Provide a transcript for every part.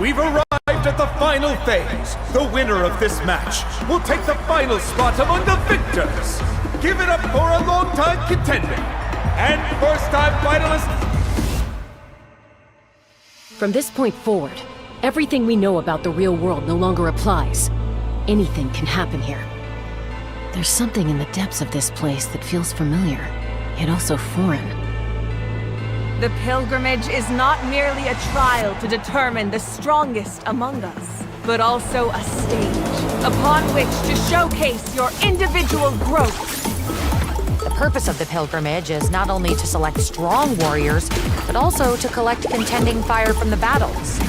We've arrived at the final phase. The winner of this match will take the final spot among the victors. Give it up for a long-time contender and first-time finalist. From this point forward, everything we know about the real world no longer applies. Anything can happen here. There's something in the depths of this place that feels familiar, yet also foreign. The pilgrimage is not merely a trial to determine the strongest among us, but also a stage upon which to showcase your individual growth. The purpose of the pilgrimage is not only to select strong warriors, but also to collect contending fire from the battles.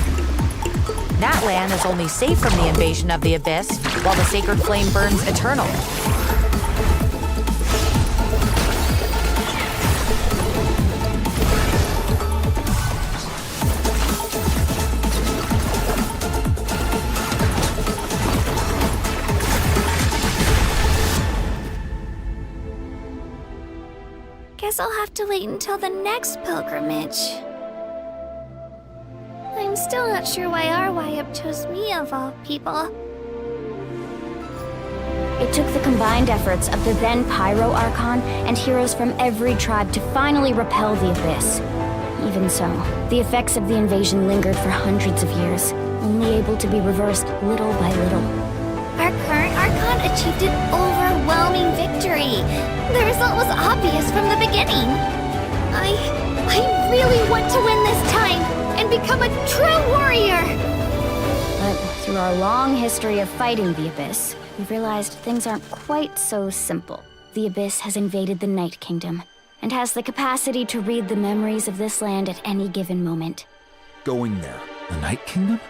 Natlan is only safe from the invasion of the Abyss, while the sacred flame burns eternal. Guess I'll have to wait until the next pilgrimage. I'm still not sure why our YUP chose me of all people. It took the combined efforts of the then Pyro Archon and heroes from every tribe to finally repel the Abyss. Even so, the effects of the invasion lingered for hundreds of years, only able to be reversed little by little. Our current Archon achieved an overwhelming victory. The result was obvious from the beginning. I really want to win this time and become a true warrior! But through our long history of fighting the Abyss, we've realized things aren't quite so simple. The Abyss has invaded the Night Kingdom, and has the capacity to read the memories of this land at any given moment. Going there, the Night Kingdom?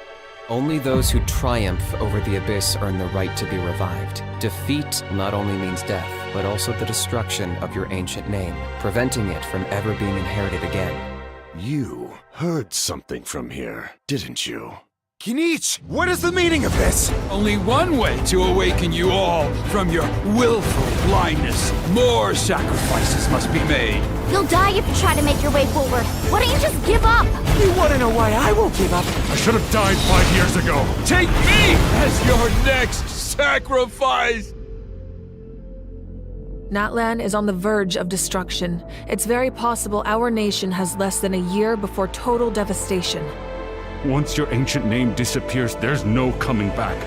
Only those who triumph over the Abyss earn the right to be revived. Defeat not only means death, but also the destruction of your ancient name, preventing it from ever being inherited again. You heard something from here, didn't you? Kinich, what is the meaning of this? Only one way to awaken you all from your willful blindness. More sacrifices must be made. You'll die if you try to make your way forward. Why don't you just give up? You want to know why I won't give up? I should have died 5 years ago. Take me as your next sacrifice! Natlan is on the verge of destruction. It's very possible our nation has less than a year before total devastation. Once your ancient name disappears, there's no coming back.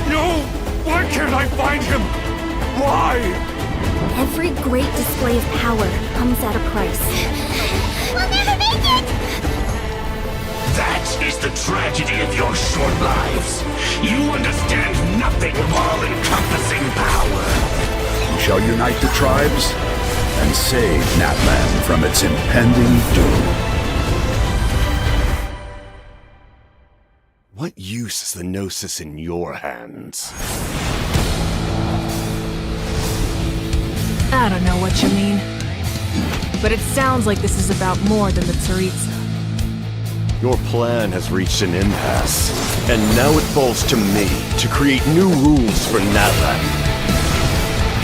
No! Why can't I find him? Why? Every great display of power comes at a price. We'll never make it! That is the tragedy of your short lives. You understand nothing of all-encompassing power. We shall unite the tribes and save Natlan from its impending doom. What use is the Gnosis in your hands? I don't know what you mean. But it sounds like this is about more than the Tsaritsa. Your plan has reached an impasse, and now it falls to me to create new rules for Natlan.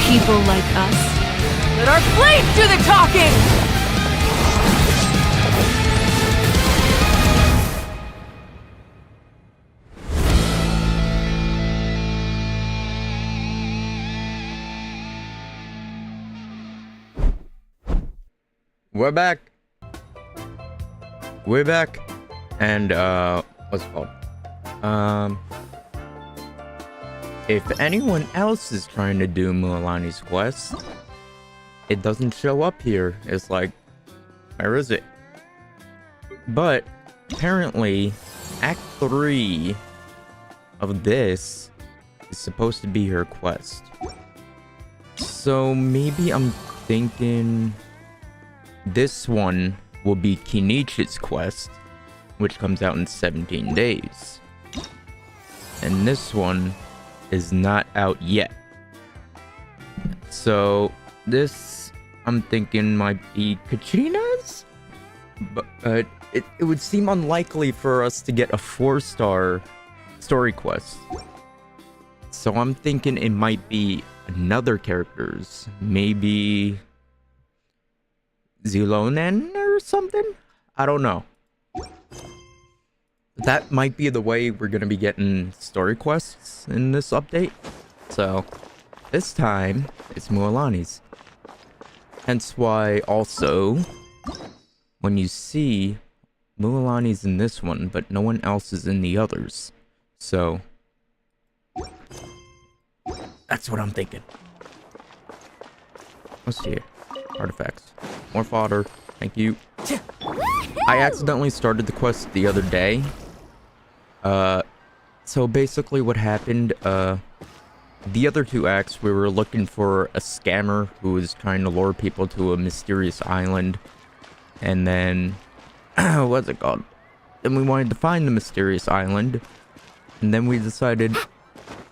People like us. Let our blades do the talking! We're back. We're back. And, what's it called? If anyone else is trying to do Mualani's quest, it doesn't show up here. It's like, where is it? But apparently, Act 3 of this is supposed to be her quest. So maybe I'm thinking this one will be Kinich's quest, which comes out in 17 days. And this one is not out yet. So this, I'm thinking, might be Kachina's? But it would seem unlikely for us to get a 4-star story quest. So I'm thinking it might be another character's. Maybe Zilonen or or something? I don't know. That might be the way we're gonna be getting story quests in this update. So, this time, it's Mualani's. Hence why, also, when you see Mualani's in this one, but no one else is in the others. So, that's what I'm thinking. What's here? Artifacts. More fodder. Thank you. I accidentally started the quest the other day. So basically what happened, the other two acts, we were looking for a scammer who was trying to lure people to a mysterious island. And then, what's it called? Then we wanted to find the mysterious island. And then we decided,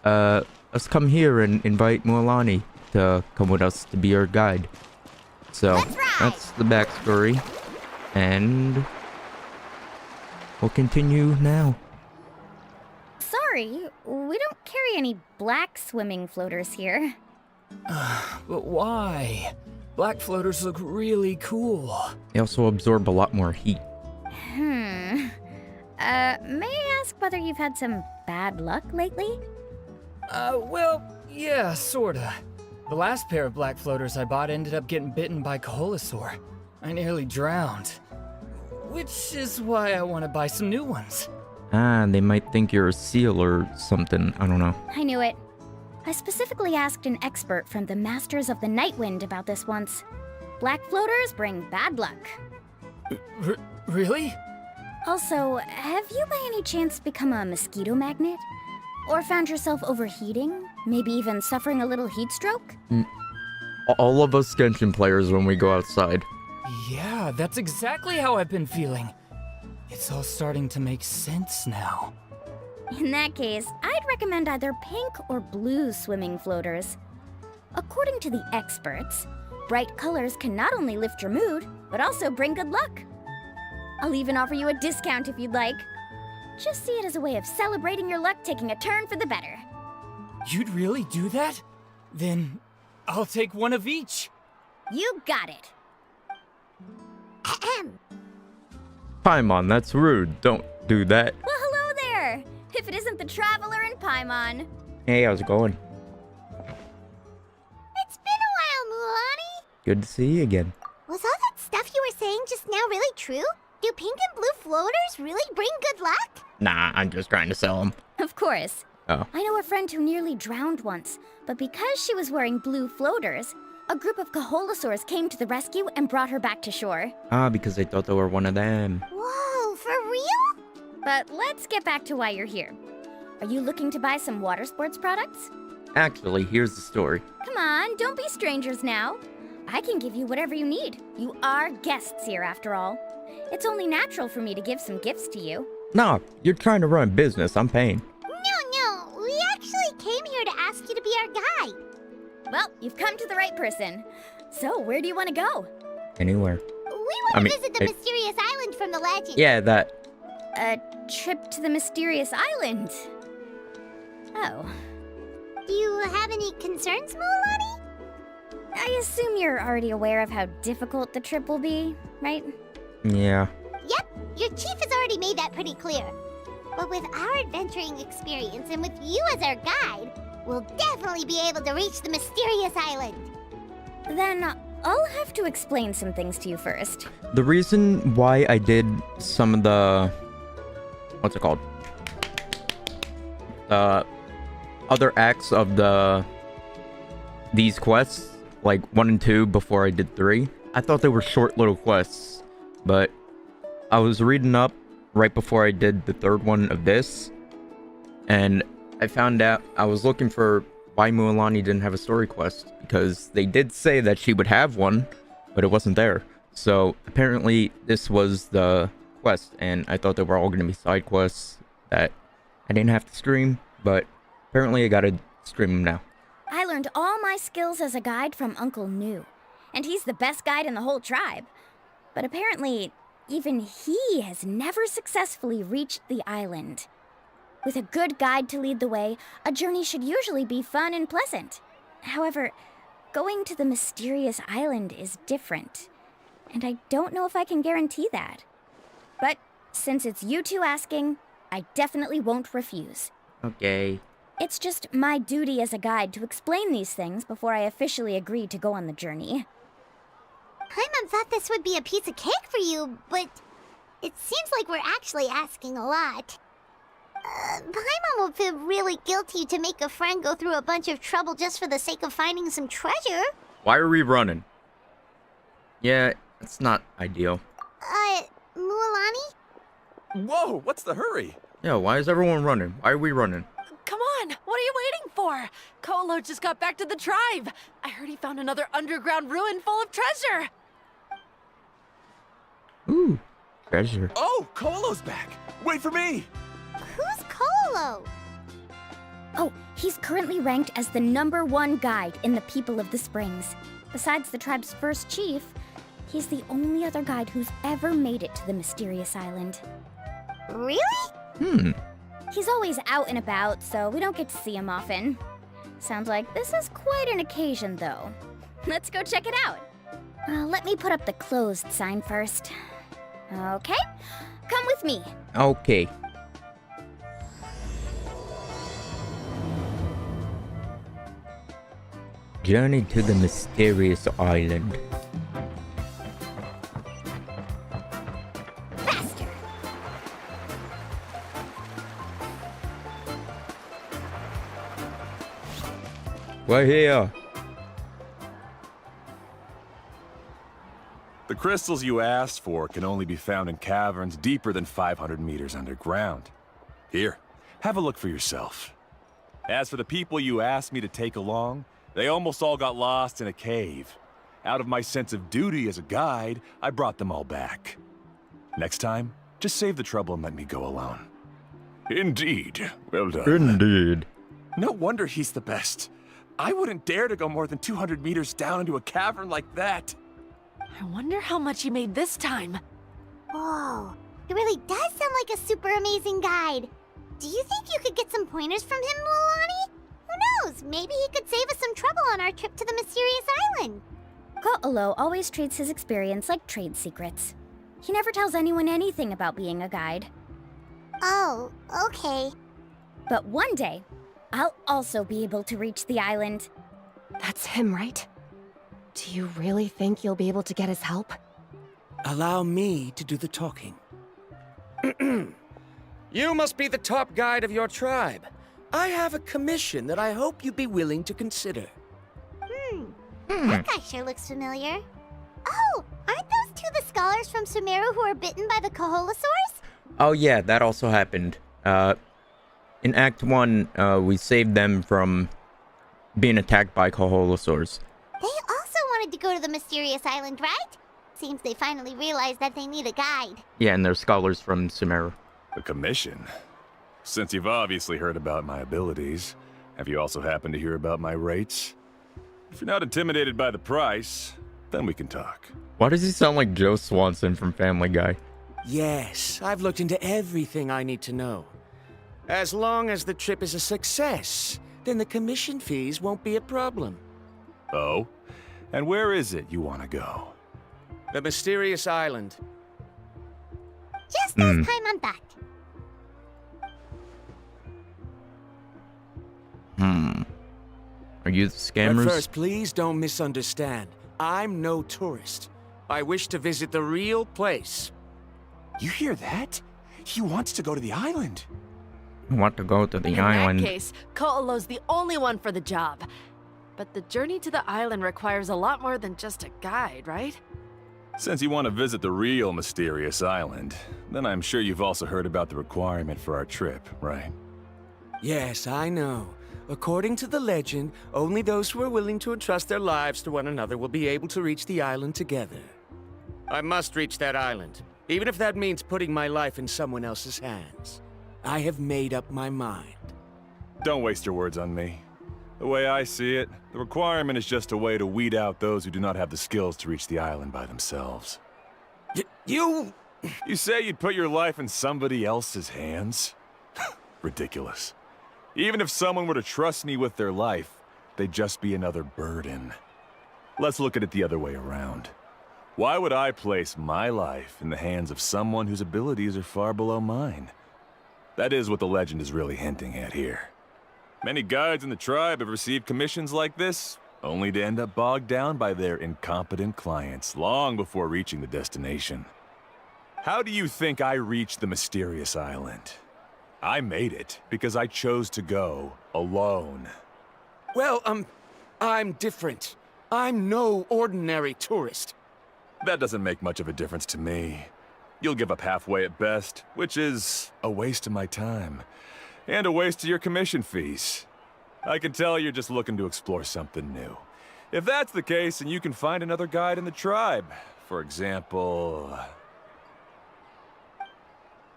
let's come here and invite Mualani to come with us to be our guide. So, that's the backstory. And we'll continue now. Sorry, we don't carry any black swimming floaters here. But why? Black floaters look really cool. They also absorb a lot more heat. May I ask whether you've had some bad luck lately? Well, yeah, sorta. The last pair of black floaters I bought ended up getting bitten by Koholosaur. I nearly drowned. Which is why I want to buy some new ones. Ah, they might think you're a seal or something. I don't know. I knew it. I specifically asked an expert from the Masters of the Nightwind about this once. Black floaters bring bad luck. Really? Also, have you by any chance become a mosquito magnet? Or found yourself overheating? Maybe even suffering a little heat stroke? All of us Genshin players when we go outside. Yeah, that's exactly how I've been feeling. It's all starting to make sense now. In that case, I'd recommend either pink or blue swimming floaters. According to the experts, bright colors can not only lift your mood, but also bring good luck. I'll even offer you a discount if you'd like. Just see it as a way of celebrating your luck taking a turn for the better. You'd really do that? Then I'll take one of each. You got it. Paimon, that's rude. Don't do that. Well, hello there! If it isn't the Traveler and Paimon. Hey, how's it going? It's been a while, Mualani. Good to see you again. Was all that stuff you were saying just now really true? Do pink and blue floaters really bring good luck? Nah, I'm just trying to sell them. Of course. Oh. I know a friend who nearly drowned once, but because she was wearing blue floaters, a group of Koholosaurs came to the rescue and brought her back to shore. Ah, because they thought they were one of them. Whoa, for real? But let's get back to why you're here. Are you looking to buy some water sports products? Actually, here's the story. Come on, don't be strangers now. I can give you whatever you need. You are guests here, after all. It's only natural for me to give some gifts to you. Nah, you're trying to run a business. I'm paying. No, we actually came here to ask you to be our guide. Well, you've come to the right person. So, where do you want to go? Anywhere. We want to visit the mysterious island from the legend. Yeah, that. A trip to the mysterious island. Oh. Do you have any concerns, Mualani? I assume you're already aware of how difficult the trip will be, right? Yeah. Yep, your chief has already made that pretty clear. But with our adventuring experience and with you as our guide, we'll definitely be able to reach the mysterious island. Then I'll have to explain some things to you first. The reason why I did some of the... What's it called? Other acts of these quests, like 1 and 2 before I did 3. I thought they were short little quests, but I was reading up right before I did the 3rd one of this, and I found out I was looking for why Mualani didn't have a story quest, because they did say that she would have one, but it wasn't there. So apparently this was the quest, and I thought they were all going to be side quests that I didn't have to stream, but apparently I gotta stream them now. I learned all my skills as a guide from Uncle New, and he's the best guide in the whole tribe. But apparently, even he has never successfully reached the island. With a good guide to lead the way, a journey should usually be fun and pleasant. However, going to the mysterious island is different. and I don't know if I can guarantee that. But since it's you two asking, I definitely won't refuse. Okay. It's just my duty as a guide to explain these things before I officially agree to go on the journey. Paimon thought this would be a piece of cake for you, but it seems like we're actually asking a lot. Paimon will feel really guilty to make a friend go through a bunch of trouble just for the sake of finding some treasure. Why are we running? Yeah, it's not ideal. Mualani? Whoa, what's the hurry? Yeah, why is everyone running? Why are we running? Come on, what are you waiting for? Kolo just got back to the tribe. I heard he found another underground ruin full of treasure. Ooh, treasure. Oh, Kolo's back. Wait for me. Who's Kolo? Oh, he's currently ranked as the #1 guide in the People of the Springs. Besides the tribe's first chief, he's the only other guide who's ever made it to the mysterious island. Really? He's always out and about, so we don't get to see him often. Sounds like this is quite an occasion, though. Let's go check it out. Let me put up the closed sign first. Okay, come with me. Okay. Journey to the mysterious island. Faster! We're here. The crystals you asked for can only be found in caverns deeper than 500 meters underground. Here, have a look for yourself. As for the people you asked me to take along, they almost all got lost in a cave. Out of my sense of duty as a guide, I brought them all back. Next time, just save the trouble and let me go alone. Indeed. Well done. Indeed. No wonder he's the best. I wouldn't dare to go more than 200 meters down into a cavern like that. I wonder how much he made this time. Whoa, it really does sound like a super amazing guide. Do you think you could get some pointers from him, Mualani? Who knows? Maybe he could save us some trouble on our trip to the mysterious island. Ko'olo always treats his experience like trade secrets. He never tells anyone anything about being a guide. Oh, okay. But one day, I'll also be able to reach the island. That's him, right? Do you really think you'll be able to get his help? Allow me to do the talking. You must be the top guide of your tribe. I have a commission that I hope you'd be willing to consider. That guy sure looks familiar. Oh, aren't those two the scholars from Sumeru who were bitten by the Koholosaurs? Oh yeah, that also happened. In Act 1, we saved them from being attacked by Koholosaurs. They also wanted to go to the mysterious island, right? Seems they finally realized that they need a guide. Yeah, and they're scholars from Sumeru. A commission? Since you've obviously heard about my abilities, have you also happened to hear about my rates? If you're not intimidated by the price, then we can talk. Why does he sound like Joe Swanson from Family Guy? Yes, I've looked into everything I need to know. As long as the trip is a success, then the commission fees won't be a problem. Oh? And where is it you want to go? The mysterious island. Just as Paimon thought. Are you the scammers? But first, please don't misunderstand. I'm no tourist. I wish to visit the real place. You hear that? He wants to go to the island. I want to go to the island. In that case, Ko'olo's the only one for the job. But the journey to the island requires a lot more than just a guide, right? Since you want to visit the real mysterious island, then I'm sure you've also heard about the requirement for our trip, right? Yes, I know. According to the legend, only those who are willing to entrust their lives to one another will be able to reach the island together. I must reach that island, even if that means putting my life in someone else's hands. I have made up my mind. Don't waste your words on me. The way I see it, the requirement is just a way to weed out those who do not have the skills to reach the island by themselves. You say you'd put your life in somebody else's hands? Ridiculous. Even if someone were to trust me with their life, they'd just be another burden. Let's look at it the other way around. Why would I place my life in the hands of someone whose abilities are far below mine? That is what the legend is really hinting at here. Many guides in the tribe have received commissions like this, only to end up bogged down by their incompetent clients long before reaching the destination. How do you think I reached the mysterious island? I made it because I chose to go alone. Well, I'm different. I'm no ordinary tourist. That doesn't make much of a difference to me. You'll give up halfway at best, which is a waste of my time. And a waste of your commission fees. I can tell you're just looking to explore something new. If that's the case, then you can find another guide in the tribe. For example...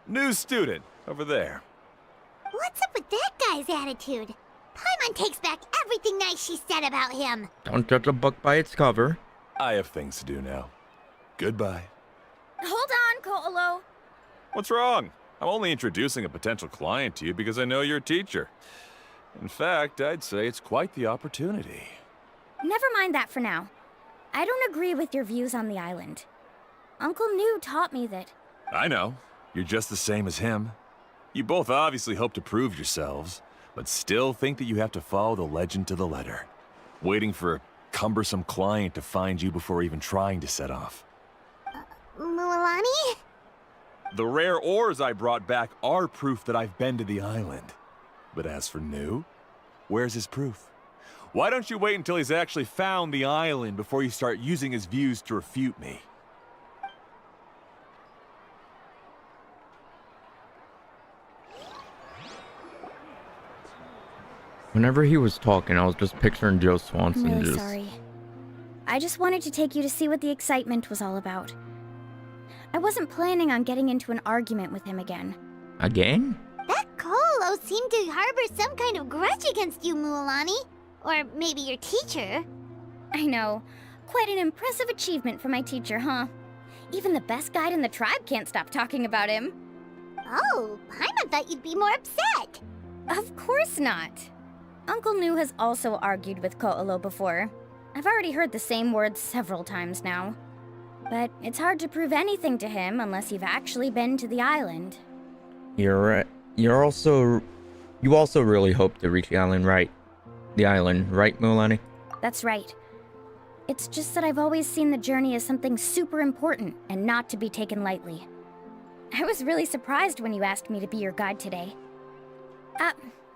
new student, over there. What's up with that guy's attitude? Paimon takes back everything nice she said about him. Don't judge a book by its cover. I have things to do now. Goodbye. Hold on, Ko'olo. What's wrong? I'm only introducing a potential client to you because I know you're a teacher. In fact, I'd say it's quite the opportunity. Never mind that for now. I don't agree with your views on the island. Uncle New taught me that... I know. You're just the same as him. You both obviously hope to prove yourselves, but still think that you have to follow the legend to the letter, waiting for a cumbersome client to find you before even trying to set off. Mualani? The rare ores I brought back are proof that I've been to the island. But as for New, where's his proof? Why don't you wait until he's actually found the island before you start using his views to refute me? Whenever he was talking, I was just picturing Joe Swanson. I'm really sorry. I just wanted to take you to see what the excitement was all about. I wasn't planning on getting into an argument with him again. Again? That Ko'olo seemed to harbor some kind of grudge against you, Mualani. Or maybe your teacher. I know. Quite an impressive achievement for my teacher, huh? Even the best guide in the tribe can't stop talking about him. Oh, Paimon thought you'd be more upset. Of course not. Uncle New has also argued with Ko'olo before. I've already heard the same words several times now. But it's hard to prove anything to him unless you've actually been to the island. You're right. You also really hope to reach the island, right? The island, right, Mualani? That's right. It's just that I've always seen the journey as something super important and not to be taken lightly. I was really surprised when you asked me to be your guide today.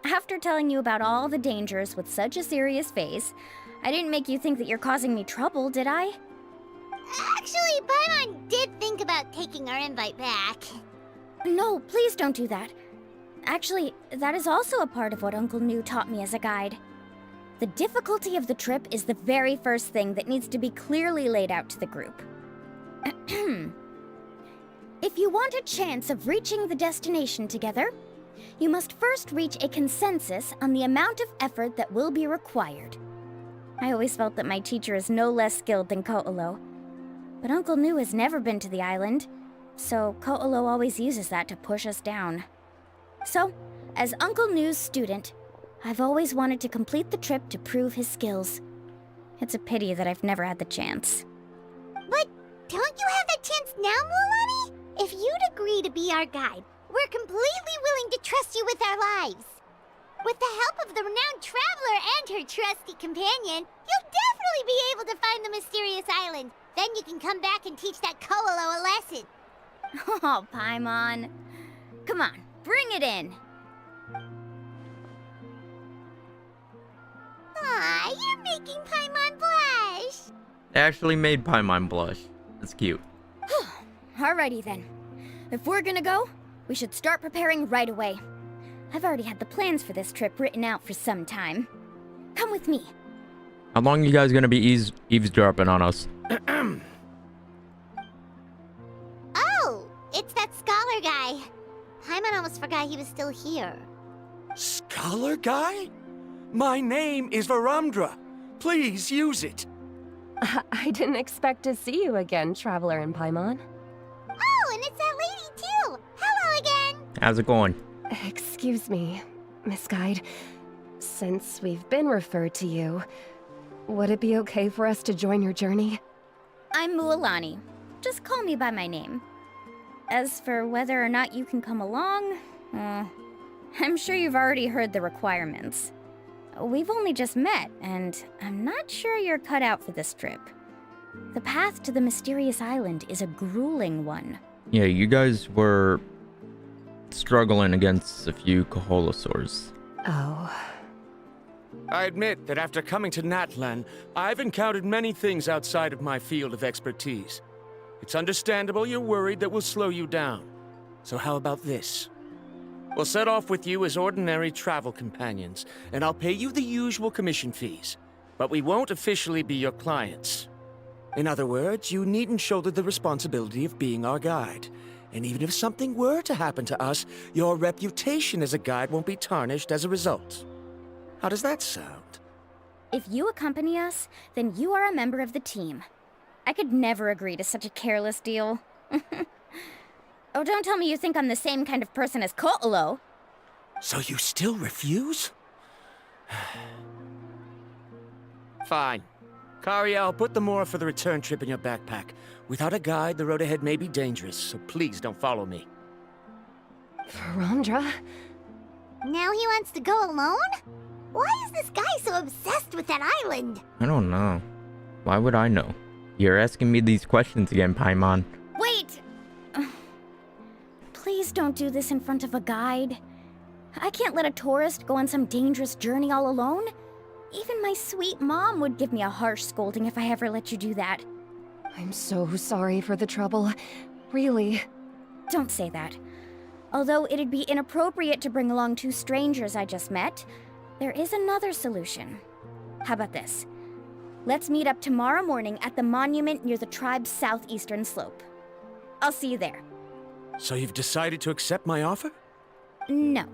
After telling you about all the dangers with such a serious face, I didn't make you think that you're causing me trouble, did I? Actually, Paimon did think about taking our invite back. No, please don't do that. Actually, that is also a part of what Uncle New taught me as a guide. The difficulty of the trip is the very first thing that needs to be clearly laid out to the group. If you want a chance of reaching the destination together, you must first reach a consensus on the amount of effort that will be required. I always felt that my teacher is no less skilled than Ko'olo. But Uncle New has never been to the island, so Ko'olo always uses that to push us down. So, as Uncle New's student, I've always wanted to complete the trip to prove his skills. It's a pity that I've never had the chance. But don't you have that chance now, Mualani? If you'd agree to be our guide, we're completely willing to trust you with our lives. With the help of the renowned traveler and her trusty companion, you'll definitely be able to find the mysterious island. Then you can come back and teach that Ko'olo a lesson. Oh, Paimon. Come on, bring it in. Aw, you're making Paimon blush. It actually made Paimon blush. It's cute. Alrighty then. If we're gonna go, we should start preparing right away. I've already had the plans for this trip written out for some time. Come with me. How long are you guys gonna be eavesdropping on us? Oh, it's that scholar guy. Paimon almost forgot he was still here. Scholar guy? My name is Varamdra. Please use it. I didn't expect to see you again, Traveler and Paimon. Oh, and it's that lady too. Hello again. How's it going? Excuse me, Miss Guide. Since we've been referred to you, would it be okay for us to join your journey? I'm Mualani. Just call me by my name. As for whether or not you can come along, I'm sure you've already heard the requirements. We've only just met, and I'm not sure you're cut out for this trip. The path to the mysterious island is a grueling one. Yeah, you guys were struggling against a few Koholosaurs. Oh. I admit that after coming to Natlan, I've encountered many things outside of my field of expertise. It's understandable you're worried that we'll slow you down. So how about this? We'll set off with you as ordinary travel companions, and I'll pay you the usual commission fees. But we won't officially be your clients. In other words, you needn't shoulder the responsibility of being our guide. And even if something were to happen to us, your reputation as a guide won't be tarnished as a result. How does that sound? If you accompany us, then you are a member of the team. I could never agree to such a careless deal. Oh, don't tell me you think I'm the same kind of person as Ko'olo. So you still refuse? Fine. Kariel, put the Mora for the return trip in your backpack. Without a guide, the road ahead may be dangerous, so please don't follow me. Verandra? Now he wants to go alone? Why is this guy so obsessed with that island? I don't know. Why would I know? You're asking me these questions again, Paimon. Wait! Please don't do this in front of a guide. I can't let a tourist go on some dangerous journey all alone. Even my sweet mom would give me a harsh scolding if I ever let you do that. I'm so sorry for the trouble. Really. Don't say that. Although it'd be inappropriate to bring along two strangers I just met, there is another solution. How about this? Let's meet up tomorrow morning at the monument near the tribe's southeastern slope. I'll see you there. So you've decided to accept my offer? No.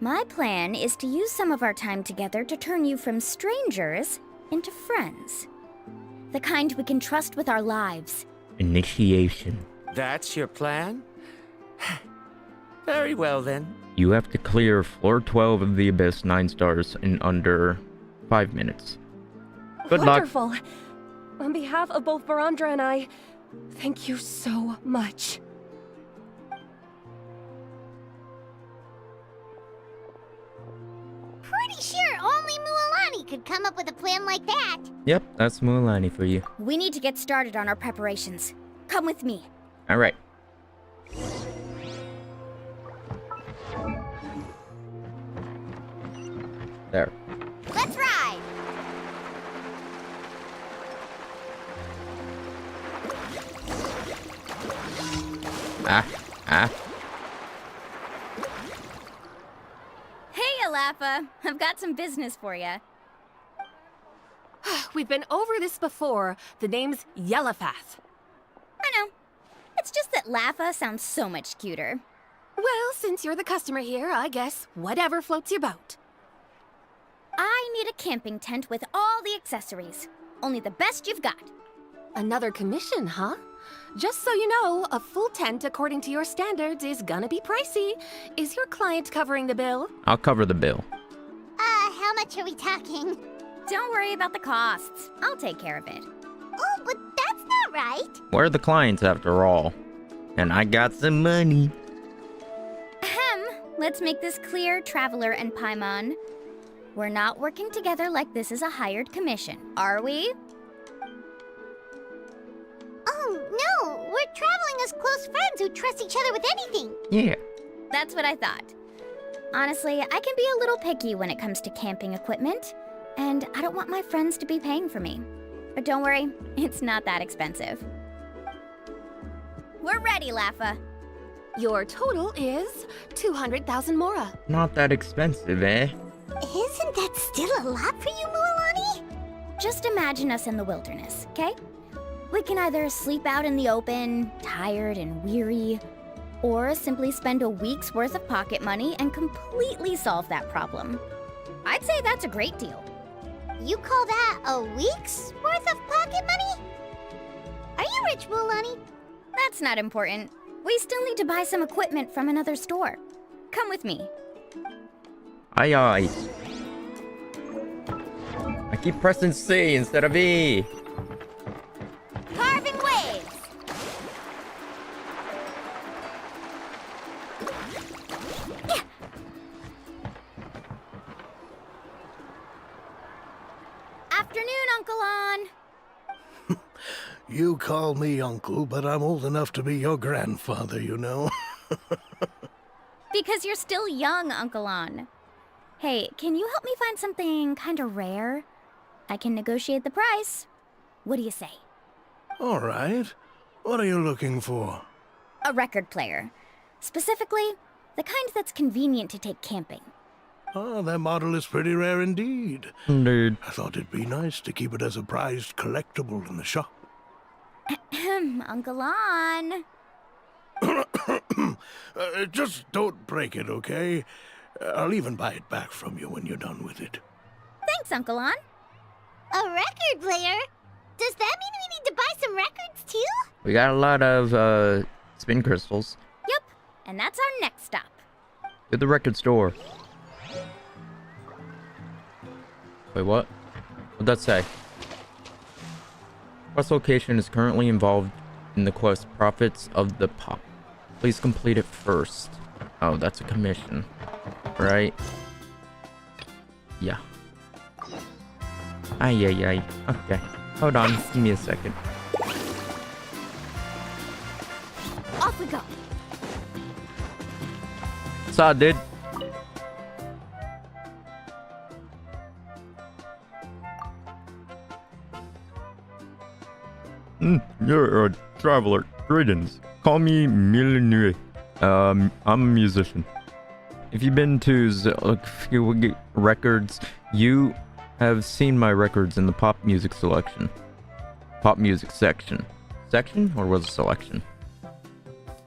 My plan is to use some of our time together to turn you from strangers into friends. The kind we can trust with our lives. Initiation. That's your plan? Very well, then. You have to clear floor 12 of the Abyss 9 stars in under 5 minutes. Good Wonderful. luck. On behalf of both Verandra and I, thank you so much. Pretty sure only Mualani could come up with a plan like that. Yep, that's Mualani for you. We need to get started on our preparations. Come with me. Alright. There. Let's ride! Ah. Hey, Alafa. I've got some business for you. We've been over this before. The name's Yellowfath. I know. It's just that Lafa sounds so much cuter. Well, since you're the customer here, I guess whatever floats your boat. I need a camping tent with all the accessories. Only the best you've got. Another commission, huh? Just so you know, a full tent according to your standards is gonna be pricey. Is your client covering the bill? I'll cover the bill. How much are we talking? Don't worry about the costs. I'll take care of it. Oh, but that's not right. We're the clients after all. And I got some money. Ahem. Let's make this clear, Traveler and Paimon. We're not working together like this is a hired commission, are we? Oh, no! We're traveling as close friends who trust each other with anything. Yeah. That's what I thought. Honestly, I can be a little picky when it comes to camping equipment, and I don't want my friends to be paying for me. But don't worry, it's not that expensive. We're ready, Lafa. Your total is 200,000 Mora. Not that expensive, eh? Isn't that still a lot for you, Mualani? Just imagine us in the wilderness, okay? We can either sleep out in the open, tired and weary, or simply spend a week's worth of pocket money and completely solve that problem. I'd say that's a great deal. You call that a week's worth of pocket money? Are you rich, Mualani? That's not important. We still need to buy some equipment from another store. Come with me. Aye aye. I keep pressing C instead of E. Car You call me uncle, but I'm old enough to be your grandfather, you know. Because you're still young, Uncle On. Hey, can you help me find something kinda rare? I can negotiate the price. What do you say? All right. What are you looking for? A record player. Specifically, the kind that's convenient to take camping. Oh, that model is pretty rare indeed. Indeed. I thought it'd be nice to keep it as a prized collectible in the shop. Uncle On. Just don't break it, okay? I'll even buy it back from you when you're done with it. Thanks, Uncle On. A record player? Does that mean we need to buy some records too? We got a lot of spin crystals. Yep, and that's our next stop. To the record store. Wait, what? What'd that say? Quest location is currently involved in the quest Profits of the Pop. Please complete it first. Oh, that's a commission. Right? Yeah. Ay. Okay. Hold on. Give me a second. Off we go. Saw, dude. You're a traveler. Greetings. Call me Mualani. I'm a musician. If you've been to records, you have seen my records in the pop music selection. Pop music section. Section? Or was it selection?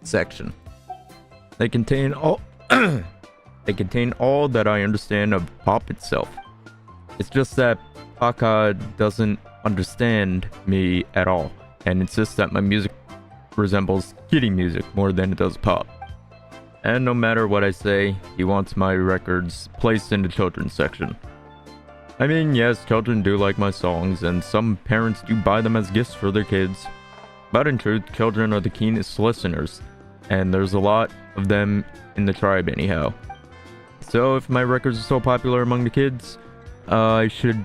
Section. They contain all they contain all that I understand of pop itself. It's just that Paka doesn't understand me at all and insists that my music resembles kiddie music more than it does pop. And no matter what I say, he wants my records placed in the children's section. I mean, yes, children do like my songs, and some parents do buy them as gifts for their kids. But in truth, children are the keenest listeners, and there's a lot of them in the tribe anyhow. So if my records are so popular among the kids, I should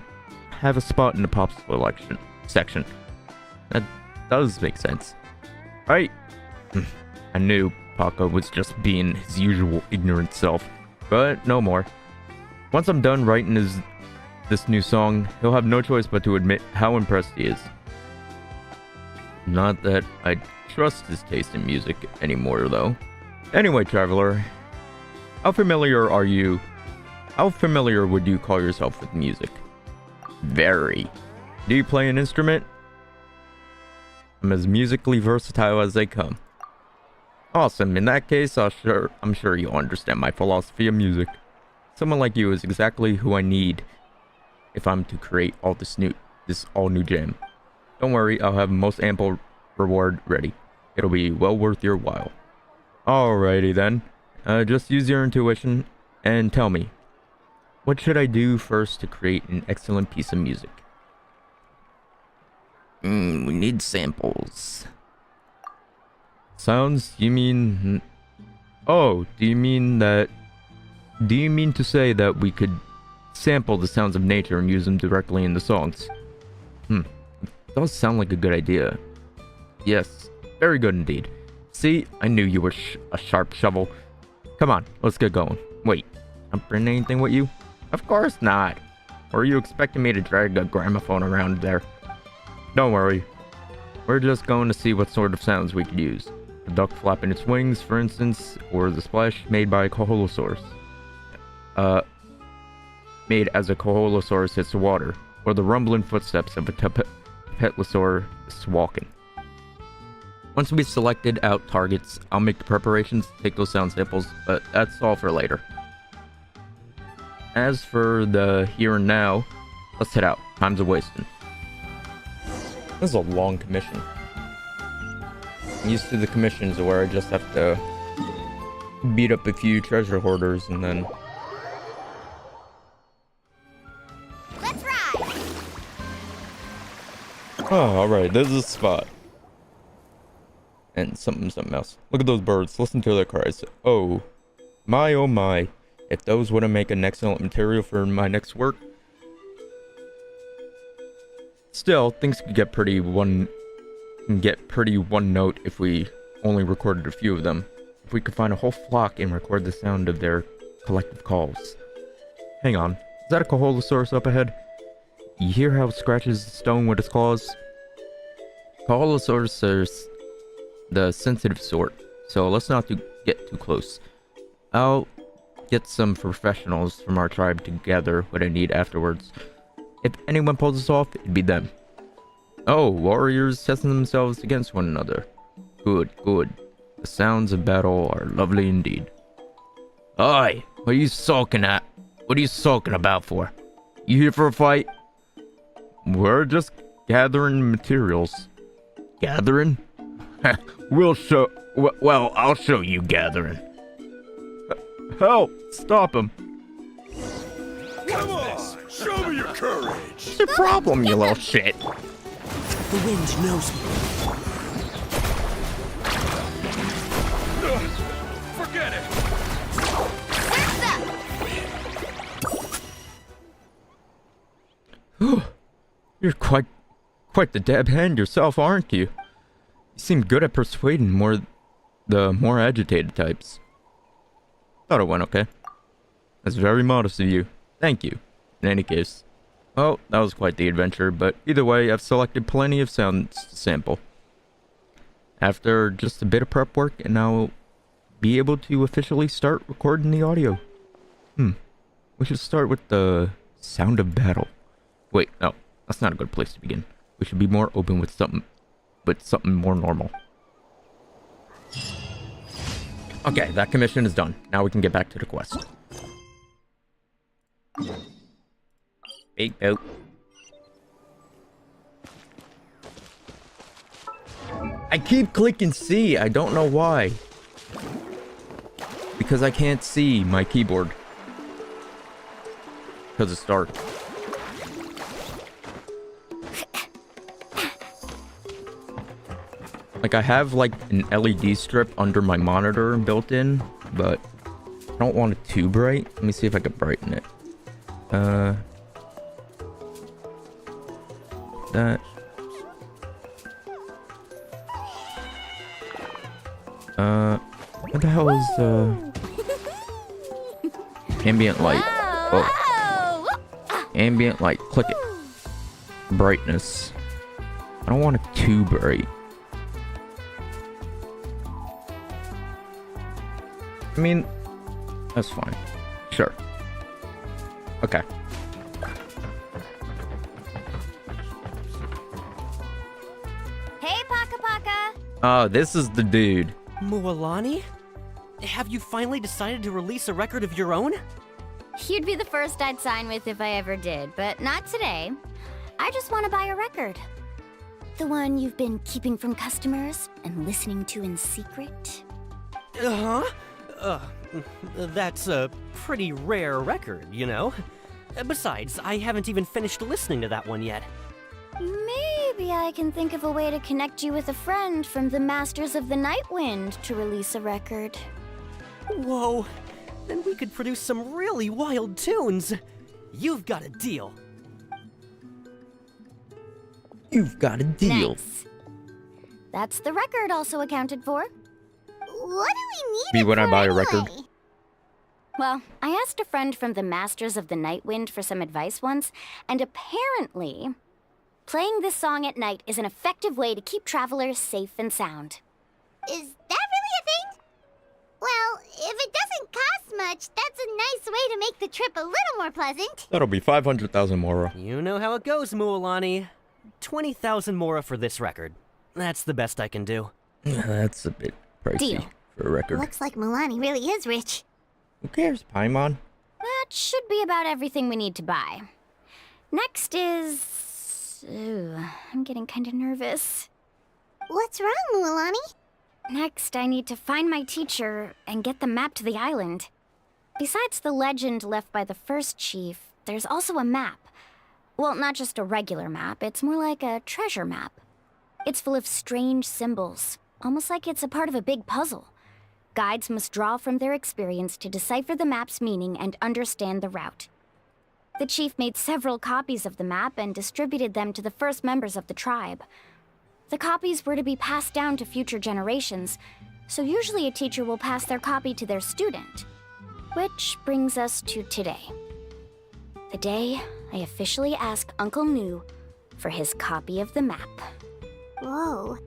have a spot in the pop selection section. That does make sense. Right? I knew Paco was just being his usual ignorant self, but no more. Once I'm done writing this new song, he'll have no choice but to admit how impressed he is. Not that I trust his taste in music anymore, though. Anyway, traveler, how familiar are you? How familiar would you call yourself with music? Very. Do you play an instrument? I'm as musically versatile as they come. Awesome. In that case, I'm sure you'll understand my philosophy of music. Someone like you is exactly who I need if I'm to create this all new jam. Don't worry, I'll have most ample reward ready. It'll be well worth your while. Alrighty then. Just use your intuition and tell me, what should I do first to create an excellent piece of music? We need samples. Sounds? You mean... Oh, do you mean to say that we could sample the sounds of nature and use them directly in the songs? Does sound like a good idea. Yes, very good indeed. See, I knew you were a sharp shovel. Come on, let's get going. Wait, I'm bringing anything with you? Of course not. Or are you expecting me to drag a gramophone around there? Don't worry. We're just going to see what sort of sounds we could use. A duck flapping its wings, for instance, or the splash made by a Koholosaurus. Made as a Koholosaurus hits the water, or the rumbling footsteps of a Petlosaurus walking. Once we've selected out targets, I'll make the preparations to take those sound samples, but that's all for later. As for the here and now, let's head out. Time's a-wasting. This is a long commission. I'm used to the commissions where I just have to beat up a few treasure hoarders and then... Let's ride! Oh, alright, this is a spot. And something else. Look at those birds, listen to their cries. Oh my. If those wouldn't make an excellent material for my next work. Still, things could get pretty one note if we only recorded a few of them. If we could find a whole flock and record the sound of their collective calls. Hang on, is that a Koholosaurus up ahead? You hear how it scratches the stone with its claws? Koholosaurus are the sensitive sort, so let's not get too close. I'll get some professionals from our tribe to gather what I need afterwards. If anyone pulls us off, it'd be them. Oh, warriors testing themselves against one another. Good, good. The sounds of battle are lovely indeed. Oi, what are you sulking at? What are you sulking about for? You here for a fight? We're just gathering materials. Gathering? We'll show... Well, I'll show you gathering. Help! Stop him! Come on! Show me your courage! What's your problem, you little shit? The wind knows me. Forget it! You're quite the dab hand yourself, aren't you? You seem good at persuading the more agitated types. Thought it went okay. That's very modest of you. Thank you. In any case. Well, that was quite the adventure, but either way, I've selected plenty of sounds to sample. After just a bit of prep work, and I'll be able to officially start recording the audio. We should start with the sound of battle. Wait, no, that's not a good place to begin. We should be more open with something more normal. Okay, that commission is done. Now we can get back to the quest. Big boat. I keep clicking C. I don't know why. Because I can't see my keyboard. Because it's dark. Like, I have, like, an LED strip under my monitor built in, but I don't want it too bright. Let me see if I can brighten it. That. What the hell is, ambient light? Oh. Ambient light. Click it. Brightness. I don't want it too bright. I mean, that's fine. Sure. Okay. Hey, Paka Paka! Oh, this is the dude. Mualani? Have you finally decided to release a record of your own? You'd be the first I'd sign with if I ever did, but not today. I just want to buy a record. The one you've been keeping from customers and listening to in secret. That's a pretty rare record, you know? Besides, I haven't even finished listening to that one yet. Maybe I can think of a way to connect you with a friend from the Masters of the Night Wind to release a record. Whoa, then we could produce some really wild tunes. You've got a deal. You've got a deal. Nice. That's the record also accounted for. What do we need Me when I buy a anyway? record. Well, I asked a friend from the Masters of the Night Wind for some advice once, and apparently, playing this song at night is an effective way to keep travelers safe and sound. Is that really a thing? Well, if it doesn't cost much, that's a nice way to make the trip a little more pleasant. That'll be 500,000 Mora. You know how it goes, Mualani. 20,000 Mora for this record. That's the best I can do. That's a bit pricey Deal. for a record. Looks like Mualani really is rich. Who cares, Paimon? That should be about everything we need to buy. Next is... Ooh, I'm getting kind of nervous. What's wrong, Mualani? Next, I need to find my teacher and get the map to the island. Besides the legend left by the first chief, there's also a map. Well, not just a regular map, it's more like a treasure map. It's full of strange symbols, almost like it's a part of a big puzzle. Guides must draw from their experience to decipher the map's meaning and understand the route. The chief made several copies of the map and distributed them to the first members of the tribe. The copies were to be passed down to future generations, so usually a teacher will pass their copy to their student. Which brings us to today. The day I officially ask Uncle Nu for his copy of the map. Whoa.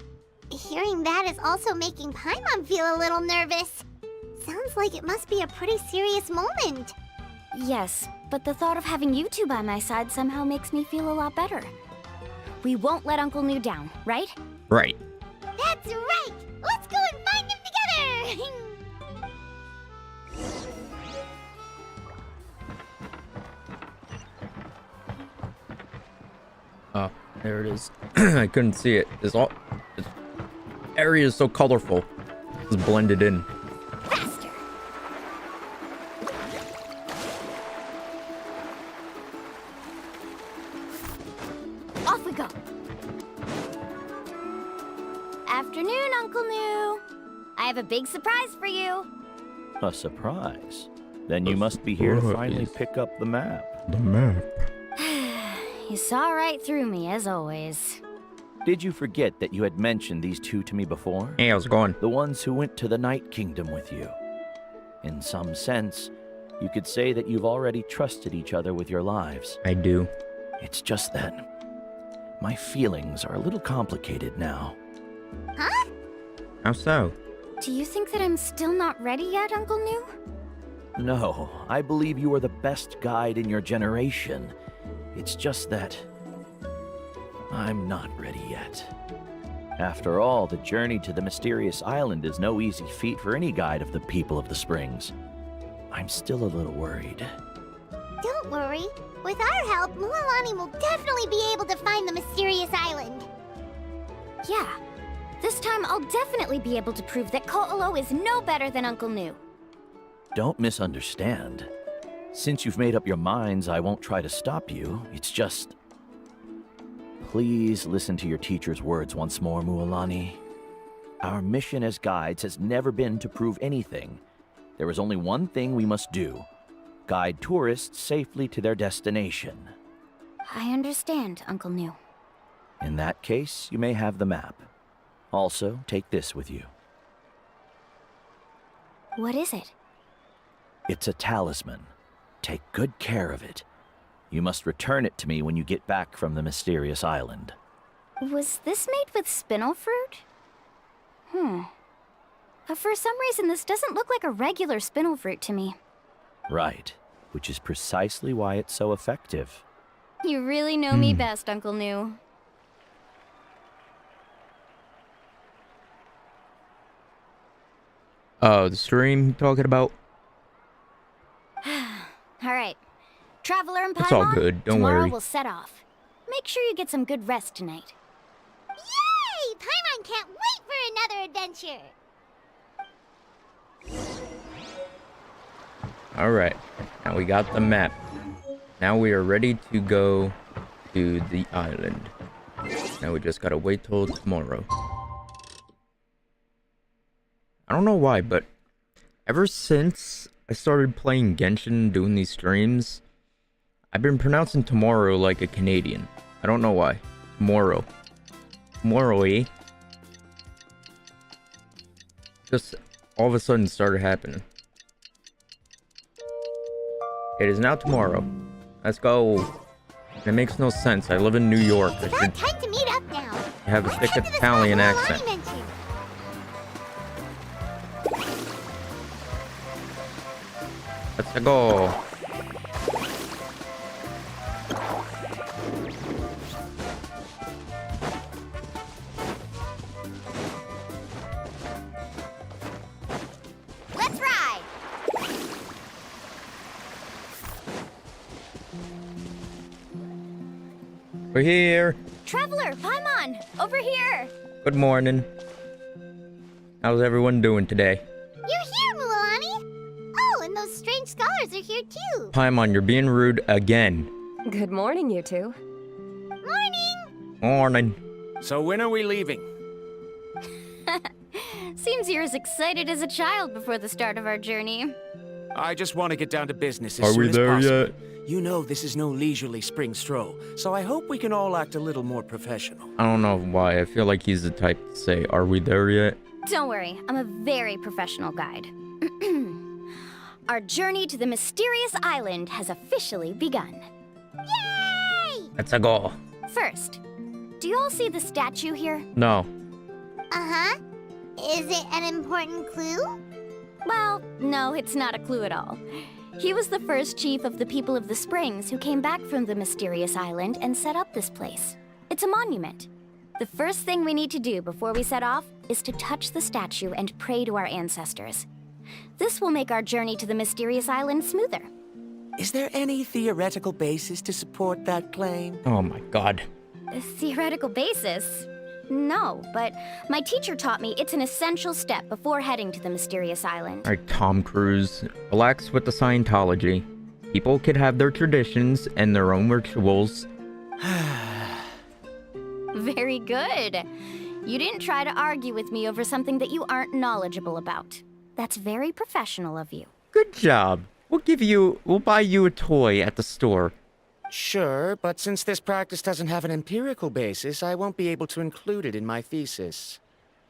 Hearing that is also making Paimon feel a little nervous. Sounds like it must be a pretty serious moment. Yes, but the thought of having you two by my side somehow makes me feel a lot better. We won't let Uncle Nu down, right? Right. That's right! Let's go and find him together! Oh, there it is. I couldn't see it. This area is so colorful. It's blended in. Faster! Off we go! Afternoon, Uncle Nu. I have a big surprise for you. A surprise? Then you must be here to finally pick up the map. The map? You saw right through me, as always. Did you forget that you had mentioned these two to me before? Hey, how's it going? The ones who went to the Night Kingdom with you. In some sense, you could say that you've already trusted each other with your lives. I do. It's just that my feelings are a little complicated now. Huh? How so? Do you think that I'm still not ready yet, Uncle Nu? No, I believe you are the best guide in your generation. It's just that I'm not ready yet. After all, the journey to the mysterious island is no easy feat for any guide of the people of the Springs. I'm still a little worried. Don't worry. With our help, Mualani will definitely be able to find the mysterious island. Yeah. This time I'll definitely be able to prove that Ko'olo is no better than Uncle Nu. Don't misunderstand. Since you've made up your minds, I won't try to stop you. It's just... Please listen to your teacher's words once more, Mualani. Our mission as guides has never been to prove anything. There is only one thing we must do. Guide tourists safely to their destination. I understand, Uncle Nu. In that case, you may have the map. Also, take this with you. What is it? It's a talisman. Take good care of it. You must return it to me when you get back from the mysterious island. Was this made with spinel fruit? For some reason, this doesn't look like a regular spinel fruit to me. Right, which is precisely why it's so effective. You really know me best, Uncle Nu. The stream you talking about? Alright. Traveler and Paimon, It's all good, don't tomorrow worry. we'll set off. Make sure you get some good rest tonight. Yay! Paimon can't wait for another adventure! Alright, now we got the map. Now we are ready to go to the island. Now we just gotta wait till tomorrow. I don't know why, but ever since I started playing Genshin, doing these streams, I've been pronouncing tomorrow like a Canadian. I don't know why. Tomorrow. Tomorrow-y. Just all of a sudden started happening. It is now tomorrow. Let's go. It makes no sense. I live in New York. I should Time to meet up now. have a thick Italian accent. Let's go. Let's ride! We're here. Traveler, Paimon, over here! Good morning. How's everyone doing today? You're here, Mualani! Oh, and those strange scholars are here too! Paimon, you're being rude again. Good morning, you two. Morning! Morning. So when are we leaving? Seems you're as excited as a child before the start of our journey. I just want to get down to business as Are soon we as there possible. yet? You know this is no leisurely spring stroll, so I hope we can all act a little more professional. I don't know why. I feel like he's the type to say, "Are we there yet?" Don't worry, I'm a very professional guide. Our journey to the mysterious island has officially begun. Yay! Let's go. First, do you all see the statue here? No. Uh-huh. Is it an important clue? Well, no, it's not a clue at all. He was the first chief of the people of the Springs who came back from the mysterious island and set up this place. It's a monument. The first thing we need to do before we set off is to touch the statue and pray to our ancestors. This will make our journey to the mysterious island smoother. Is there any theoretical basis to support that claim? Oh my god. A theoretical basis? No, but my teacher taught me it's an essential step before heading to the mysterious island. Alright, Tom Cruise. Relax with the Scientology. People could have their traditions and their own rituals. Very good. You didn't try to argue with me over something that you aren't knowledgeable about. That's very professional of you. Good job. We'll buy you a toy at the store. Sure, but since this practice doesn't have an empirical basis, I won't be able to include it in my thesis.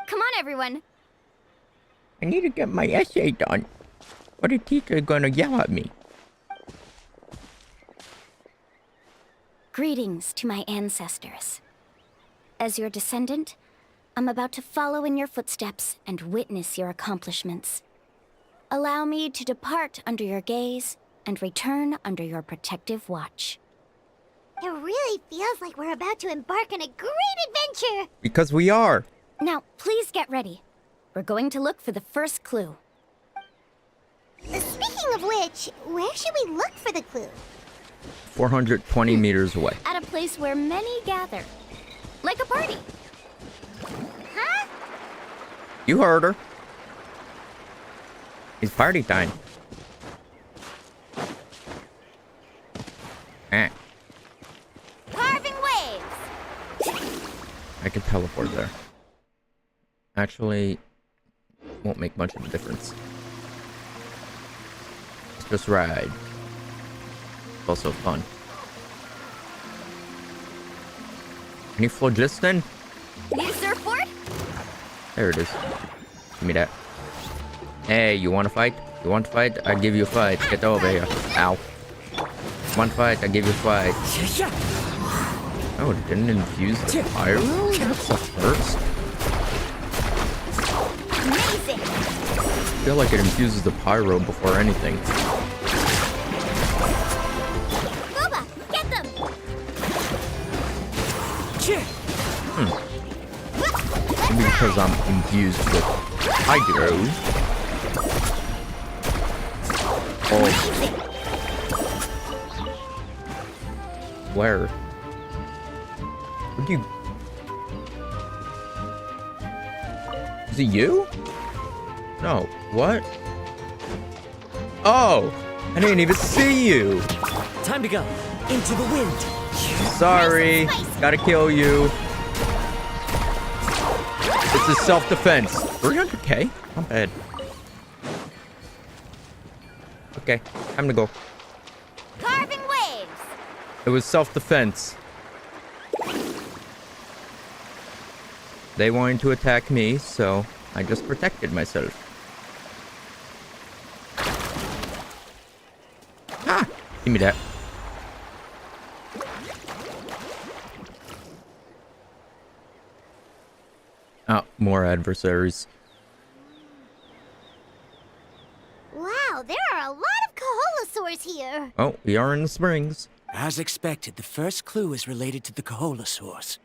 Come on, everyone. I need to get my essay done, or the teacher's gonna yell at me. Greetings to my ancestors. As your descendant, I'm about to follow in your footsteps and witness your accomplishments. Allow me to depart under your gaze and return under your protective watch. It really feels like we're about to embark on a great adventure! Because we are. Now, please get ready. We're going to look for the first clue. Speaking of which, where should we look for the clue? 420 meters away. At a place where many gather. Like a party. Huh? You heard her. It's party time. Carving waves! I can teleport there. Actually, won't make much of a difference. Let's just ride. It's also fun. Any phlogiston? Need a surfboard? There it is. Give me that. Hey, you wanna fight? You want to fight? I give you a fight. Get over here. Ow. Want to fight? I give you a fight. Oh, it didn't infuse the pyro? That's the first. Amazing! I feel like it infuses the pyro before anything. Boba, get them! Maybe because I'm infused with hydro. Oh. Where? Where'd you... Is it you? No. What? Oh! I didn't even see you! Time to go. Into the wind. Sorry. Gotta kill you. This is self-defense. 300k? Not bad. Okay, time to go. Carving waves! It was self-defense. They wanted to attack me, so I just protected myself. Ah! Give me that. Oh, more adversaries. Wow, there are a lot of Kaholosaurs here! Oh, we are in the springs. As expected, the first clue is related to the Kaholosaurs.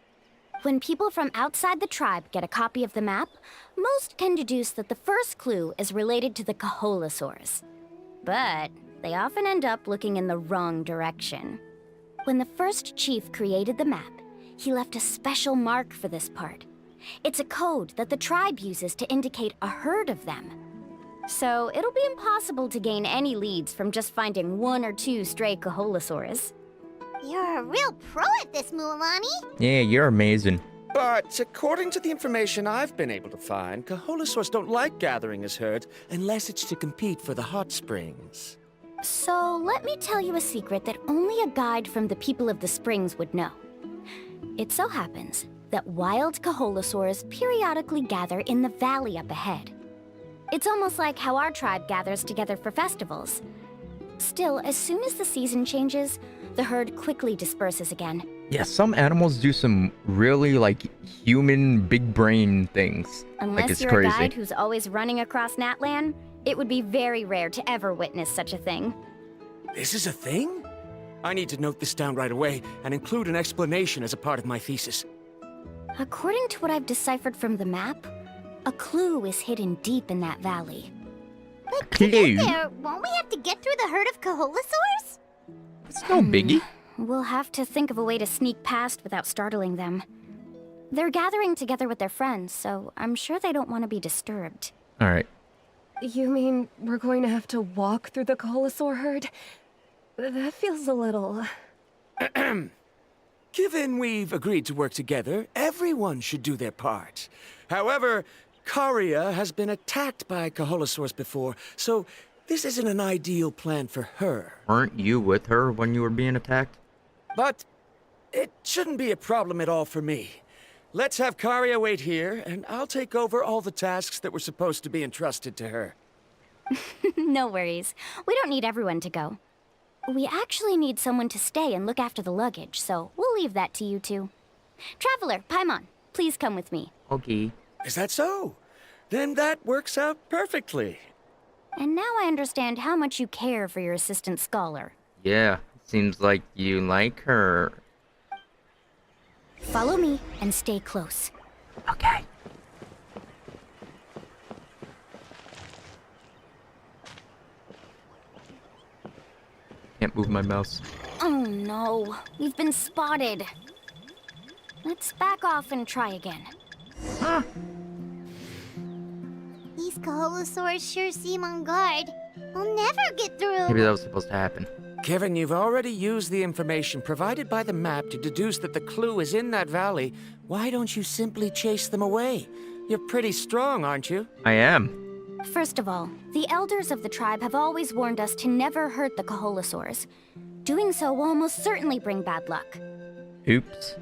When people from outside the tribe get a copy of the map, most can deduce that the first clue is related to the Kaholosaurs. But they often end up looking in the wrong direction. When the first chief created the map, he left a special mark for this part. It's a code that the tribe uses to indicate a herd of them. So it'll be impossible to gain any leads from just finding one or two stray Kaholosaurs. You're a real pro at this, Mualani! Yeah, you're amazing. But according to the information I've been able to find, Kaholosaurs don't like gathering as herds unless it's to compete for the hot springs. So, let me tell you a secret that only a guide from the people of the springs would know. It so happens that wild Kaholosaurs periodically gather in the valley up ahead. It's almost like how our tribe gathers together for festivals. Still, as soon as the season changes, the herd quickly disperses again. Yeah, some animals do some really, like, human big brain things. Unless like, it's you're crazy. a guide who's always running across Natlan, it would be very rare to ever witness such a thing. This is a thing? I need to note this down right away and include an explanation as a part of my thesis. According to what I've deciphered from the map, a clue is hidden deep in that valley. But to get there, won't we have to get through the herd of Kaholosaurs? It's no biggie. We'll have to think of a way to sneak past without startling them. They're gathering together with their friends, so I'm sure they don't want to be disturbed. Alright. You mean we're going to have to walk through the Kaholosaur herd? That feels a little... Given we've agreed to work together, everyone should do their part. However, Karia has been attacked by Kaholosaurs before, so this isn't an ideal plan for her. Weren't you with her when you were being attacked? But it shouldn't be a problem at all for me. Let's have Karia wait here, and I'll take over all the tasks that were supposed to be entrusted to her. No worries. We don't need everyone to go. We actually need someone to stay and look after the luggage, so we'll leave that to you two. Traveler, Paimon, please come with me. Okay. Is that so? Then that works out perfectly. And now I understand how much you care for your assistant scholar. Yeah, seems like you like her. Follow me and stay close. Okay. Can't move my mouse. Oh no, we've been spotted. Let's back off and try again. These Kaholosaurs sure seem on guard. We'll never get through. Maybe that was supposed to happen. Kevin, you've already used the information provided by the map to deduce that the clue is in that valley. Why don't you simply chase them away? You're pretty strong, aren't you? I am. First of all, the elders of the tribe have always warned us to never hurt the Kaholosaurs. Doing so will almost certainly bring bad luck. Oops.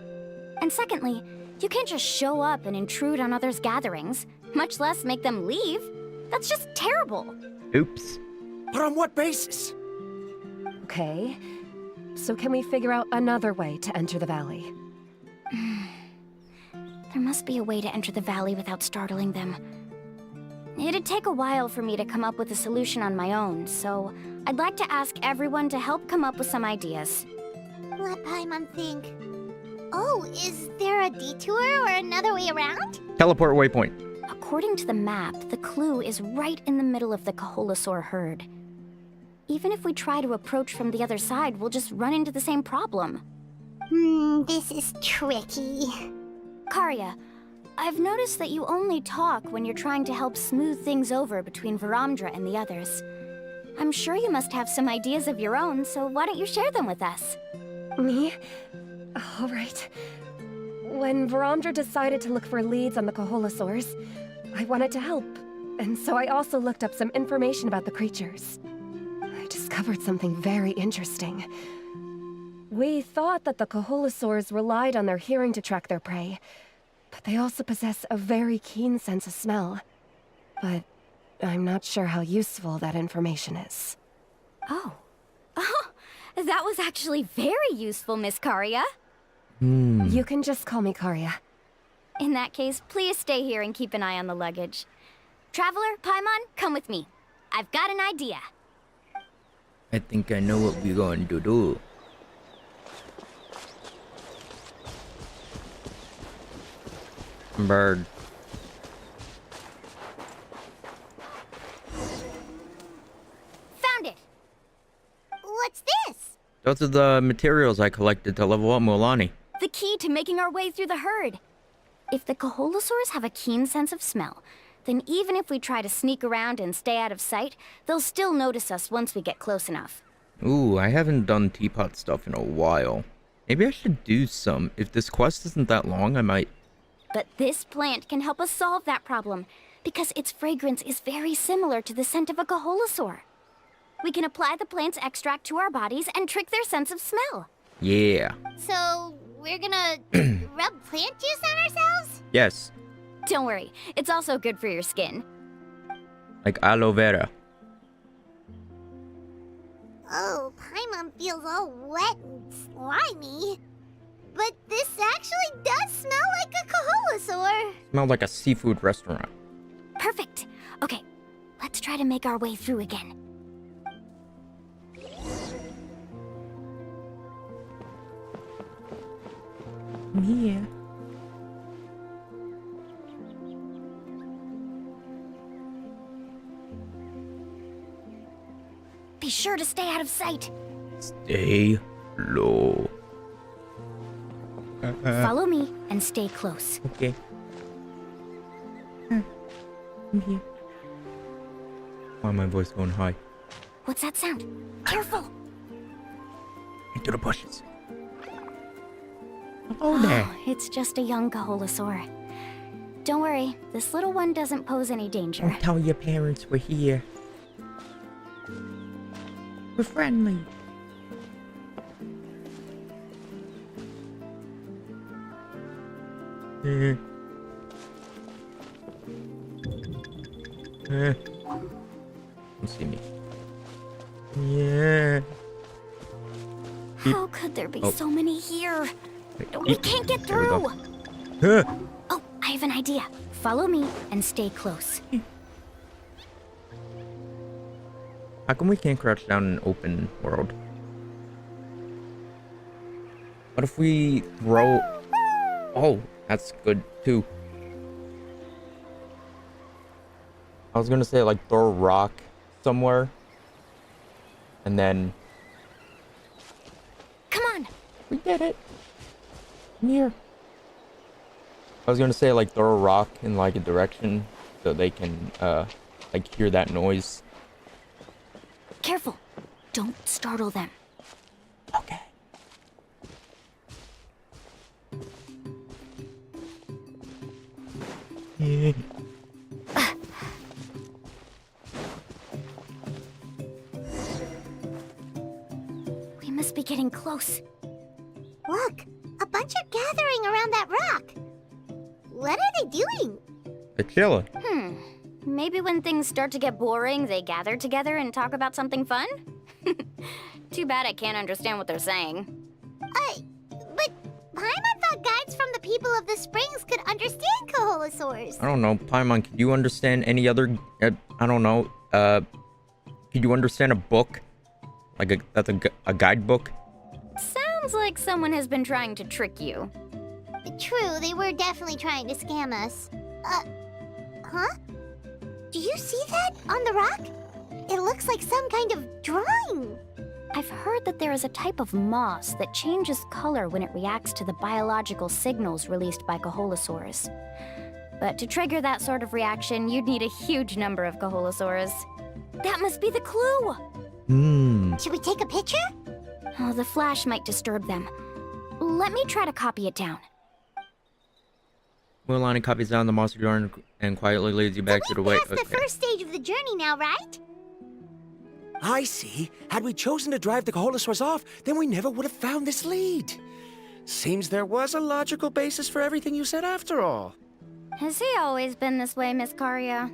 And secondly, you can't just show up and intrude on others' gatherings, much less make them leave. That's just terrible. Oops. But on what basis? Okay. So can we figure out another way to enter the valley? There must be a way to enter the valley without startling them. It'd take a while for me to come up with a solution on my own, so I'd like to ask everyone to help come up with some ideas. Let Paimon think. Oh, is there a detour or another way around? Teleport waypoint. According to the map, the clue is right in the middle of the Kaholosaur herd. Even if we try to approach from the other side, we'll just run into the same problem. This is tricky. Karia, I've noticed that you only talk when you're trying to help smooth things over between Varamdra and the others. I'm sure you must have some ideas of your own, so why don't you share them with us? Me? All right. When Varamdra decided to look for leads on the Kaholosaurs, I wanted to help, and so I also looked up some information about the creatures. I discovered something very interesting. We thought that the Kaholosaurs relied on their hearing to track their prey, but they also possess a very keen sense of smell. But I'm not sure how useful that information is. Oh, that was actually very useful, Miss Karia. You can just call me Karia. In that case, please stay here and keep an eye on the luggage. Traveler, Paimon, come with me. I've got an idea. I think I know what we're going to do. Bird. Found it! What's this? Those are the materials I collected to level up Mualani. The key to making our way through the herd. If the Kaholosaurs have a keen sense of smell, then even if we try to sneak around and stay out of sight, they'll still notice us once we get close enough. Ooh, I haven't done teapot stuff in a while. Maybe I should do some. If this quest isn't that long, I might But this plant can help us solve that problem, because its fragrance is very similar to the scent of a Kaholosaur. We can apply the plant's extract to our bodies and trick their sense of smell. Yeah. So, we're gonna rub plant juice on ourselves? Yes. Don't worry, it's also good for your skin. Like aloe vera. Oh, Paimon feels all wet and slimy. But this actually does smell like a Kaholosaur. Smells like a seafood restaurant. Perfect. Okay, let's try to make our way through again. Yeah. Be sure to stay out of sight. Stay low. Follow me and stay close. Okay. I'm here. Why my voice going high? What's that sound? Careful! Into the bushes. Hello there. It's just a young Kaholosaur. Don't worry, this little one doesn't pose any danger. Don't tell your parents we're here. We're friendly. Don't see me. Yeah. How could there be so many here? We Eep. can't get There we through. go. Oh, I have an idea. Follow me and stay close. How come we can't crouch down in an open world? What if we throw... Oh, that's good too. I was gonna say like throw a rock somewhere. And then... Come on! We did it! Come here. I was gonna say like throw a rock in like a direction so they can like hear that noise. Careful! Don't startle them. Okay. Yeah. We must be getting close. Look, a bunch are gathering around that rock. What are they doing? They're chilling. Maybe when things start to get boring, they gather together and talk about something fun? Too bad I can't understand what they're saying. But Paimon thought guides from the people of the springs could understand Kaholosaurs. I don't know, Paimon, could you understand any other... I don't know, could you understand a book? Like that's a guidebook? Sounds like someone has been trying to trick you. True, they were definitely trying to scam us. Huh? Do you see that on the rock? It looks like some kind of drawing. I've heard that there is a type of moss that changes color when it reacts to the biological signals released by Kaholosaurs. But to trigger that sort of reaction, you'd need a huge number of Kaholosaurs. That must be the clue! Should we take a picture? Oh, the flash might disturb them. Let me try to copy it down. Mualani copies down the monster drawing and quietly leads you back to the way. That's the first stage of the journey now, right? I see. Had we chosen to drive the Kaholosaurs off, then we never would have found this lead. Seems there was a logical basis for everything you said after all. Has he always been this way, Miss Karia?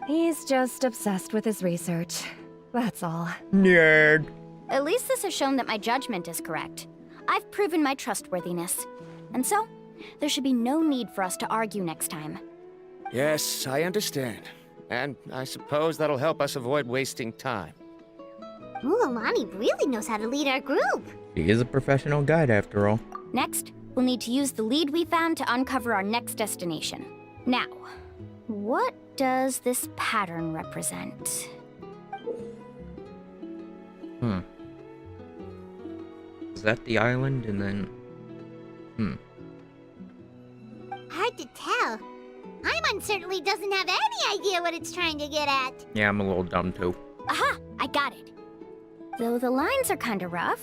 He's just obsessed with his research. That's all. Nerd. At least this has shown that my judgment is correct. I've proven my trustworthiness. And so, there should be no need for us to argue next time. Yes, I understand. And I suppose that'll help us avoid wasting time. Mualani really knows how to lead our group. He is a professional guide after all. Next, we'll need to use the lead we found to uncover our next destination. Now, what does this pattern represent? Is that the island? And then... Hard to tell. Paimon certainly doesn't have any idea what it's trying to get at. Yeah, I'm a little dumb too. Aha! I got it. Though the lines are kinda rough,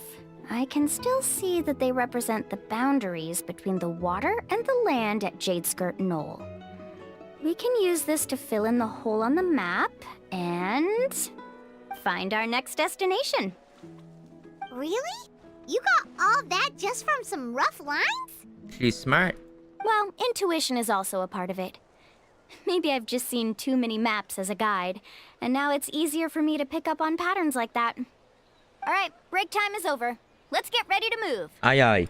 I can still see that they represent the boundaries between the water and the land at Jadeskirt Knoll. We can use this to fill in the hole on the map and find our next destination. Really? You got all that just from some rough lines? She's smart. Well, intuition is also a part of it. Maybe I've just seen too many maps as a guide, and now it's easier for me to pick up on patterns like that. All right, break time is over. Let's get ready to move. Aye aye.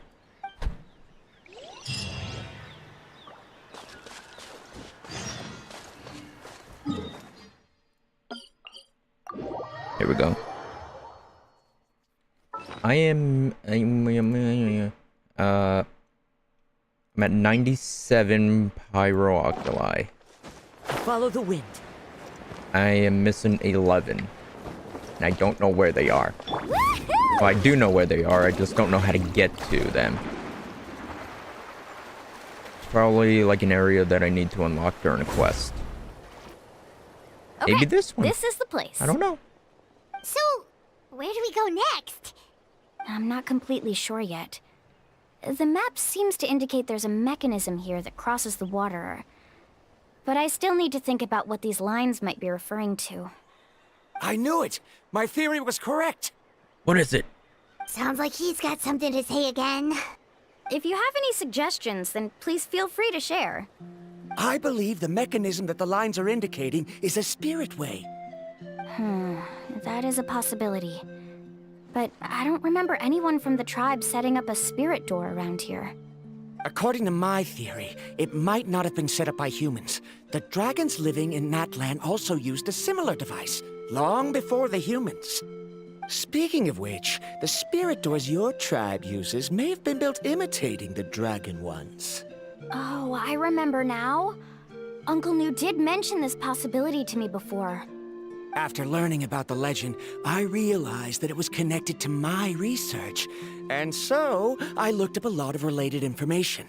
Here we go. I'm at 97 pyrooculi. Follow the wind. I am missing 11. And I don't know where they are. Well, I do know where they are, I just don't know how to get to them. It's probably like an area that I need to unlock during a quest. Okay, maybe this one. This is the place. I don't know. So, where do we go next? I'm not completely sure yet. The map seems to indicate there's a mechanism here that crosses the water. But I still need to think about what these lines might be referring to. I knew it! My theory was correct! What is it? Sounds like he's got something to say again. If you have any suggestions, then please feel free to share. I believe the mechanism that the lines are indicating is a spirit way. That is a possibility. But I don't remember anyone from the tribe setting up a spirit door around here. According to my theory, it might not have been set up by humans. The dragons living in Natlan also used a similar device, long before the humans. Speaking of which, the spirit doors your tribe uses may have been built imitating the dragon ones. Oh, I remember now. Uncle New did mention this possibility to me before. After learning about the legend, I realized that it was connected to my research, and so I looked up a lot of related information.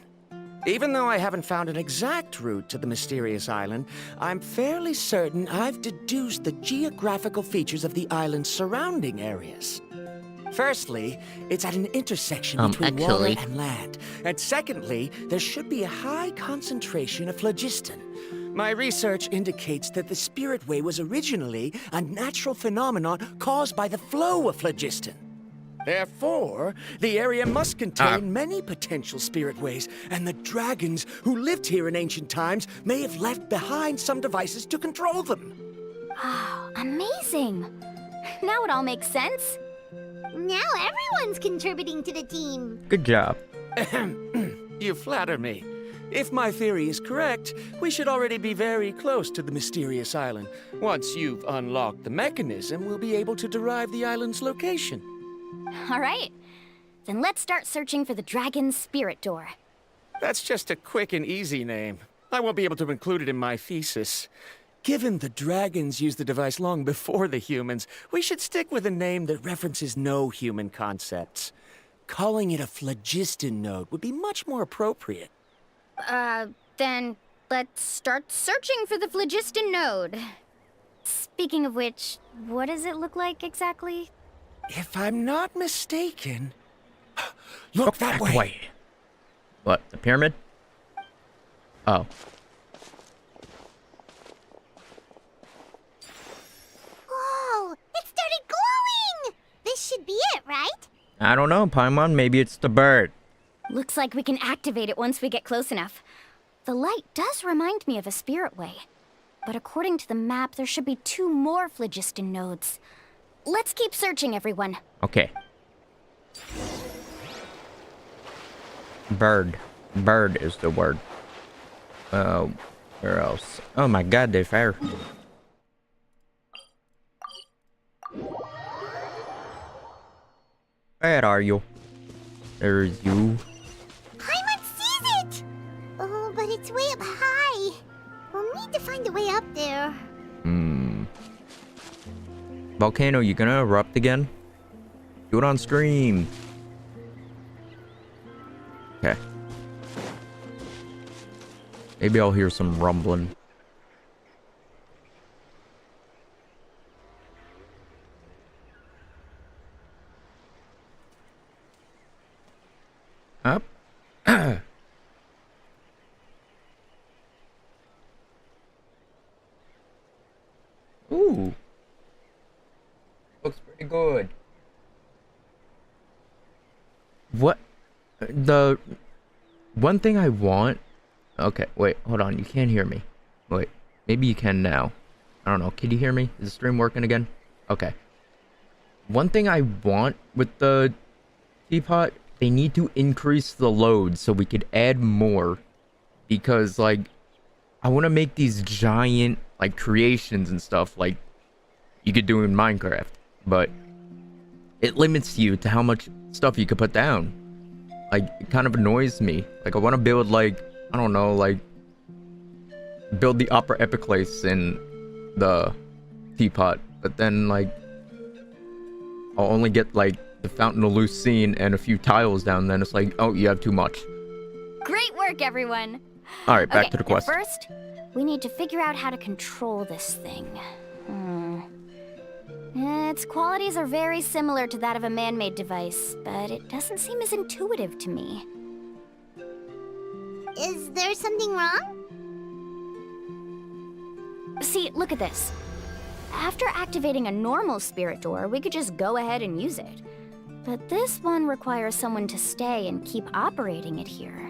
Even though I haven't found an exact route to the mysterious island, I'm fairly certain I've deduced the geographical features of the island's surrounding areas. Firstly, it's at an intersection between water and land. And secondly, there should be a high concentration of phlogiston. My research indicates that the Spirit Way was originally a natural phenomenon caused by the flow of phlogiston. Therefore, the area must contain many potential spirit ways, and the dragons who lived here in ancient times may have left behind some devices to control them. Oh, amazing! Now it all makes sense. Now everyone's contributing to the team. Good job. You flatter me. If my theory is correct, we should already be very close to the mysterious island. Once you've unlocked the mechanism, we'll be able to derive the island's location. All right. Then let's start searching for the dragon's spirit door. That's just a quick and easy name. I won't be able to include it in my thesis. Given the dragons used the device long before the humans, we should stick with a name that references no human concepts. Calling it a phlogiston node would be much more appropriate. Then let's start searching for the phlogiston node. Speaking of which, what does it look like exactly? If I'm not mistaken... Look that way! What, the pyramid? Oh. Whoa! It started glowing! This should be it, right? I don't know, Paimon. Maybe it's the bird. Looks like we can activate it once we get close enough. The light does remind me of a spirit way. But according to the map, there should be 2 more phlogiston nodes. Let's keep searching, everyone. Okay. Bird. Bird is the word. Where else? Oh my god, they fire. Where are you? There's you. Paimon sees it! Oh, but it's way up high. We'll need to find a way up there. Volcano, you gonna erupt again? Do it on stream. Okay. Maybe I'll hear some rumbling. Ooh. Looks pretty good. What? The one thing I want... Okay, wait, hold on. You can't hear me. Wait, maybe you can now. I don't know. Can you hear me? Is the stream working again? Okay. One thing I want with the teapot, they need to increase the load so we could add more. Because, like, I want to make these giant, like, creations and stuff like you could do in Minecraft. But it limits you to how much stuff you could put down. Like, it kind of annoys me. Like, I want to build, like, I don't know, like, build the Opera Epic place in the teapot. But then, like, I'll only get, like, the Fountain of Lucine and a few tiles down. Then it's like, oh, you have too much. Great work, everyone. Alright, back Okay, to the quest. First, we need to figure out how to control this thing. Its qualities are very similar to that of a man-made device, but it doesn't seem as intuitive to me. Is there something wrong? See, look at this. After activating a normal spirit door, we could just go ahead and use it. But this one requires someone to stay and keep operating it here.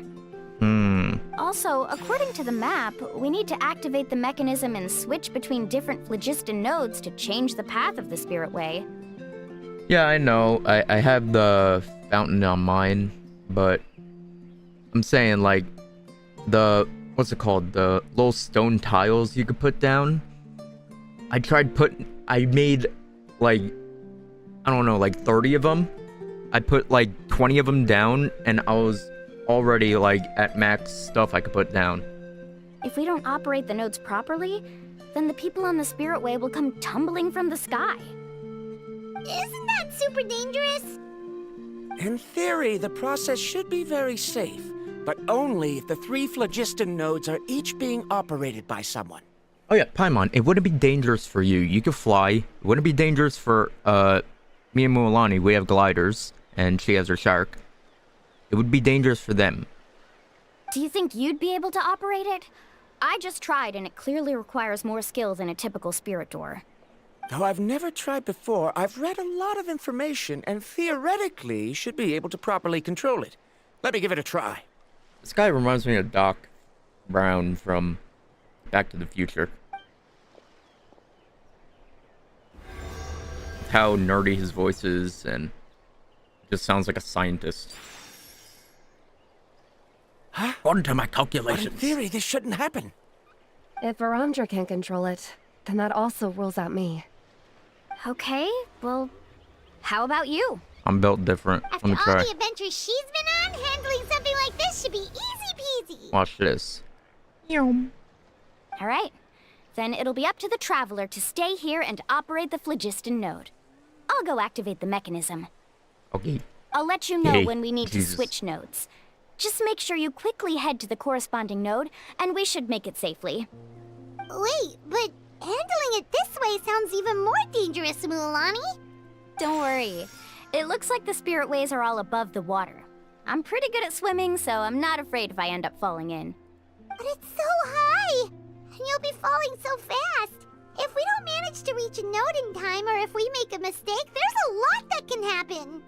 Also, according to the map, we need to activate the mechanism and switch between different phlogiston nodes to change the path of the spirit way. Yeah, I know. I have the fountain on mine, but I'm saying, like, the, what's it called? The little stone tiles you could put down. I made, like, I don't know, like 30 of them. I put, like, 20 of them down, and I was already, like, at max stuff I could put down. If we don't operate the nodes properly, then the people on the spirit way will come tumbling from the sky. Isn't that super dangerous? In theory, the process should be very safe, but only if the 3 phlogiston nodes are each being operated by someone. Oh yeah, Paimon, it wouldn't be dangerous for you. You could fly. It wouldn't be dangerous for, me and Mualani. We have gliders, and she has her shark. It would be dangerous for them. Do you think you'd be able to operate it? I just tried, and it clearly requires more skill than a typical spirit door. Though I've never tried before, I've read a lot of information and theoretically should be able to properly control it. Let me give it a try. This guy reminds me of Doc Brown from Back to the Future. How nerdy his voice is, and just sounds like a scientist. Huh? According to my But calculations. in theory, this shouldn't happen. If Varamdra can't control it, then that also rules out me. Okay, well, how about you? I'm built different. After Let me all try. the adventures she's been on, handling something like this should be easy peasy. Watch this. All right, then it'll be up to the Traveler to stay here and operate the phlogiston node. I'll go activate the mechanism. Okay. I'll let you know Hey, when we need Jesus. to switch nodes. Just make sure you quickly head to the corresponding node, and we should make it safely. Wait, but handling it this way sounds even more dangerous, Mualani. Don't worry. It looks like the spirit ways are all above the water. I'm pretty good at swimming, so I'm not afraid if I end up falling in. But it's so high, and you'll be falling so fast. If we don't manage to reach a node in time, or if we make a mistake, there's a lot that can happen.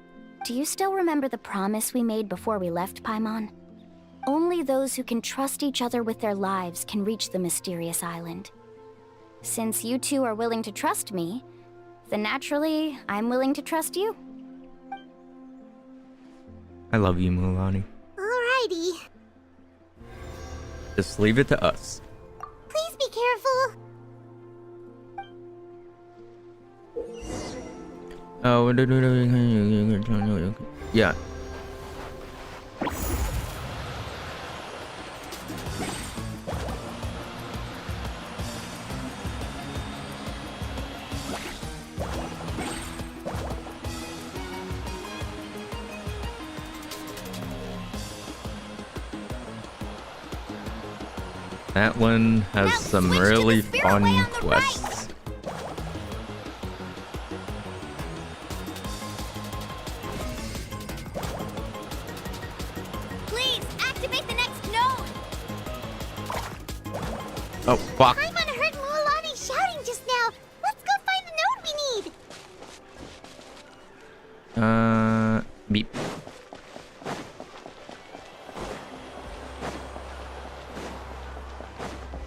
Do you still remember the promise we made before we left, Paimon? Only those who can trust each other with their lives can reach the mysterious island. Since you two are willing to trust me, then naturally, I'm willing to trust you. I love you, Mualani. Alrighty. Just leave it to us. Please be careful. Oh, yeah. That one has some really fun quests. Please activate the next node. Oh, fuck. Paimon heard Mualani shouting just now. Let's Beep.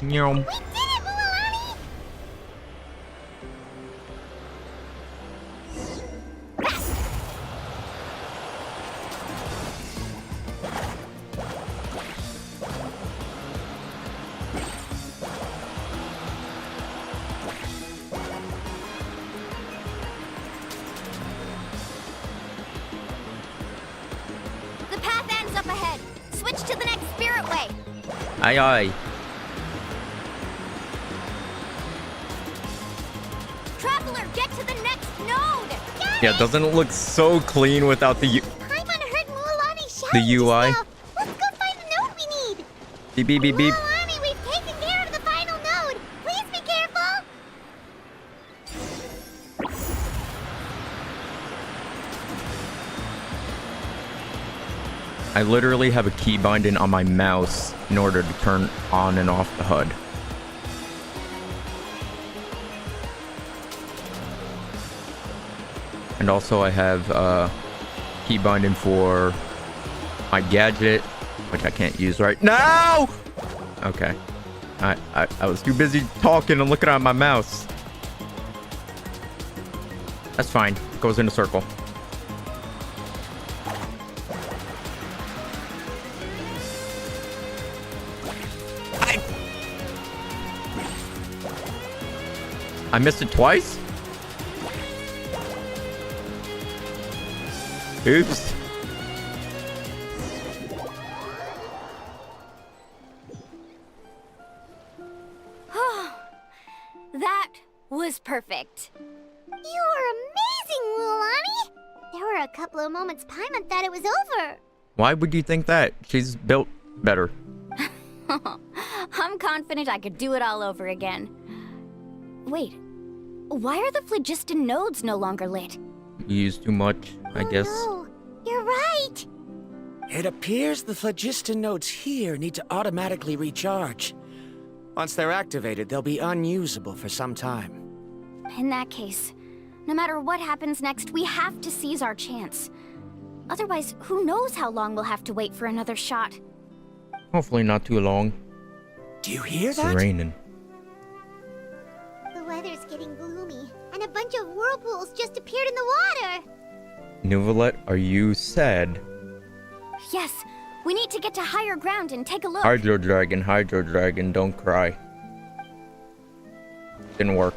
Meow. We did it, Mualani! The path ends up ahead. Switch to the next spirit way. Aye aye. Traveler, get to the next node! Yeah, doesn't it look so clean without the Paimon heard Mualani shouting the UI? just now. Let's go find the node we need! Beep beep beep beep. Mualani, we've taken care of the final node! Please be careful! I literally have a key binding on my mouse in order to turn on and off the HUD. And also I have key binding for my gadget, which I can't use right now. Okay. I was too busy talking and looking at my mouse. That's fine. It goes in a circle. I missed it twice? Oops. That was perfect. You were amazing, Mualani! There were a couple of moments Paimon thought it was over. Why would you think that? She's built better. I'm confident I could do it all over again. Wait, why are the phlogiston nodes no longer lit? You use too much, I guess. No, you're right. It appears the phlogiston nodes here need to automatically recharge. Once they're activated, they'll be unusable for some time. In that case, no matter what happens next, we have to seize our chance. Otherwise, who knows how long we'll have to wait for another shot. Hopefully not too long. Do you hear It's that? raining. The weather's getting gloomy, and a bunch of whirlpools just appeared in the water. Nuvalet, are you sad? Yes, we need to get to higher ground and take a look. Hydro Dragon, don't cry. Didn't work.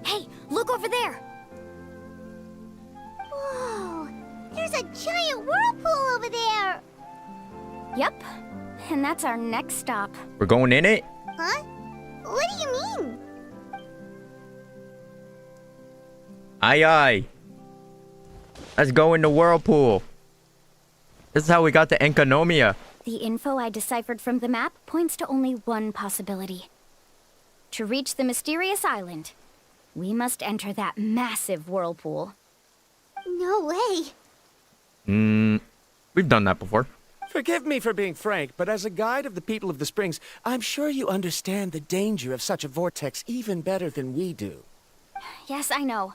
Hey, look over there! Whoa, there's a giant whirlpool over there. Yep, and that's our next stop. We're going in it? Huh? What do you mean? Aye aye. Let's go in the whirlpool. This is how we got to Enkanomia. The info I deciphered from the map points to only one possibility. To reach the mysterious island, we must enter that massive whirlpool. No way. We've done that before. Forgive me for being frank, but as a guide of the people of the Springs, I'm sure you understand the danger of such a vortex even better than we do. Yes, I know.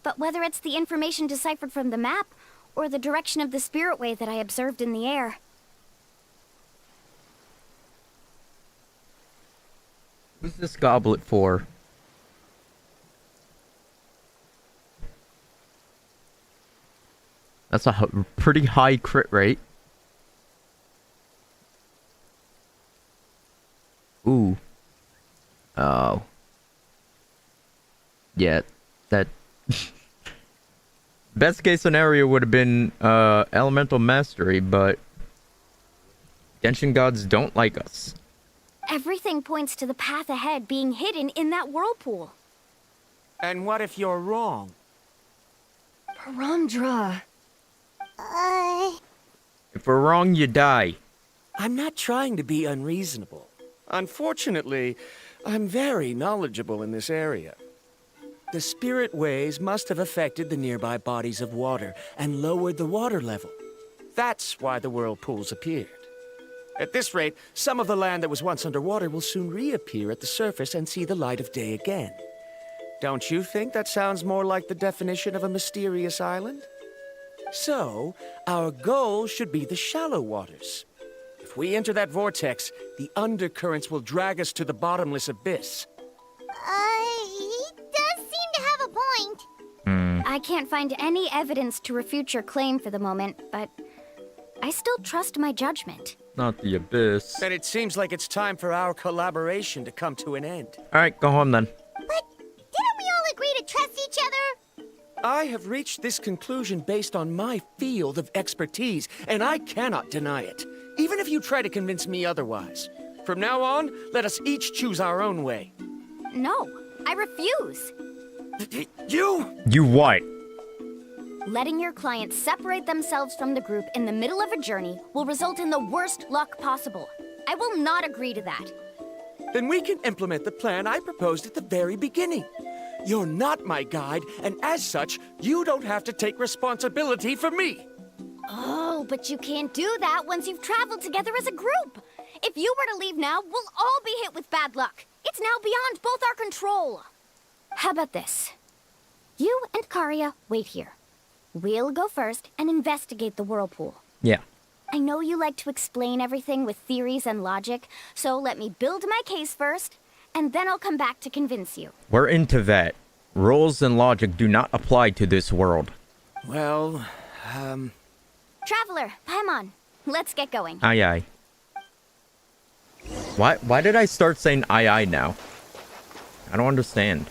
But whether it's the information deciphered from the map, or the direction of the spirit wave that I observed in the air. Who's this goblet for? That's a pretty high crit rate. Ooh. Oh. Yeah, that... Best case scenario would have been elemental mastery, but Genshin gods don't like us. Everything points to the path ahead being hidden in that whirlpool. And what if you're wrong? Paramdra. If we're wrong, you die. I'm not trying to be unreasonable. Unfortunately, I'm very knowledgeable in this area. The spirit waves must have affected the nearby bodies of water and lowered the water level. That's why the whirlpools appeared. At this rate, some of the land that was once underwater will soon reappear at the surface and see the light of day again. Don't you think that sounds more like the definition of a mysterious island? So, our goal should be the shallow waters. If we enter that vortex, the undercurrents will drag us to the bottomless abyss. He does seem to have a point. I can't find any evidence to refute your claim for the moment, but I still trust my judgment. Not the abyss. Then it seems like it's time for our collaboration to come to an end. Alright, go home then. But didn't we all agree to trust each other? I have reached this conclusion based on my field of expertise, and I cannot deny it, even if you try to convince me otherwise. From now on, let us each choose our own way. No, I refuse. You what? Letting your clients separate themselves from the group in the middle of a journey will result in the worst luck possible. I will not agree to that. Then we can implement the plan I proposed at the very beginning. You're not my guide, and as such, you don't have to take responsibility for me. Oh, but you can't do that once you've traveled together as a group. If you were to leave now, we'll all be hit with bad luck. It's now beyond both our control. How about this? You and Karia wait here. We'll go first and investigate the whirlpool. Yeah. I know you like to explain everything with theories and logic, so let me build my case first, and then I'll come back to convince you. We're into that. Rules and logic do not apply to this world. Well, Traveler, Paimon, let's get going. Aye aye. Why did I start saying aye aye now? I don't understand.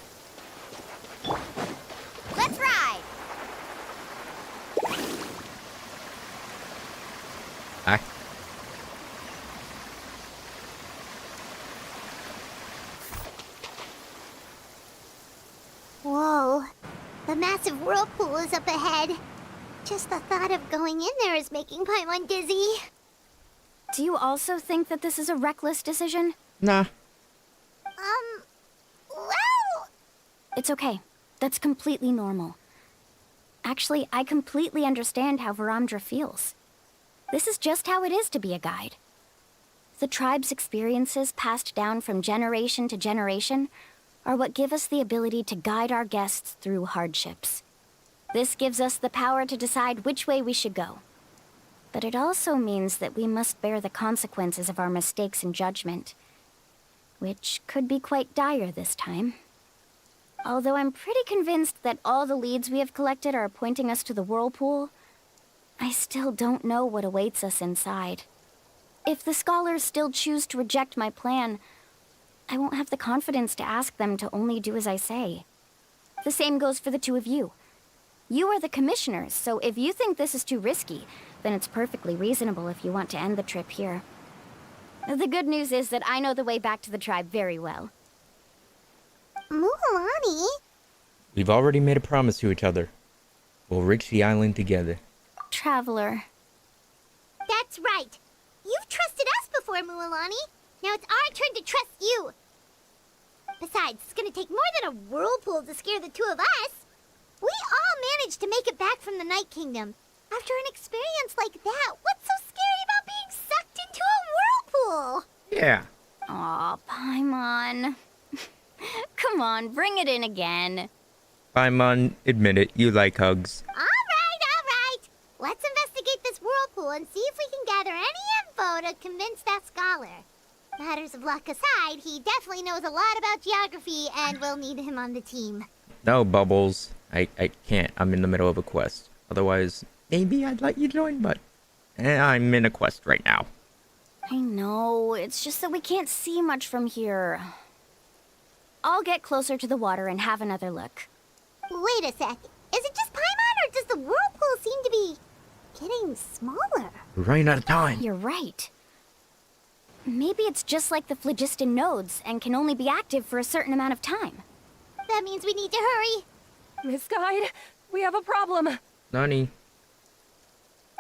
Let's ride! Ah. Whoa. The massive whirlpool is up ahead. Just the thought of going in there is making Paimon dizzy. Do you also think that this is a reckless decision? Nah. Well... It's okay. That's completely normal. Actually, I completely understand how Varamdra feels. This is just how it is to be a guide. The tribe's experiences passed down from generation to generation are what give us the ability to guide our guests through hardships. This gives us the power to decide which way we should go. But it also means that we must bear the consequences of our mistakes and judgment, which could be quite dire this time. Although I'm pretty convinced that all the leads we have collected are pointing us to the whirlpool, I still don't know what awaits us inside. If the scholars still choose to reject my plan, I won't have the confidence to ask them to only do as I say. The same goes for the two of you. You are the commissioners, so if you think this is too risky, then it's perfectly reasonable if you want to end the trip here. The good news is that I know the way back to the tribe very well. Mualani? We've already made a promise to each other. We'll reach the island together. Traveler. That's right. You've trusted us before, Mualani. Now it's our turn to trust you. Besides, it's gonna take more than a whirlpool to scare the two of us. We all managed to make it back from the Night Kingdom. After an experience like that, what's so scary about being sucked into a whirlpool? Yeah. Aw, Paimon. Come on, bring it in again. Paimon, admit it, you like hugs. All right. Let's investigate this whirlpool and see if we can gather any info to convince that scholar. Matters of luck aside, he definitely knows a lot about geography, and we'll need him on the team. No, Bubbles. I can't. I'm in the middle of a quest. Otherwise, maybe I'd let you join, but I'm in a quest right now. I know, it's just that we can't see much from here. I'll get closer to the water and have another look. Wait a sec. Is it just Paimon, or does the whirlpool seem to be getting smaller? We're running out of time. You're right. Maybe it's just like the phlogiston nodes and can only be active for a certain amount of time. That means we need to hurry. Miss Guide, we have a problem. Nani?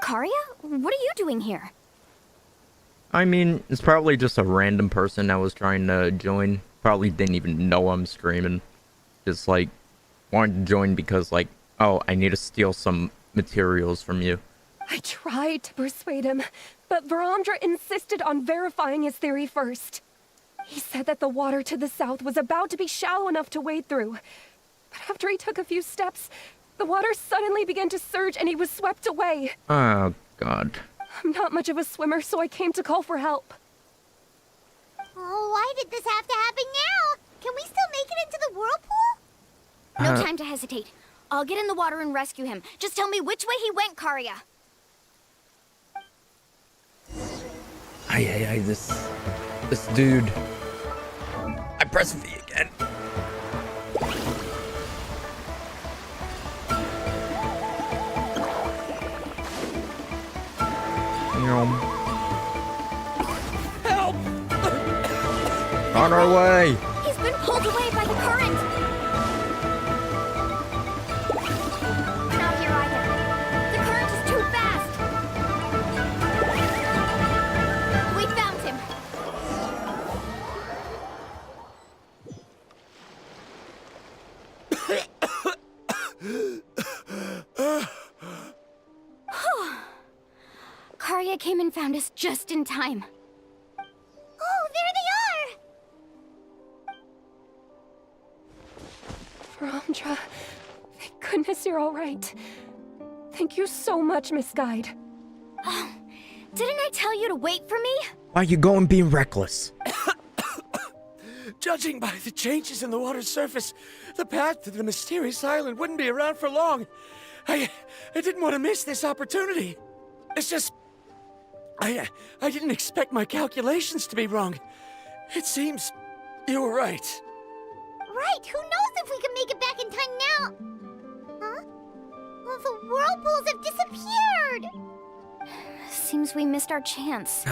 Karia? What are you doing here? I mean, it's probably just a random person that was trying to join. Probably didn't even know I'm screaming. Just like, wanted to join because like, oh, I need to steal some materials from you. I tried to persuade him, but Varamdra insisted on verifying his theory first. He said that the water to the south was about to be shallow enough to wade through. But after he took a few steps, the water suddenly began to surge and he was swept away. Oh, God. I'm not much of a swimmer, so I came to call for help. Oh, why did this have to happen now? Can we still make it into the whirlpool? No time to hesitate. I'll get in the water and rescue him. Just tell me which way he went, Karya. This dude. I press V again. Help! On our way. He's been pulled away by the current. Not here either. The current is too fast. We found him. Karya came and found us just in time. Oh, there they are! Varamdra, thank goodness you're all right. Thank you so much, Miss Guide. Oh, didn't I tell you to wait for me? Why are you going being reckless? Judging by the changes in the water's surface, the path to the mysterious island wouldn't be around for long. I didn't want to miss this opportunity. It's just... I didn't expect my calculations to be wrong. It seems you were right. Right, who knows if we can make it back in time now? Huh? Well, the whirlpools have disappeared! Seems we missed our chance.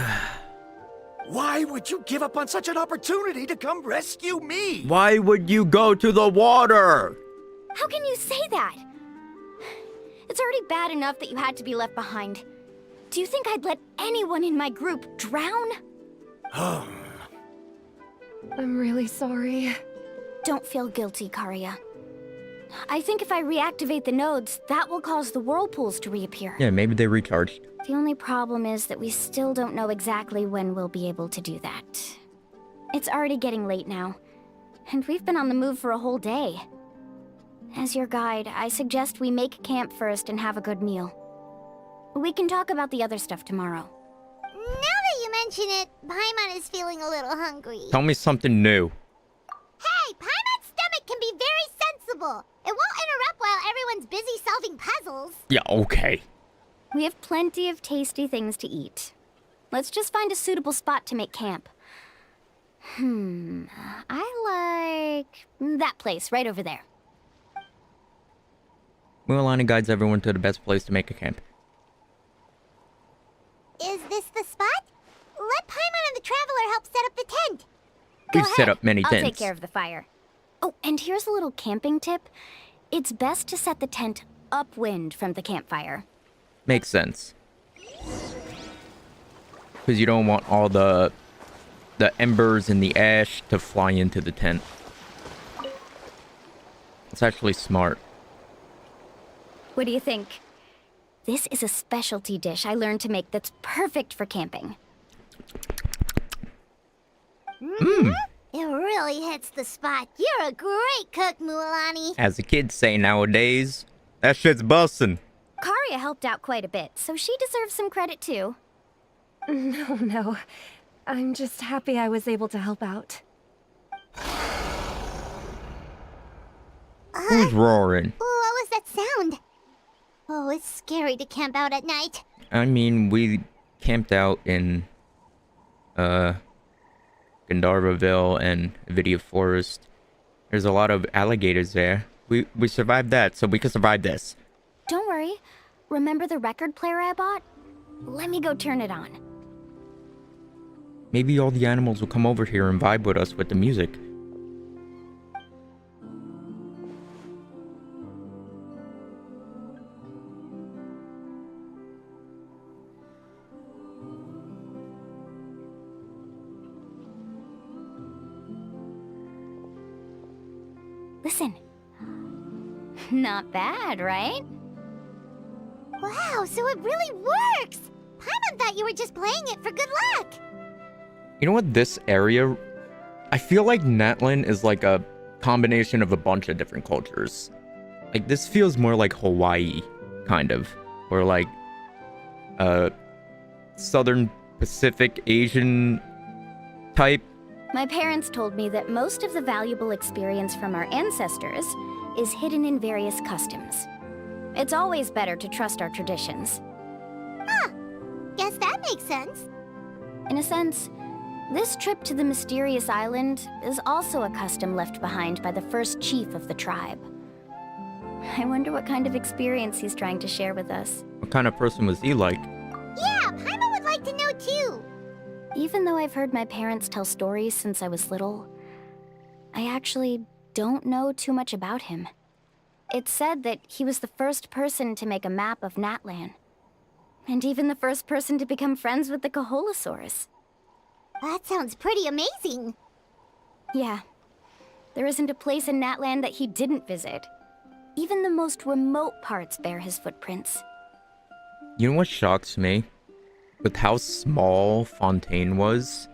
Why would you give up on such an opportunity to come rescue me? Why would you go to the water? How can you say that? It's already bad enough that you had to be left behind. Do you think I'd let anyone in my group drown? I'm really sorry. Don't feel guilty, Karya. I think if I reactivate the nodes, that will cause the whirlpools to reappear. Yeah, maybe they recharged. The only problem is that we still don't know exactly when we'll be able to do that. It's already getting late now, and we've been on the move for a whole day. As your guide, I suggest we make camp first and have a good meal. We can talk about the other stuff tomorrow. Now that you mention it, Paimon is feeling a little hungry. Tell me something new. Hey, Paimon's stomach can be very sensible. It won't interrupt while everyone's busy solving puzzles. Yeah, okay. We have plenty of tasty things to eat. Let's just find a suitable spot to make camp. I like that place right over there. Mualani guides everyone to the best place to make a camp. Is this the spot? Let Paimon and the Traveler help set up the tent. We've set up many tents. I'll take care of the fire. Oh, and here's a little camping tip. It's best to set the tent upwind from the campfire. Makes sense. Because you don't want all the embers and the ash to fly into the tent. It's actually smart. What do you think? This is a specialty dish I learned to make that's perfect for camping. Mmm. It really hits the spot. You're a great cook, Mualani. As the kids say nowadays, that shit's bussin'. Karya helped out quite a bit, so she deserves some credit too. No. I'm just happy I was able to help out. Who's roaring? What was that sound? Oh, it's scary to camp out at night. I mean, we camped out in, Gandharvaville and Vidia Forest. There's a lot of alligators there. We survived that, so we can survive this. Don't worry. Remember the record player I bought? Let me go turn it on. Maybe all the animals will come over here and vibe with us with the music. Listen. Not bad, right? Wow, so it really works! Paimon thought you were just playing it for good luck! You know what, this area... I feel like Natlan is like a combination of a bunch of different cultures. Like, this feels more like Hawaii, kind of. Or like... Southern Pacific Asian type. My parents told me that most of the valuable experience from our ancestors is hidden in various customs. It's always better to trust our traditions. Huh. Guess that makes sense. In a sense, this trip to the mysterious island is also a custom left behind by the first chief of the tribe. I wonder what kind of experience he's trying to share with us. What kind of person was he like? Yeah, Paimon would like to know too. Even though I've heard my parents tell stories since I was little, I actually don't know too much about him. It's said that he was the first person to make a map of Natlan. And even the first person to become friends with the Kaholosaurus. That sounds pretty amazing. Yeah. There isn't a place in Natlan that he didn't visit. Even the most remote parts bear his footprints. You know what shocks me? With how small Fontaine was,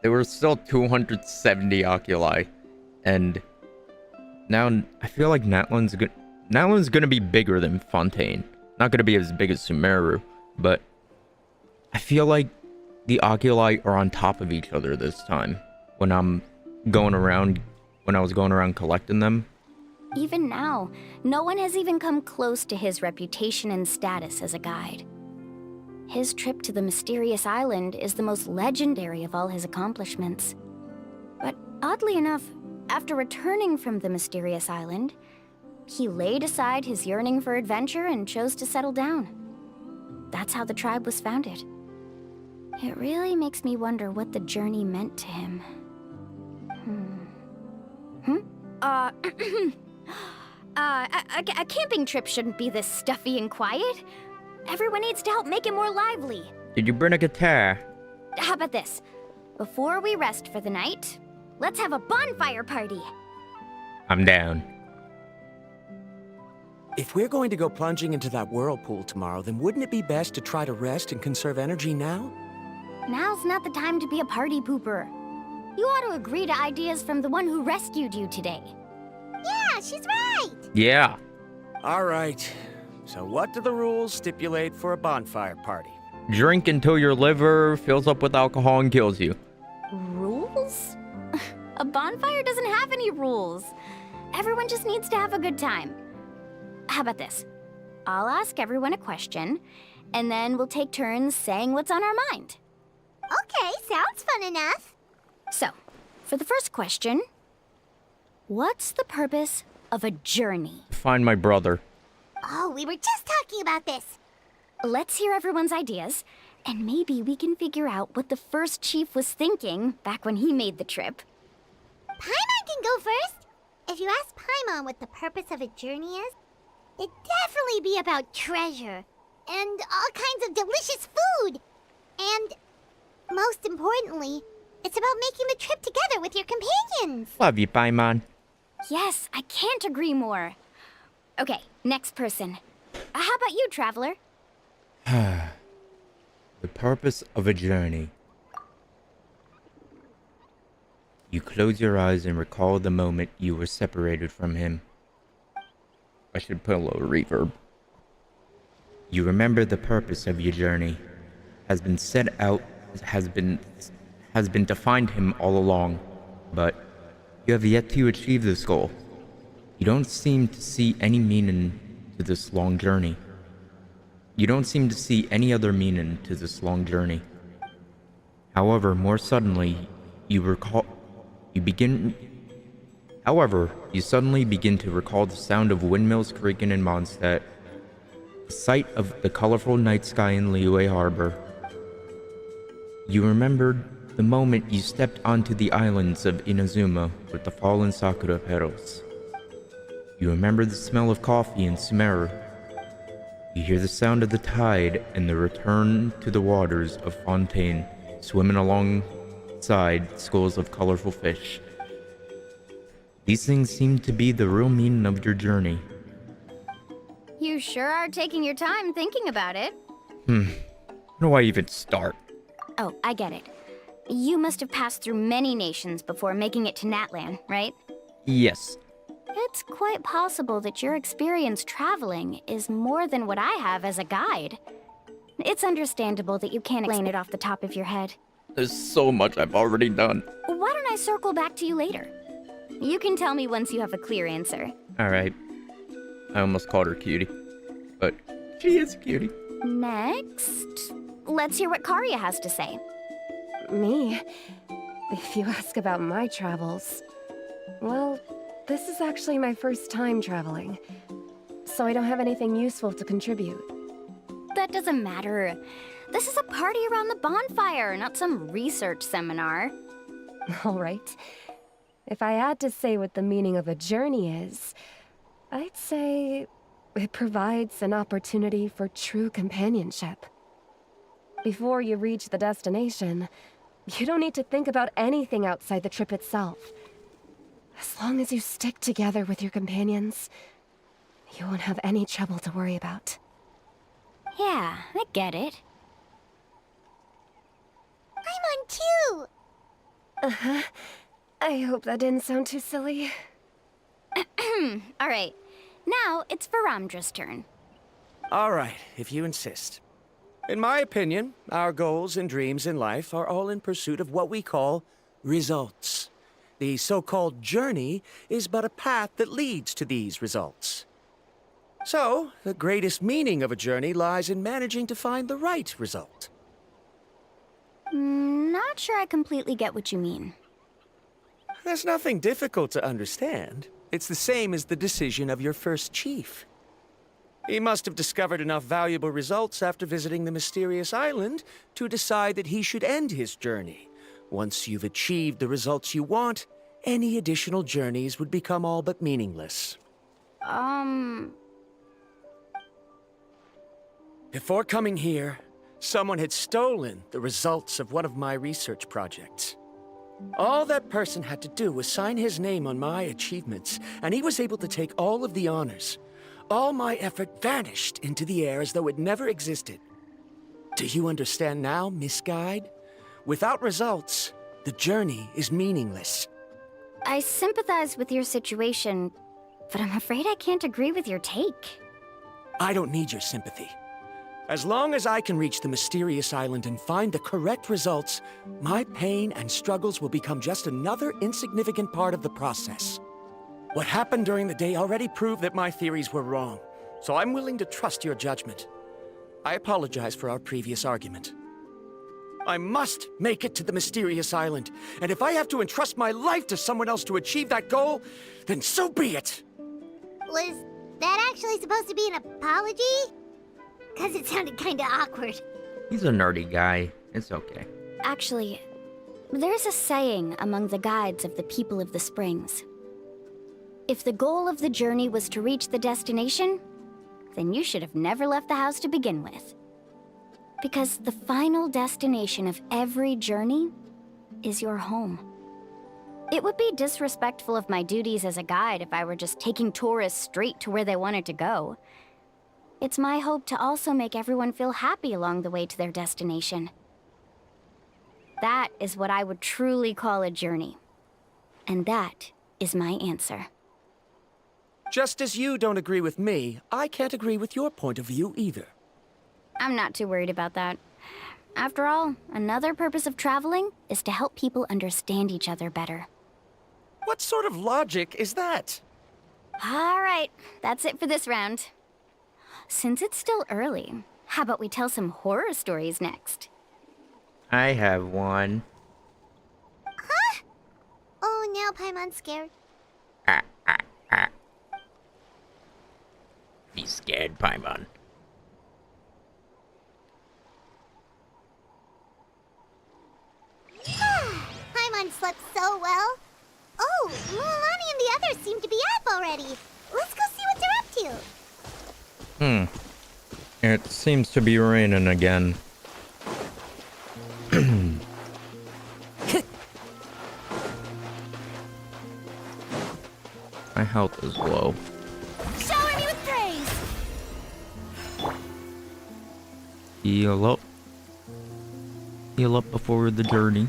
there were still 270 oculi. And now I feel like Natlan's gonna be bigger than Fontaine. Not gonna be as big as Sumeru, but I feel like the oculi are on top of each other this time. When I was going around collecting them. Even now, no one has even come close to his reputation and status as a guide. His trip to the mysterious island is the most legendary of all his accomplishments. But oddly enough, after returning from the mysterious island, he laid aside his yearning for adventure and chose to settle down. That's how the tribe was founded. It really makes me wonder what the journey meant to him. A camping trip shouldn't be this stuffy and quiet. Everyone needs to help make it more lively. Did you bring a guitar? How about this? Before we rest for the night, let's have a bonfire party. I'm down. If we're going to go plunging into that whirlpool tomorrow, then wouldn't it be best to try to rest and conserve energy now? Now's not the time to be a party pooper. You ought to agree to ideas from the one who rescued you today. Yeah, she's right! Yeah. All right. So what do the rules stipulate for a bonfire party? Drink until your liver fills up with alcohol and kills you. Rules? A bonfire doesn't have any rules. Everyone just needs to have a good time. How about this? I'll ask everyone a question, and then we'll take turns saying what's on our mind. Okay, sounds fun enough. So, for the first question, what's the purpose of a journey? Find my brother. Oh, we were just talking about this. Let's hear everyone's ideas, and maybe we can figure out what the first chief was thinking back when he made the trip. Paimon can go first. If you ask Paimon what the purpose of a journey is, it'd definitely be about treasure and all kinds of delicious food. And most importantly, it's about making the trip together with your companions. Love you, Paimon. Yes, I can't agree more. Okay, next person. How about you, Traveler? The purpose of a journey. You close your eyes and recall the moment you were separated from him. I should put a little reverb. You remember the purpose of your journey has been set out, has been defined him all along, but you have yet to achieve this goal. You don't seem to see any meaning to this long journey. You don't seem to see any other meaning to this long journey. However, more suddenly, you suddenly begin to recall the sound of windmills creaking in Mondstadt, the sight of the colorful night sky in Liyue Harbor. You remembered the moment you stepped onto the islands of Inazuma with the fallen sakura petals. You remember the smell of coffee in Sumeru. You hear the sound of the tide and the return to the waters of Fontaine, swimming alongside schools of colorful fish. These things seem to be the real meaning of your journey. You sure are taking your time thinking about it. Where do I even start? Oh, I get it. You must have passed through many nations before making it to Natlan, right? Yes. It's quite possible that your experience traveling is more than what I have as a guide. It's understandable that you can't explain it off the top of your head. There's so much I've already done. Why don't I circle back to you later? You can tell me once you have a clear answer. Alright. I almost called her cutie. But she is a cutie. Next, let's hear what Karya has to say. Me? If you ask about my travels... Well, this is actually my first time traveling. So I don't have anything useful to contribute. That doesn't matter. This is a party around the bonfire, not some research seminar. Alright. If I had to say what the meaning of a journey is, I'd say it provides an opportunity for true companionship. Before you reach the destination, you don't need to think about anything outside the trip itself. As long as you stick together with your companions, you won't have any trouble to worry about. Yeah, I get it. I'm on too! Uh-huh. I hope that didn't sound too silly. Alright, now it's Varamdra's turn. All right, if you insist. In my opinion, our goals and dreams in life are all in pursuit of what we call results. The so-called journey is but a path that leads to these results. So, the greatest meaning of a journey lies in managing to find the right result. Not sure I completely get what you mean. There's nothing difficult to understand. It's the same as the decision of your first chief. He must have discovered enough valuable results after visiting the mysterious island to decide that he should end his journey. Once you've achieved the results you want, any additional journeys would become all but meaningless. Before coming here, someone had stolen the results of one of my research projects. All that person had to do was sign his name on my achievements, and he was able to take all of the honors. All my effort vanished into the air as though it never existed. Do you understand now, Miss Guide? Without results, the journey is meaningless. I sympathize with your situation, but I'm afraid I can't agree with your take. I don't need your sympathy. As long as I can reach the mysterious island and find the correct results, my pain and struggles will become just another insignificant part of the process. What happened during the day already proved that my theories were wrong, so I'm willing to trust your judgment. I apologize for our previous argument. I must make it to the mysterious island, and if I have to entrust my life to someone else to achieve that goal, then so be it! Was that actually supposed to be an apology? Because it sounded kinda awkward. He's a nerdy guy. It's okay. Actually, there's a saying among the guides of the people of the Springs. If the goal of the journey was to reach the destination, then you should have never left the house to begin with. Because the final destination of every journey is your home. It would be disrespectful of my duties as a guide if I were just taking tourists straight to where they wanted to go. It's my hope to also make everyone feel happy along the way to their destination. That is what I would truly call a journey. And that is my answer. Just as you don't agree with me, I can't agree with your point of view either. I'm not too worried about that. After all, another purpose of traveling is to help people understand each other better. What sort of logic is that? All right, that's it for this round. Since it's still early, how about we tell some horror stories next? I have one. Huh? Oh, now Paimon's scared. Be scared, Paimon. Paimon slept so well. Oh, Mualani and the others seem to be up already. Let's go see what they're up to. It seems to be raining again. My health is low. Shower me with praise. Heal up. Heal up before the journey.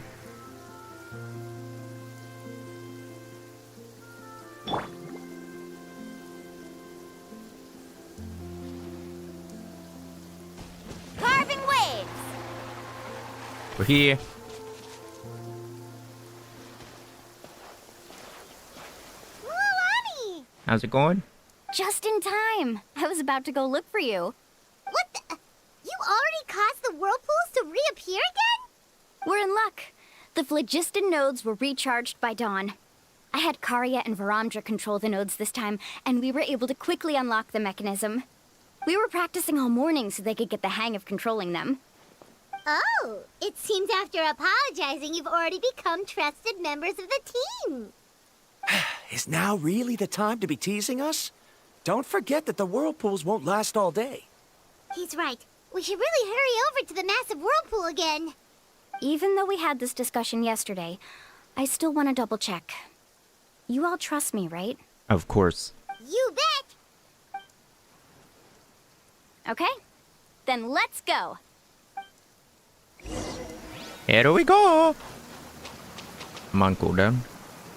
Carving waves! We're here. Mualani! How's it going? Just in time. I was about to go look for you. What the? You already caused the whirlpools to reappear again? We're in luck. The phlogiston nodes were recharged by dawn. I had Karya and Varamdra control the nodes this time, and we were able to quickly unlock the mechanism. We were practicing all morning so they could get the hang of controlling them. Oh, it seems after apologizing, you've already become trusted members of the team. Is now really the time to be teasing us? Don't forget that the whirlpools won't last all day. He's right. We should really hurry over to the massive whirlpool again. Even though we had this discussion yesterday, I still want to double check. You all trust me, right? Of course. You bet! Okay, then let's go. Here we go. Come on, cool down.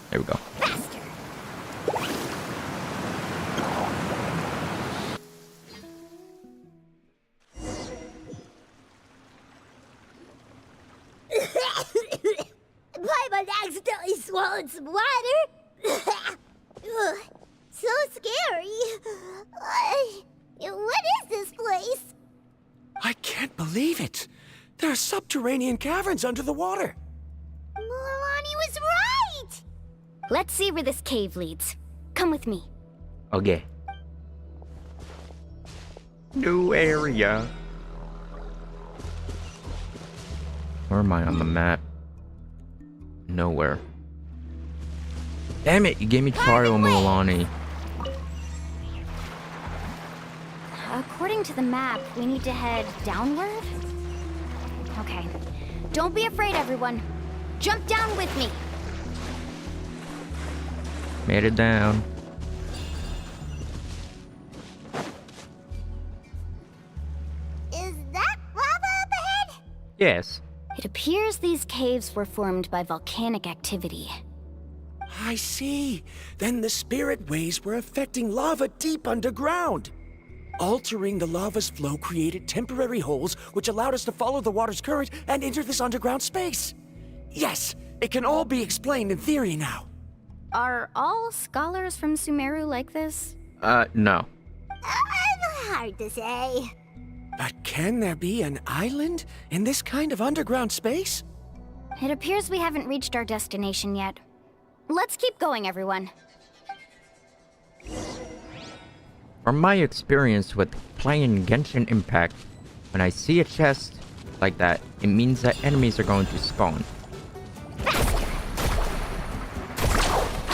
There we go. Paimon accidentally swallowed some water. Ugh, so scary. What is this place? I can't believe it. There are subterranean caverns under the water. Mualani was right! Let's see where this cave leads. Come with me. Okay. New area. Where am I on the map? Nowhere. Damn it, you gave me Taro Mualani. According to the map, we need to head downward? Okay. Don't be afraid, everyone. Jump down with me. Made it down. Is that lava up ahead? Yes. It appears these caves were formed by volcanic activity. I see. Then the spirit waves were affecting lava deep underground. Altering the lava's flow created temporary holes which allowed us to follow the water's current and enter this underground space. Yes, it can all be explained in theory now. Are all scholars from Sumeru like this? No. Hard to say. But can there be an island in this kind of underground space? It appears we haven't reached our destination yet. Let's keep going, everyone. From my experience with playing Genshin Impact, when I see a chest like that, it means that enemies are going to spawn.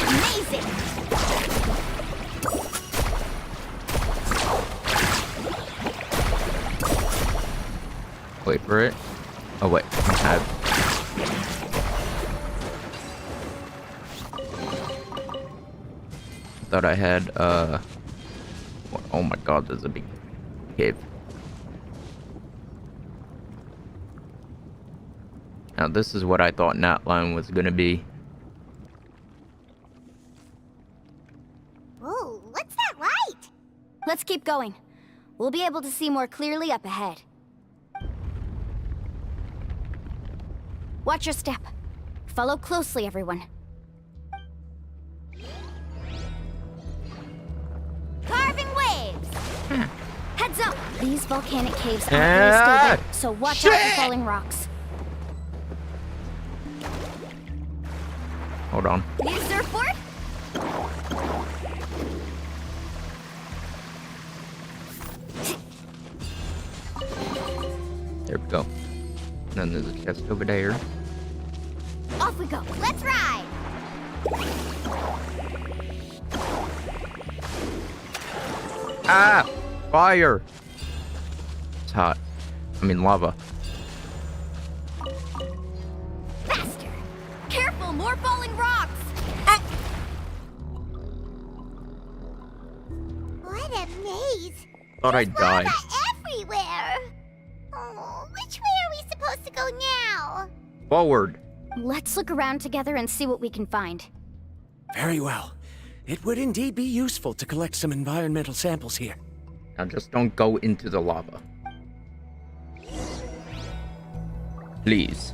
Amazing! Wait for it. Oh wait, I have. Thought I had, oh my god, there's a big cave. Now this is what I thought Natline was gonna be. Whoa, what's that light? Let's keep going. We'll be able to see more clearly up ahead. Watch your step. Follow closely, everyone. Carving waves! Heads up! These volcanic caves aren't very stable, so watch out for falling rocks. Hold on. New surfboard? There we go. And then there's a chest over there. Off we go. Let's ride! Ah! Fire! It's hot. I mean lava. Faster! Careful, more falling rocks! What a maze! Thought I died. Lava everywhere! Oh, which way are we supposed to go now? Forward. Let's look around together and see what we can find. Very well. It would indeed be useful to collect some environmental samples here. Now just don't go into the lava. Please.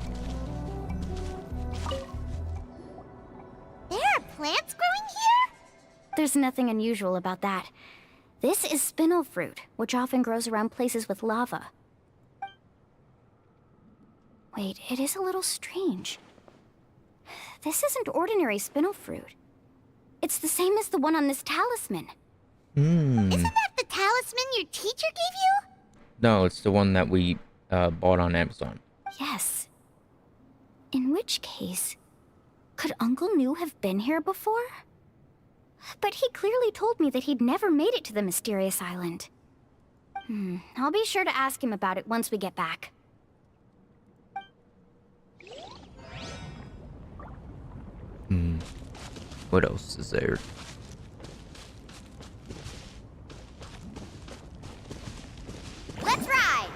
There are plants growing here? There's nothing unusual about that. This is spinel fruit, which often grows around places with lava. Wait, it is a little strange. This isn't ordinary spinel fruit. It's the same as the one on this talisman. Isn't that the talisman your teacher gave you? No, it's the one that we bought on Amazon. Yes. In which case, could Uncle New have been here before? But he clearly told me that he'd never made it to the mysterious island. I'll be sure to ask him about it once we get back. What else is there? Let's ride!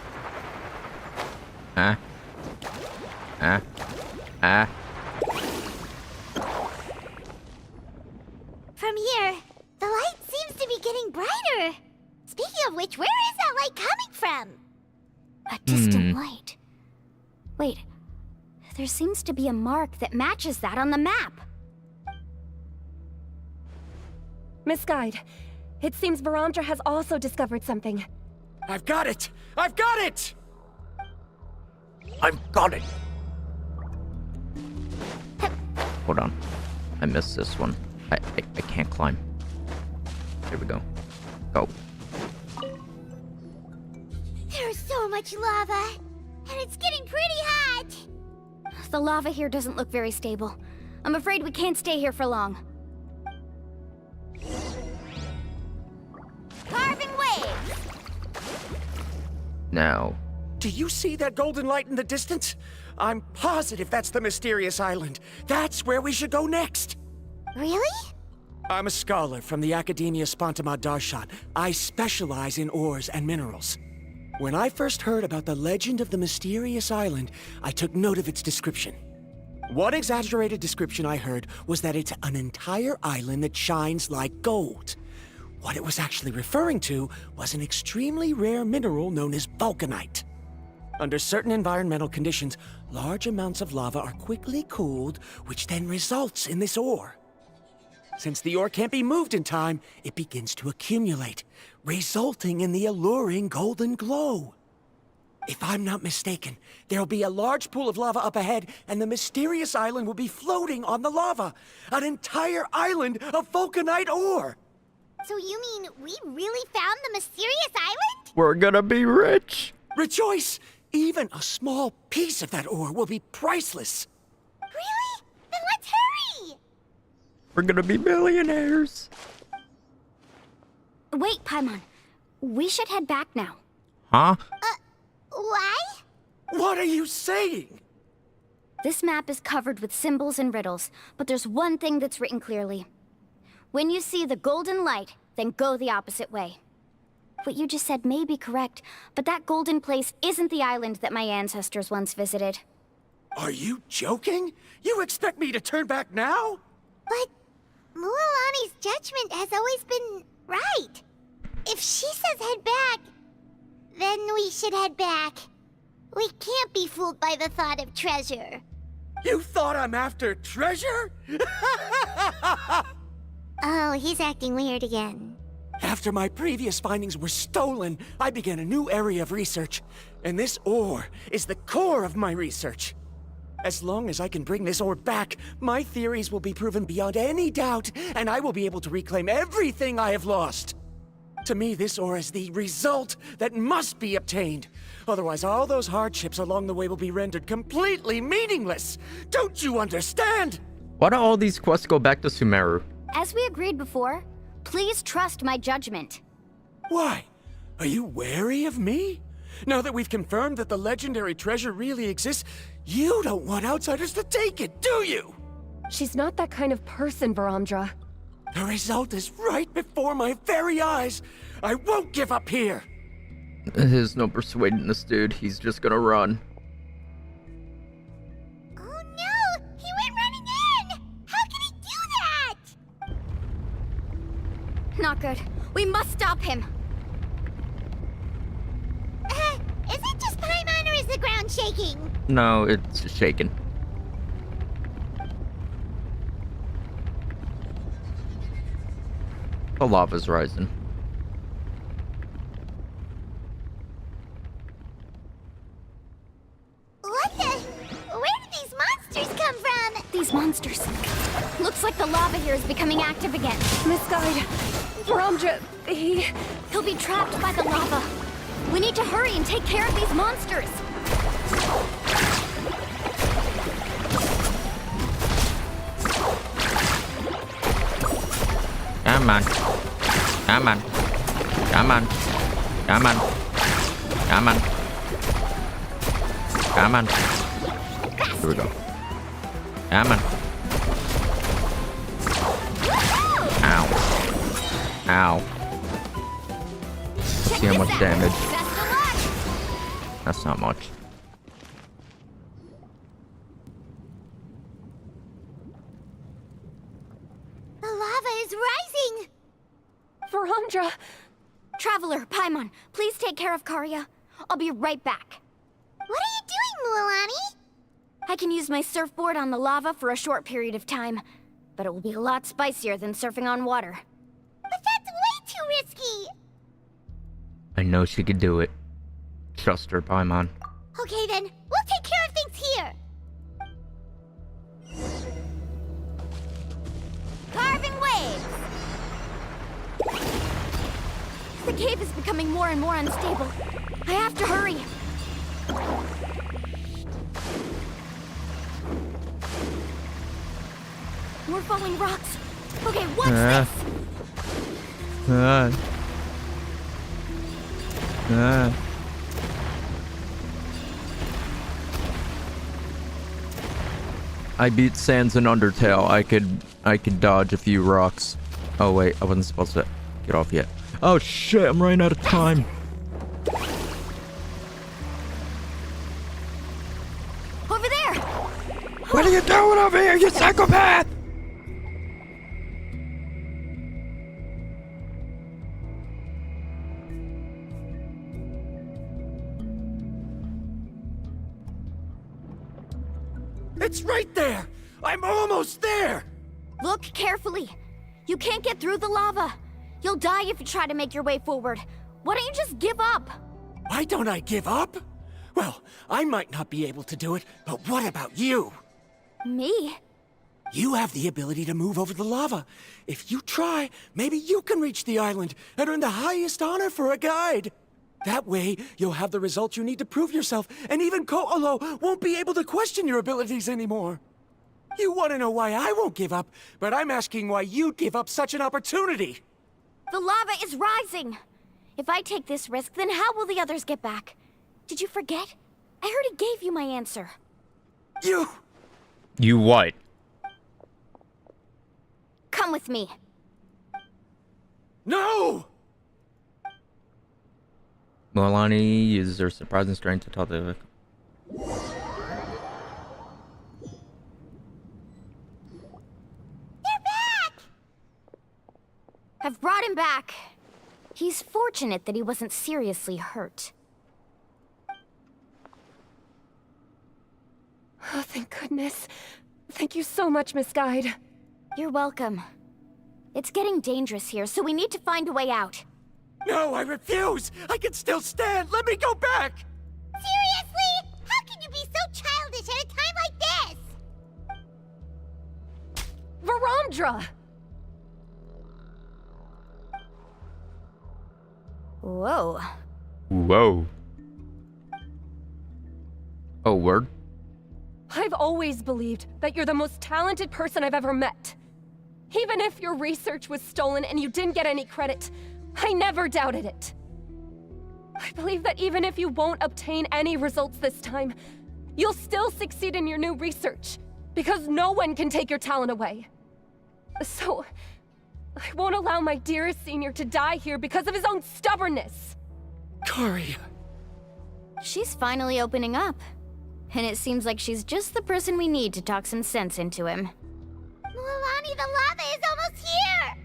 From here, the light seems to be getting brighter. Speaking of which, where is that light coming from? A distant light. Wait, there seems to be a mark that matches that on the map. Miss Guide, it seems Varamdra has also discovered something. I've got it! I've got it! I've got it! Hold on. I missed this one. I can't climb. Here we go. Go. There's so much lava, and it's getting pretty hot. The lava here doesn't look very stable. I'm afraid we can't stay here for long. Carving waves! Now. Do you see that golden light in the distance? I'm positive that's the mysterious island. That's where we should go next. Really? I'm a scholar from the Academia Spontamad Darshan. I specialize in ores and minerals. When I first heard about the legend of the mysterious island, I took note of its description. One exaggerated description I heard was that it's an entire island that shines like gold. What it was actually referring to was an extremely rare mineral known as vulcanite. Under certain environmental conditions, large amounts of lava are quickly cooled, which then results in this ore. Since the ore can't be moved in time, it begins to accumulate, resulting in the alluring golden glow. If I'm not mistaken, there'll be a large pool of lava up ahead, and the mysterious island will be floating on the lava. An entire island of vulcanite ore! So you mean we really found the mysterious island? We're gonna be rich! Rejoice! Even a small piece of that ore will be priceless. Really? Then let's hurry! We're gonna be millionaires! Wait, Paimon. We should head back now. Huh? Why? What are you saying? This map is covered with symbols and riddles, but there's one thing that's written clearly. When you see the golden light, then go the opposite way. What you just said may be correct, but that golden place isn't the island that my ancestors once visited. Are you joking? You expect me to turn back now? But Mualani's judgment has always been right. If she says head back, then we should head back. We can't be fooled by the thought of treasure. You thought I'm after treasure? Oh, he's acting weird again. After my previous findings were stolen, I began a new area of research. And this ore is the core of my research. As long as I can bring this ore back, my theories will be proven beyond any doubt, and I will be able to reclaim everything I have lost. To me, this ore is the result that must be obtained. Otherwise, all those hardships along the way will be rendered completely meaningless. Don't you understand? Why do all these quests go back to Sumeru? As we agreed before, please trust my judgment. Why? Are you wary of me? Now that we've confirmed that the legendary treasure really exists, you don't want outsiders to take it, do you? She's not that kind of person, Varamdra. The result is right before my very eyes. I won't give up here. There's no persuading this dude. He's just gonna run. Oh no! He went running in! How can he do that? Not good. We must stop him. Is it just Paimon or is the ground shaking? No, it's shaking. The lava's rising. What the? Where did these monsters come from? These monsters. Looks like the lava here is becoming active again. Misguide. Varamdra, He'll be trapped by the lava. We need to hurry and take care of these monsters. Come on. Come on. Come on. Come on. Come on. Come on. Here we go. Come on. Ow. Ow. See how much damage. That's not much. The lava is rising! Varamdra! Traveler, Paimon, please take care of Karya. I'll be right back. What are you doing, Mualani? I can use my surfboard on the lava for a short period of time, but it will be a lot spicier than surfing on water. But that's way too risky! I know she could do it. Trust her, Paimon. Okay then, we'll take care of things here! Carving waves! The cave is becoming more and more unstable. I have to hurry. More falling rocks. Okay, what's this? I beat Sans and Undertale. I could dodge a few rocks. Oh wait, I wasn't supposed to get off yet. Oh shit, I'm running out of time. Over there! What are you doing over here, you psychopath? It's right there! I'm almost there! Look carefully. You can't get through the lava. You'll die if you try to make your way forward. Why don't you just give up? Why don't I give up? Well, I might not be able to do it, but what about you? Me? You have the ability to move over the lava. If you try, maybe you can reach the island and earn the highest honor for a guide. That way, you'll have the results you need to prove yourself, and even Ko'olo won't be able to question your abilities anymore. You want to know why I won't give up, but I'm asking why you'd give up such an opportunity. The lava is rising. If I take this risk, then how will the others get back? Did you forget? I already gave you my answer. You what? Come with me. No! Mualani uses her surprising strength to tell the... I've brought him back. He's fortunate that he wasn't seriously hurt. Oh, thank goodness. Thank you so much, Misguide. You're welcome. It's getting dangerous here, so we need to find a way out. No, I refuse! I can still stand! Let me go back! Seriously? How can you be so childish at a time like this? Varamdra! Whoa. Whoa. Oh, word? I've always believed that you're the most talented person I've ever met. Even if your research was stolen and you didn't get any credit, I never doubted it. I believe that even if you won't obtain any results this time, you'll still succeed in your new research, because no one can take your talent away. So, I won't allow my dearest senior to die here because of his own stubbornness. Kari. She's finally opening up. And it seems like she's just the person we need to talk some sense into him. Mualani, the lava is almost here!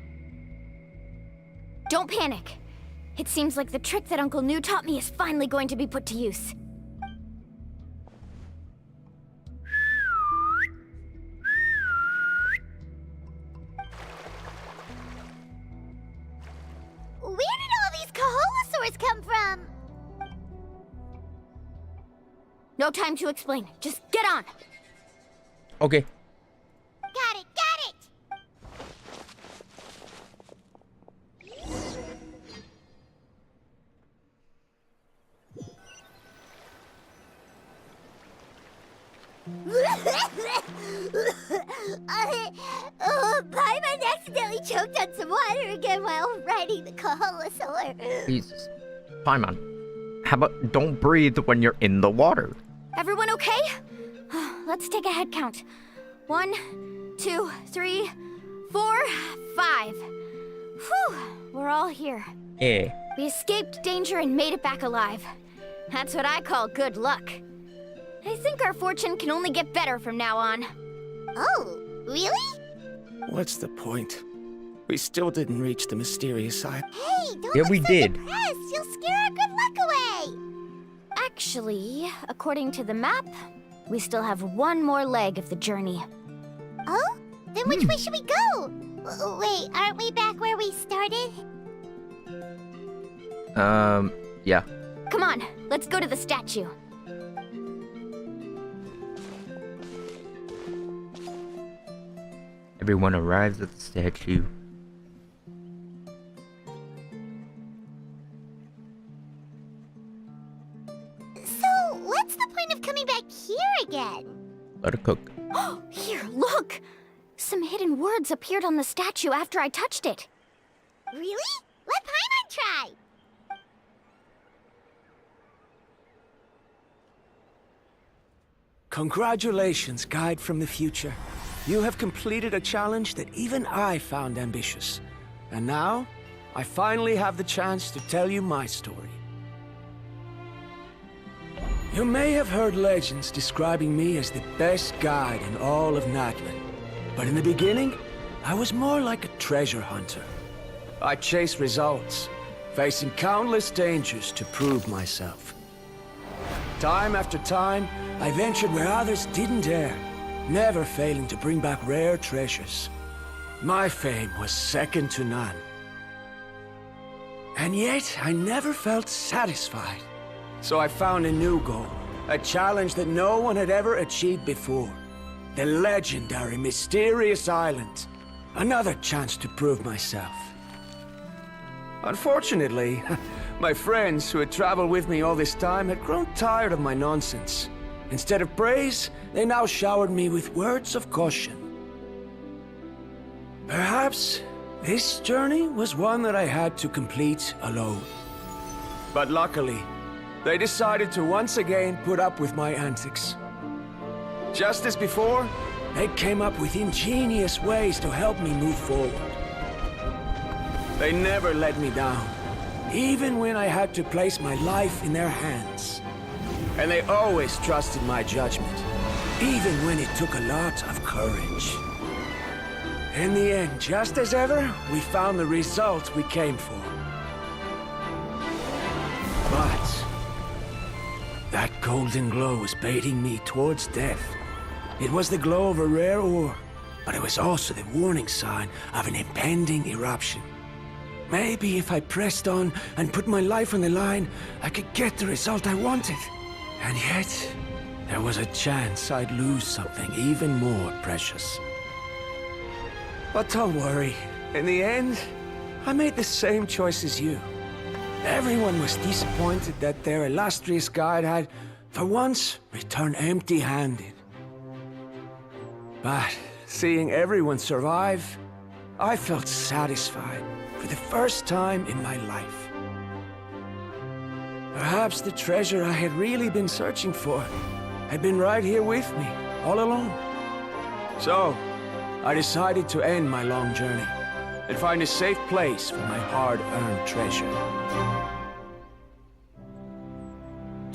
Don't panic. It seems like the trick that Uncle New taught me is finally going to be put to use. Where did all these Kaholosaurs come from? No time to explain. Just get on. Okay. Got it, got it! Paimon accidentally choked on some water again while riding the Kaholosaur. Jesus. Paimon, how about don't breathe when you're in the water? Everyone okay? Let's take a head count. 1, 2, 3, 4, 5. Whew, we're all here. Yeah. We escaped danger and made it back alive. That's what I call good luck. I think our fortune can only get better from now on. Oh, really? What's the point? We still didn't reach the mysterious island. Hey, don't Yeah, look we so did. depressed. You'll scare our good luck away. Actually, according to the map, we still have one more leg of the journey. Oh? Then which way should we go? Wait, aren't we back where we started? Yeah. Come on, let's go to the statue. Everyone arrives at the statue. So, what's the point of coming back here again? Let her cook. Here, look! Some hidden words appeared on the statue after I touched it. Really? Let Paimon try. Congratulations, guide from the future. You have completed a challenge that even I found ambitious. And now, I finally have the chance to tell you my story. You may have heard legends describing me as the best guide in all of Natlan. But in the beginning, I was more like a treasure hunter. I chased results, facing countless dangers to prove myself. Time after time, I ventured where others didn't dare, never failing to bring back rare treasures. My fame was second to none. And yet, I never felt satisfied. So I found a new goal, a challenge that no one had ever achieved before. The legendary, mysterious island. Another chance to prove myself. Unfortunately, my friends who had traveled with me all this time had grown tired of my nonsense. Instead of praise, they now showered me with words of caution. Perhaps this journey was one that I had to complete alone. But luckily, they decided to once again put up with my antics. Just as before, they came up with ingenious ways to help me move forward. They never let me down, even when I had to place my life in their hands. And they always trusted my judgment, even when it took a lot of courage. In the end, just as ever, we found the result we came for. But that golden glow was baiting me towards death. It was the glow of a rare ore, but it was also the warning sign of an impending eruption. Maybe if I pressed on and put my life on the line, I could get the result I wanted. And yet, there was a chance I'd lose something even more precious. But don't worry. In the end, I made the same choice as you. Everyone was disappointed that their illustrious guide had, for once, returned empty-handed. But seeing everyone survive, I felt satisfied for the first time in my life. Perhaps the treasure I had really been searching for had been right here with me, all along. So, I decided to end my long journey and find a safe place for my hard-earned treasure.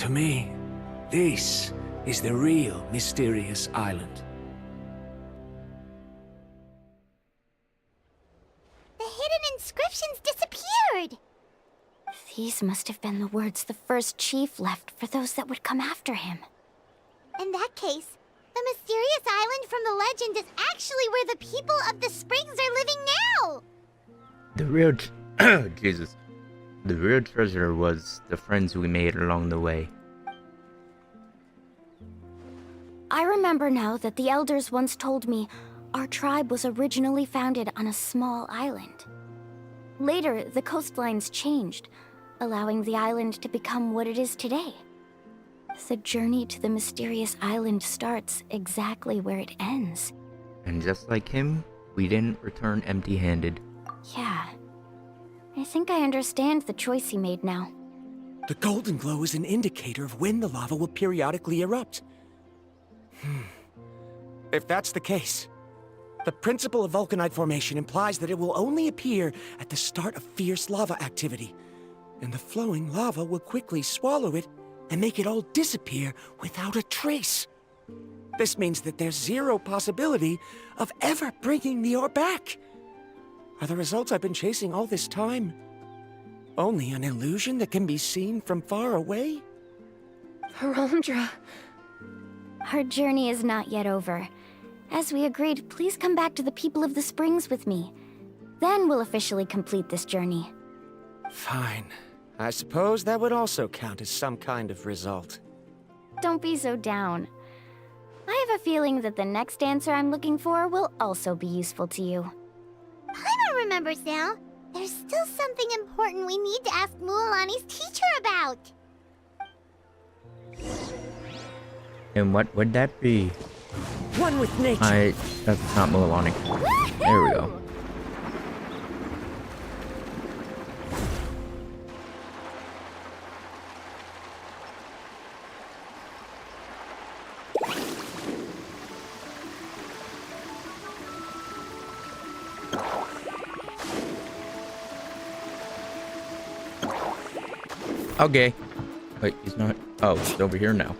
To me, this is the real mysterious island. The hidden inscriptions disappeared! These must have been the words the first chief left for those that would come after him. In that case, the mysterious island from the legend is actually where the people of the springs are living now! The real... Jesus. The real treasure was the friends we made along the way. I remember now that the elders once told me our tribe was originally founded on a small island. Later, the coastlines changed, allowing the island to become what it is today. The journey to the mysterious island starts exactly where it ends. And just like him, we didn't return empty-handed. Yeah. I think I understand the choice he made now. The golden glow is an indicator of when the lava will periodically erupt. If that's the case, the principle of vulcanite formation implies that it will only appear at the start of fierce lava activity, and the flowing lava will quickly swallow it and make it all disappear without a trace. This means that there's zero possibility of ever bringing the ore back. Are the results I've been chasing all this time only an illusion that can be seen from far away? Ramdra. Our journey is not yet over. As we agreed, please come back to the people of the springs with me. Then we'll officially complete this journey. Fine. I suppose that would also count as some kind of result. Don't be so down. I have a feeling that the next answer I'm looking for will also be useful to you. Paimon remembers now. There's still something important we need to ask Mualani's teacher about. And what would that be? One with nature. That's not Mualani. There we go. Okay. Wait, he's not. Oh, he's over here now.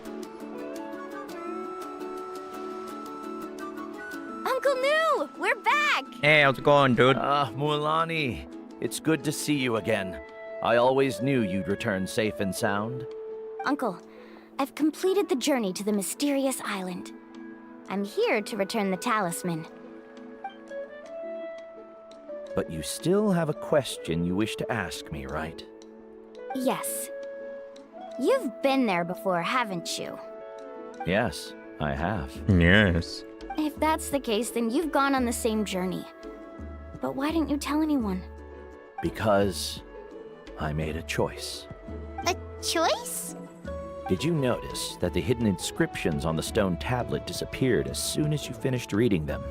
Uncle New! We're back! Hey, how's it going, dude? Mualani. It's good to see you again. I always knew you'd return safe and sound. Uncle, I've completed the journey to the mysterious island. I'm here to return the talisman. But you still have a question you wish to ask me, right? Yes. You've been there before, haven't you? Yes, I have. Yes. If that's the case, then you've gone on the same journey. But why didn't you tell anyone? Because I made a choice. A choice? Did you notice that the hidden inscriptions on the stone tablet disappeared as soon as you finished reading them?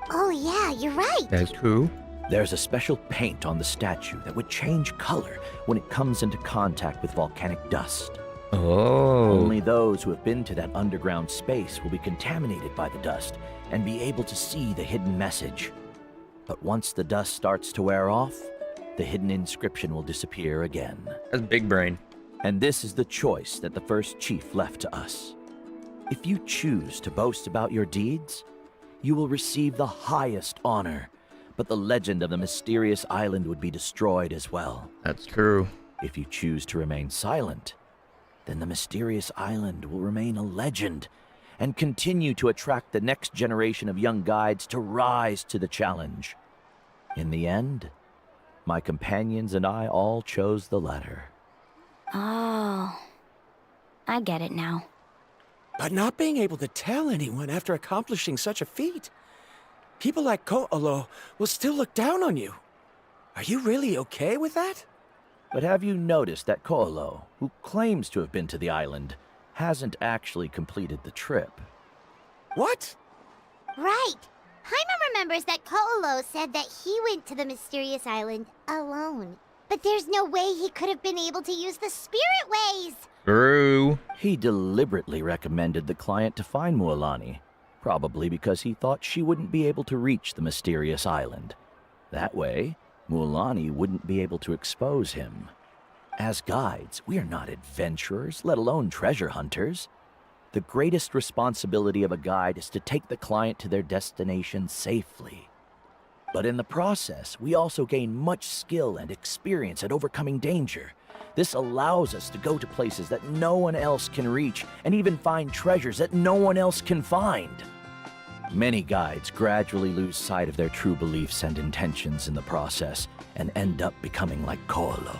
Oh yeah, you're right. That's true. There's a special paint on the statue that would change color when it comes into contact with volcanic dust. Oh. Only those who have been to that underground space will be contaminated by the dust and be able to see the hidden message. But once the dust starts to wear off, the hidden inscription will disappear again. That's big brain. And this is the choice that the first chief left to us. If you choose to boast about your deeds, you will receive the highest honor, but the legend of the mysterious island would be destroyed as well. That's true. If you choose to remain silent, then the mysterious island will remain a legend and continue to attract the next generation of young guides to rise to the challenge. In the end, my companions and I all chose the latter. Oh. I get it now. But not being able to tell anyone after accomplishing such a feat. People like Ko'olo will still look down on you. Are you really okay with that? But have you noticed that Ko'olo, who claims to have been to the island, hasn't actually completed the trip? What? Right. Paimon remembers that Ko'olo said that he went to the mysterious island alone. But there's no way he could have been able to use the spirit ways! True. He deliberately recommended the client to find Mualani, probably because he thought she wouldn't be able to reach the mysterious island. That way, Mualani wouldn't be able to expose him. As guides, we are not adventurers, let alone treasure hunters. The greatest responsibility of a guide is to take the client to their destination safely. But in the process, we also gain much skill and experience at overcoming danger. This allows us to go to places that no one else can reach, and even find treasures that no one else can find. Many guides gradually lose sight of their true beliefs and intentions in the process, and end up becoming like Koolo.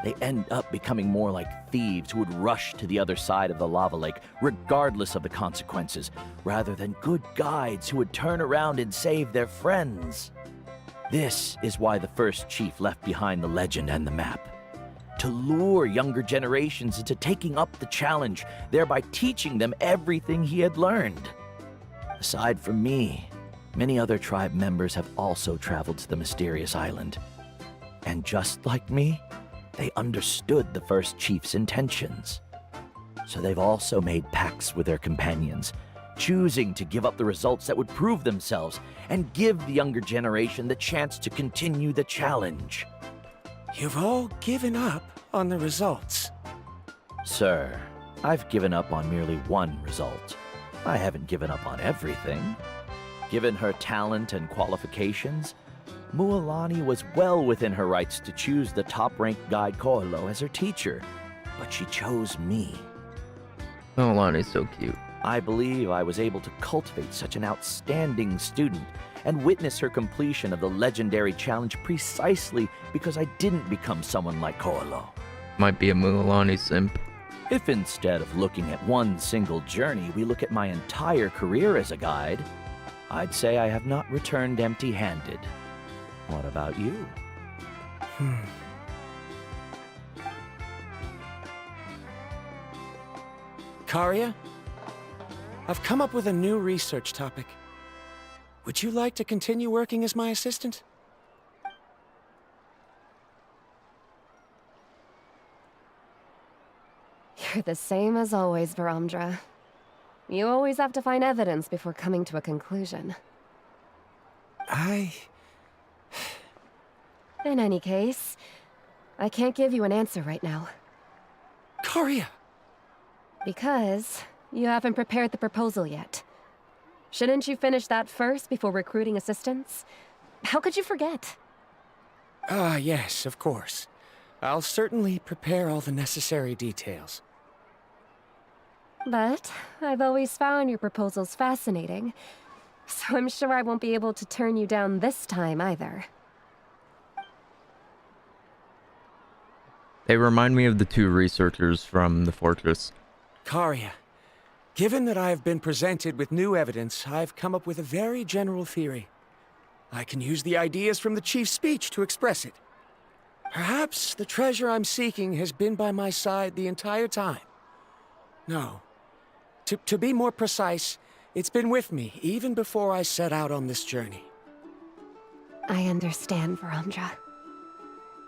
They end up becoming more like thieves who would rush to the other side of the lava lake, regardless of the consequences, rather than good guides who would turn around and save their friends. This is why the first chief left behind the legend and the map. To lure younger generations into taking up the challenge, thereby teaching them everything he had learned. Aside from me, many other tribe members have also traveled to the mysterious island. And just like me, they understood the first chief's intentions. So they've also made pacts with their companions, choosing to give up the results that would prove themselves and give the younger generation the chance to continue the challenge. You've all given up on the results. Sir, I've given up on merely one result. I haven't given up on everything. Given her talent and qualifications, Mualani was well within her rights to choose the top-ranked guide Koolo as her teacher, but she chose me. Mualani's so cute. I believe I was able to cultivate such an outstanding student and witness her completion of the legendary challenge precisely because I didn't become someone like Koolo. Might be a Mualani simp. If instead of looking at one single journey, we look at my entire career as a guide, I'd say I have not returned empty-handed. What about you? Karia, I've come up with a new research topic. Would you like to continue working as my assistant? You're the same as always, Varamdra. You always have to find evidence before coming to a conclusion. In any case, I can't give you an answer right now. Karia! Because you haven't prepared the proposal yet. Shouldn't you finish that first before recruiting assistants? How could you forget? Yes, of course. I'll certainly prepare all the necessary details. But I've always found your proposals fascinating, so I'm sure I won't be able to turn you down this time either. They remind me of the two researchers from the fortress. Karia, given that I have been presented with new evidence, I've come up with a very general theory. I can use the ideas from the chief's speech to express it. Perhaps the treasure I'm seeking has been by my side the entire time. No. To be more precise, it's been with me even before I set out on this journey. I understand, Varamdra.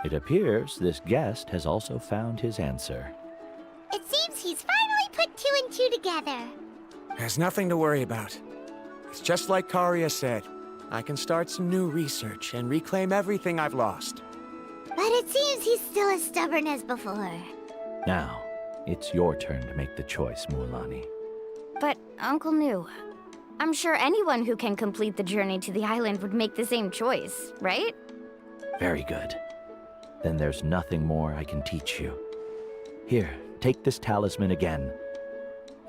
It appears this guest has also found his answer. It seems he's finally put two and two together. There's nothing to worry about. It's just like Karia said. I can start some new research and reclaim everything I've lost. But it seems he's still as stubborn as before. Now, it's your turn to make the choice, Mualani. But, Uncle Nu, I'm sure anyone who can complete the journey to the island would make the same choice, right? Very good. Then there's nothing more I can teach you. Here, take this talisman again.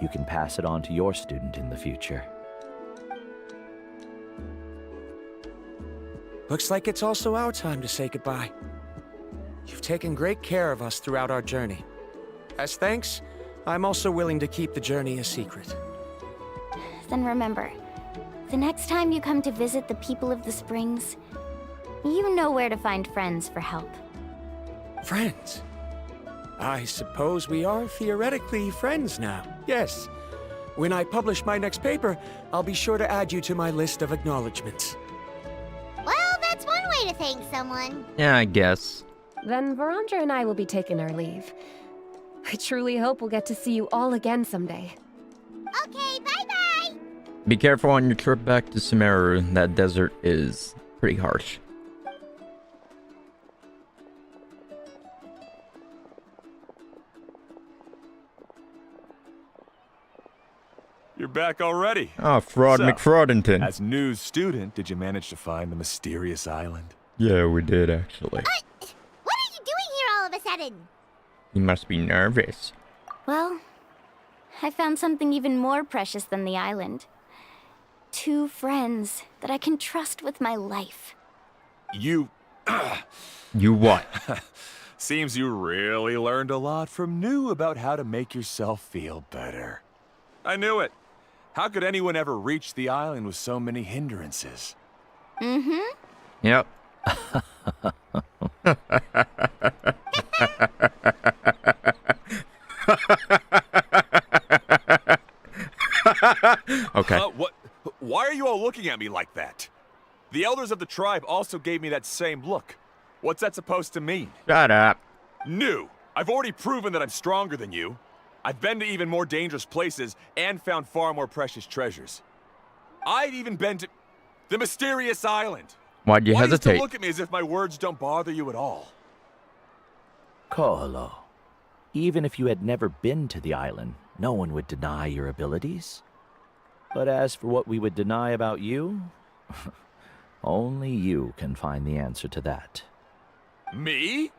You can pass it on to your student in the future. Looks like it's also our time to say goodbye. You've taken great care of us throughout our journey. As thanks, I'm also willing to keep the journey a secret. Then remember, the next time you come to visit the people of the Springs, you know where to find friends for help. Friends? I suppose we are theoretically friends now, yes. When I publish my next paper, I'll be sure to add you to my list of acknowledgements. Well, that's one way to thank someone. Yeah, I guess. Then Varamdra and I will be taking our leave. I truly hope we'll get to see you all again someday. Okay, bye-bye! Be careful on your trip back to Sumeru. That desert is pretty harsh. You're back already. Oh, Fraud So, McFraudington. As news student, did you manage to find the mysterious island? Yeah, we did, actually. What are you doing here all of a sudden? You must be nervous. Well, I found something even more precious than the island. 2 friends that I can trust with my life. You... You what? Seems you really learned a lot from New about how to make yourself feel better. I knew it. How could anyone ever reach the island with so many hindrances? Mm-hmm. Yep. Okay. What? Why are you all looking at me like that? The elders of the tribe also gave me that same look. What's that supposed to mean? Shut up. New. I've already proven that I'm stronger than you. I've been to even more dangerous places and found far more precious treasures. I've even been to the mysterious island. Why'd you Why hesitate? do you still look at me as if my words don't bother you at all? Koholo, even if you had never been to the island, no one would deny your abilities. But as for what we would deny about you, only you can find the answer to that. Me?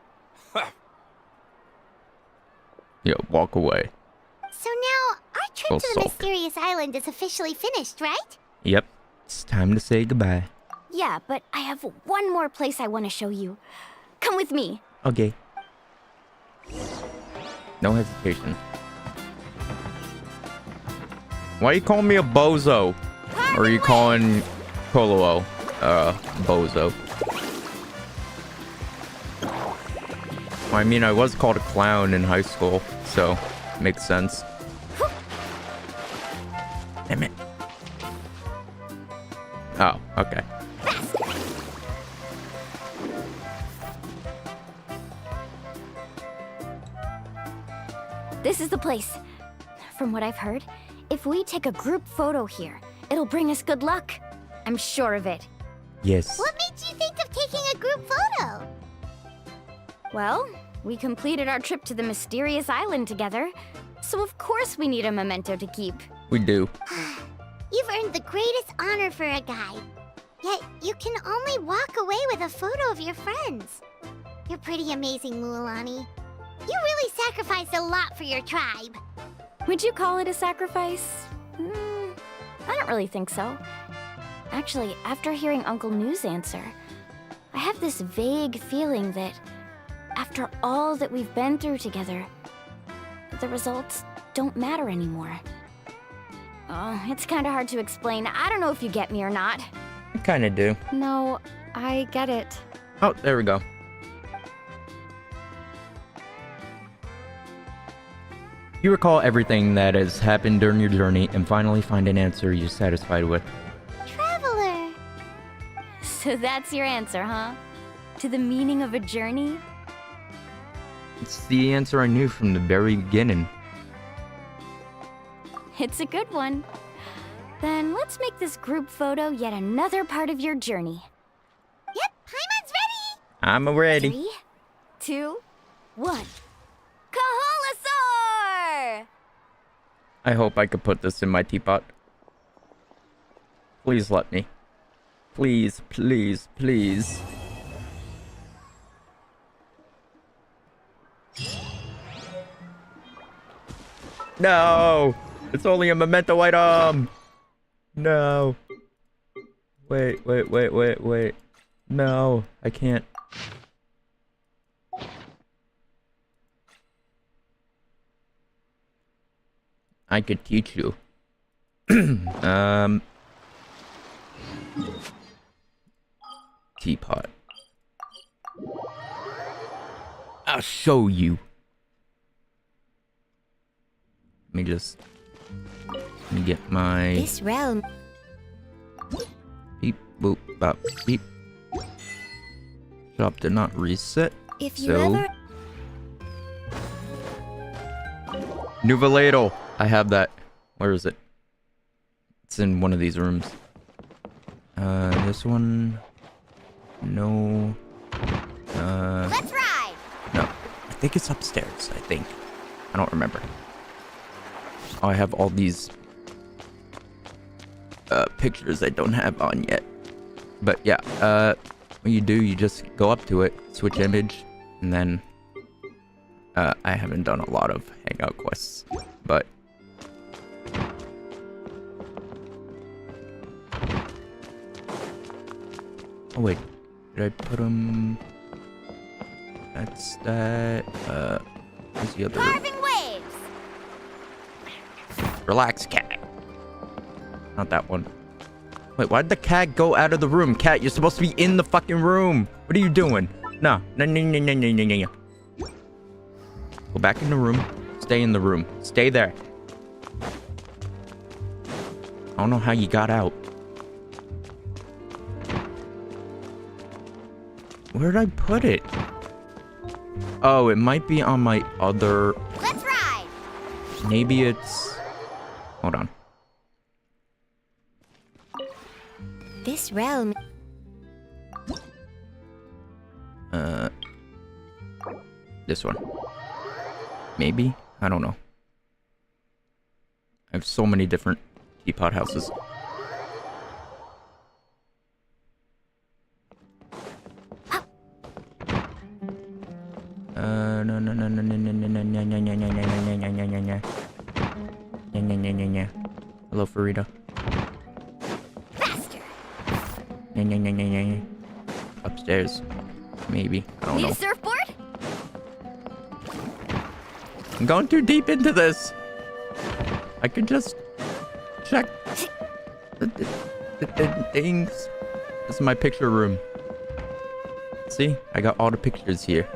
Yeah, walk away. So now, our trip Go to the sulk. mysterious island is officially finished, right? Yep. It's time to say goodbye. Yeah, but I have one more place I want to show you. Come with me. Okay. No hesitation. Why are you calling me a bozo? Or are you calling Kolo bozo? Well, I mean, I was called a clown in high school, so makes sense. Damn it. Oh, okay. This is the place. From what I've heard, if we take a group photo here, it'll bring us good luck. I'm sure of it. Yes. What made you think of taking a group photo? Well, we completed our trip to the mysterious island together, so of course we need a memento to keep. We do. You've earned the greatest honor for a guide. Yet, you can only walk away with a photo of your friends. You're pretty amazing, Mualani. You really sacrificed a lot for your tribe. Would you call it a sacrifice? I don't really think so. Actually, after hearing Uncle New's answer, I have this vague feeling that after all that we've been through together, the results don't matter anymore. Oh, it's kind of hard to explain. I don't know if you get me or not. I kind of do. No, I get it. Oh, there we go. You recall everything that has happened during your journey and finally find an answer you're satisfied with. Traveler. So that's your answer, huh? To the meaning of a journey? It's the answer I knew from the very beginning. It's a good one. Then let's make this group photo yet another part of your journey. Yep, Paimon's ready. I'm ready. 3, 2, 1. Kaholasaur! I hope I could put this in my teapot. Please let me. Please, please, please. No! It's only a memento item! No. Wait. No, I can't. I could teach you. Teapot. I'll show you. Let me get my This realm. beep boop bop beep. Shop did not reset. If you so ever... Nuvaladle. I have that. Where is it? It's in one of these rooms. This one. No. Let's ride. No. I think it's upstairs, I think. I don't remember. Oh, I have all these pictures I don't have on yet. But yeah, what you do, you just go up to it, switch image, and then I haven't done a lot of hangout quests, but oh wait, did I put them? That's that. Where's the other? Carving waves. Relax, cat. Not that one. Wait, why did the cat go out of the room? Cat, you're supposed to be in the fucking room. What are you doing? No. Go back in the room. Stay in the room. Stay there. I don't know how you got out. Where did I put it? Oh, it might be on my other... Let's ride! Maybe it's... Hold on. This realm... This one. Maybe? I don't know. I have so many different teapot houses. Hello, Farida. Faster. Upstairs. Maybe. I don't Need know. a surfboard? I'm going too deep into this. I could just check the things. This is my picture room. See? I got all the pictures here.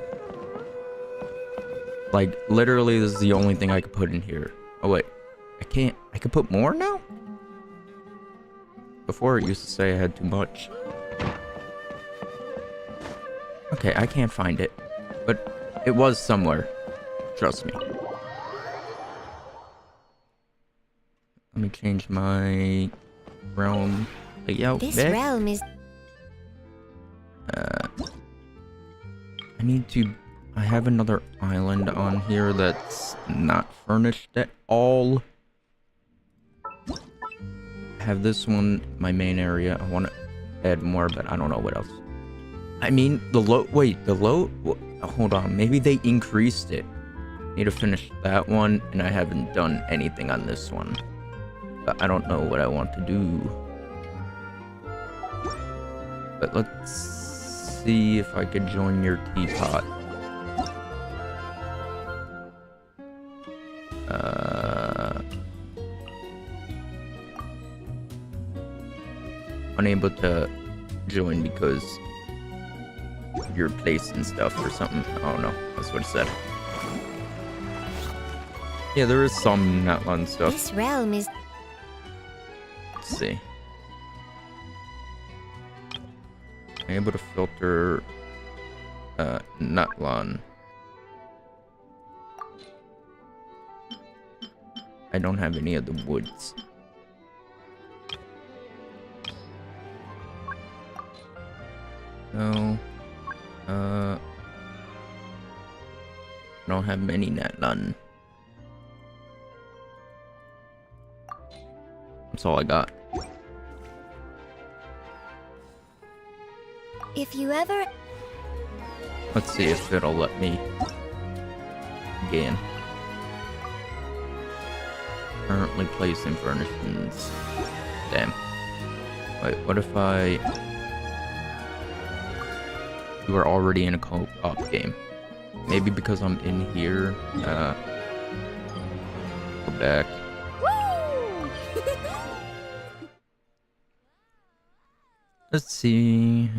Like, literally, this is the only thing I could put in here. Oh, wait. I can't. I could put more now? Before, it used to say I had too much. Okay, I can't find it. But it was somewhere. Trust me. Let me change my realm layout. This back. realm is... I need to... I have another island on here that's not furnished at all. I have this one, my main area. I want to add more, but I don't know what else. I mean, hold on, maybe they increased it. Need to finish that one, and I haven't done anything on this one. But I don't know what I want to do. But let's see if I could join your teapot. Unable to join because of your place and stuff or something. I don't know. That's what it said. Yeah, there is some Natlan stuff. This realm is... Let's see. I'm able to filter Natlan. I don't have any of the woods. No. I don't have many Natlan. That's all I got. If you ever... Let's see if it'll let me gain. Currently placing furnishings. Damn. Wait, what if I... You are already in a co-op game. Maybe because I'm in here. Go back. Let's see.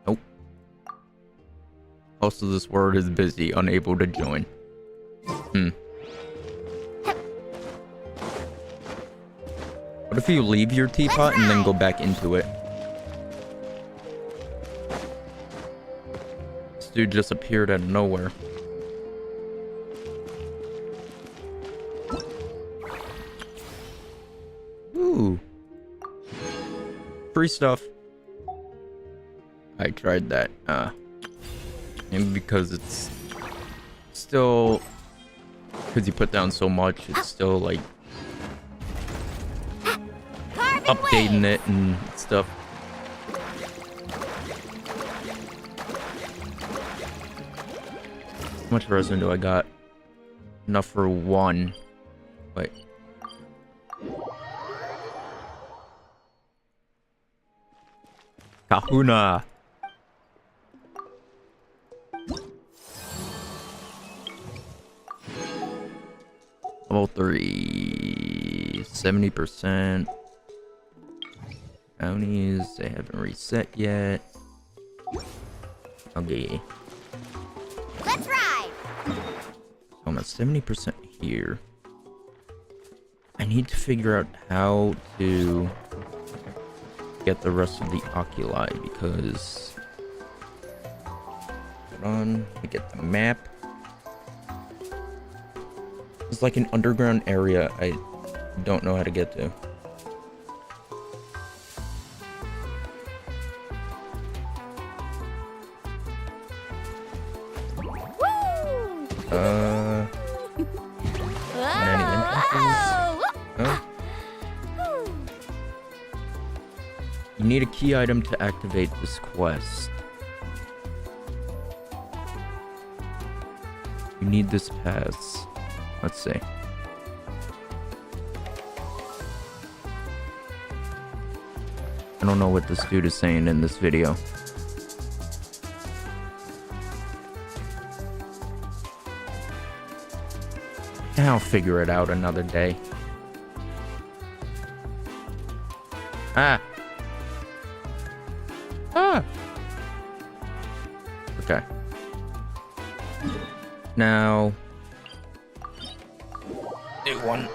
Nope. Also, this word is busy, unable to join. What if you leave your teapot and then go back into it? This dude just appeared out of nowhere. Ooh. Free stuff. I tried that. And because it's still, because you put down so much, it's still like updating it and stuff. How much resin do I got? Enough for one. Wait. Kahuna. Level 3. 70%. Bounties, they haven't reset yet. Okay. Let's ride. So I'm at 70% here. I need to figure out how to get the rest of the oculi because hold on, I get the map. It's like an underground area I don't know how to get to. Any entrances? No? You need a key item to activate this quest. You need this pass. Let's see. I don't know what this dude is saying in this video. I'll figure it out another day. Ah! Okay. Now... New one.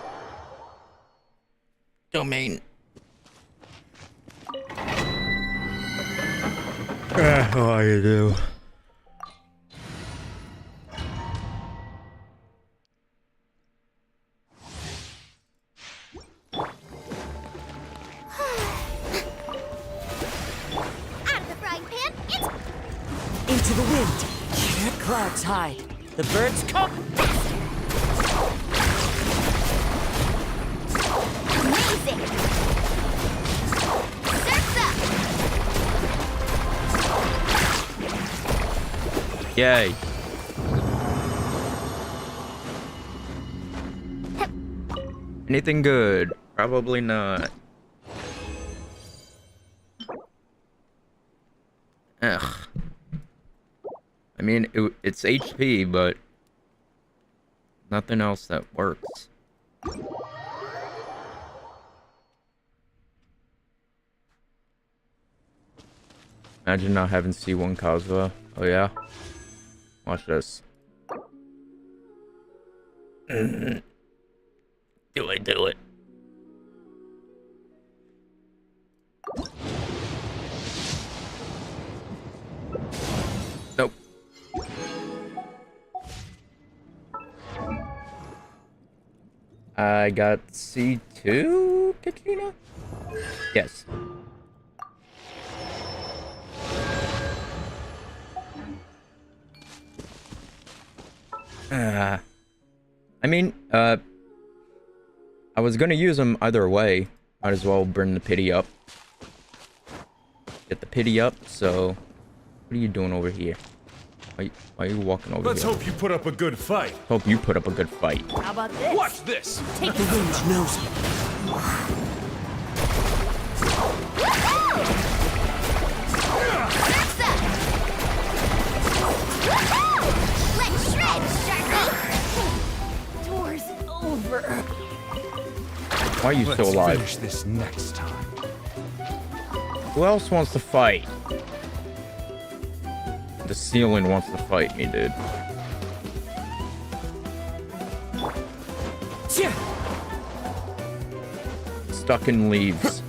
Domain. How you do? Into the wind. Clouds hide. The birds come. Amazing. Surf's up. Yay. Anything good? Probably not. Ugh. I mean, it's HP, but nothing else that works. Imagine not having C1 Kazuha. Oh yeah? Watch this. Do it. Nope. I got C2 Katrina? Yes. I mean, I was gonna use them either way. Might as well bring the pity up. Get the pity up, so... What are you doing over here? Why are you walking over Let's here? hope you put up a good fight. Hope you put up a good fight. How about this? Watch this! Take the wind knows it. Let's shred, Sharky. Door's over. Why are you still alive? Finish this next time. Who else wants to fight? The ceiling wants to fight me, dude. Stuck in leaves.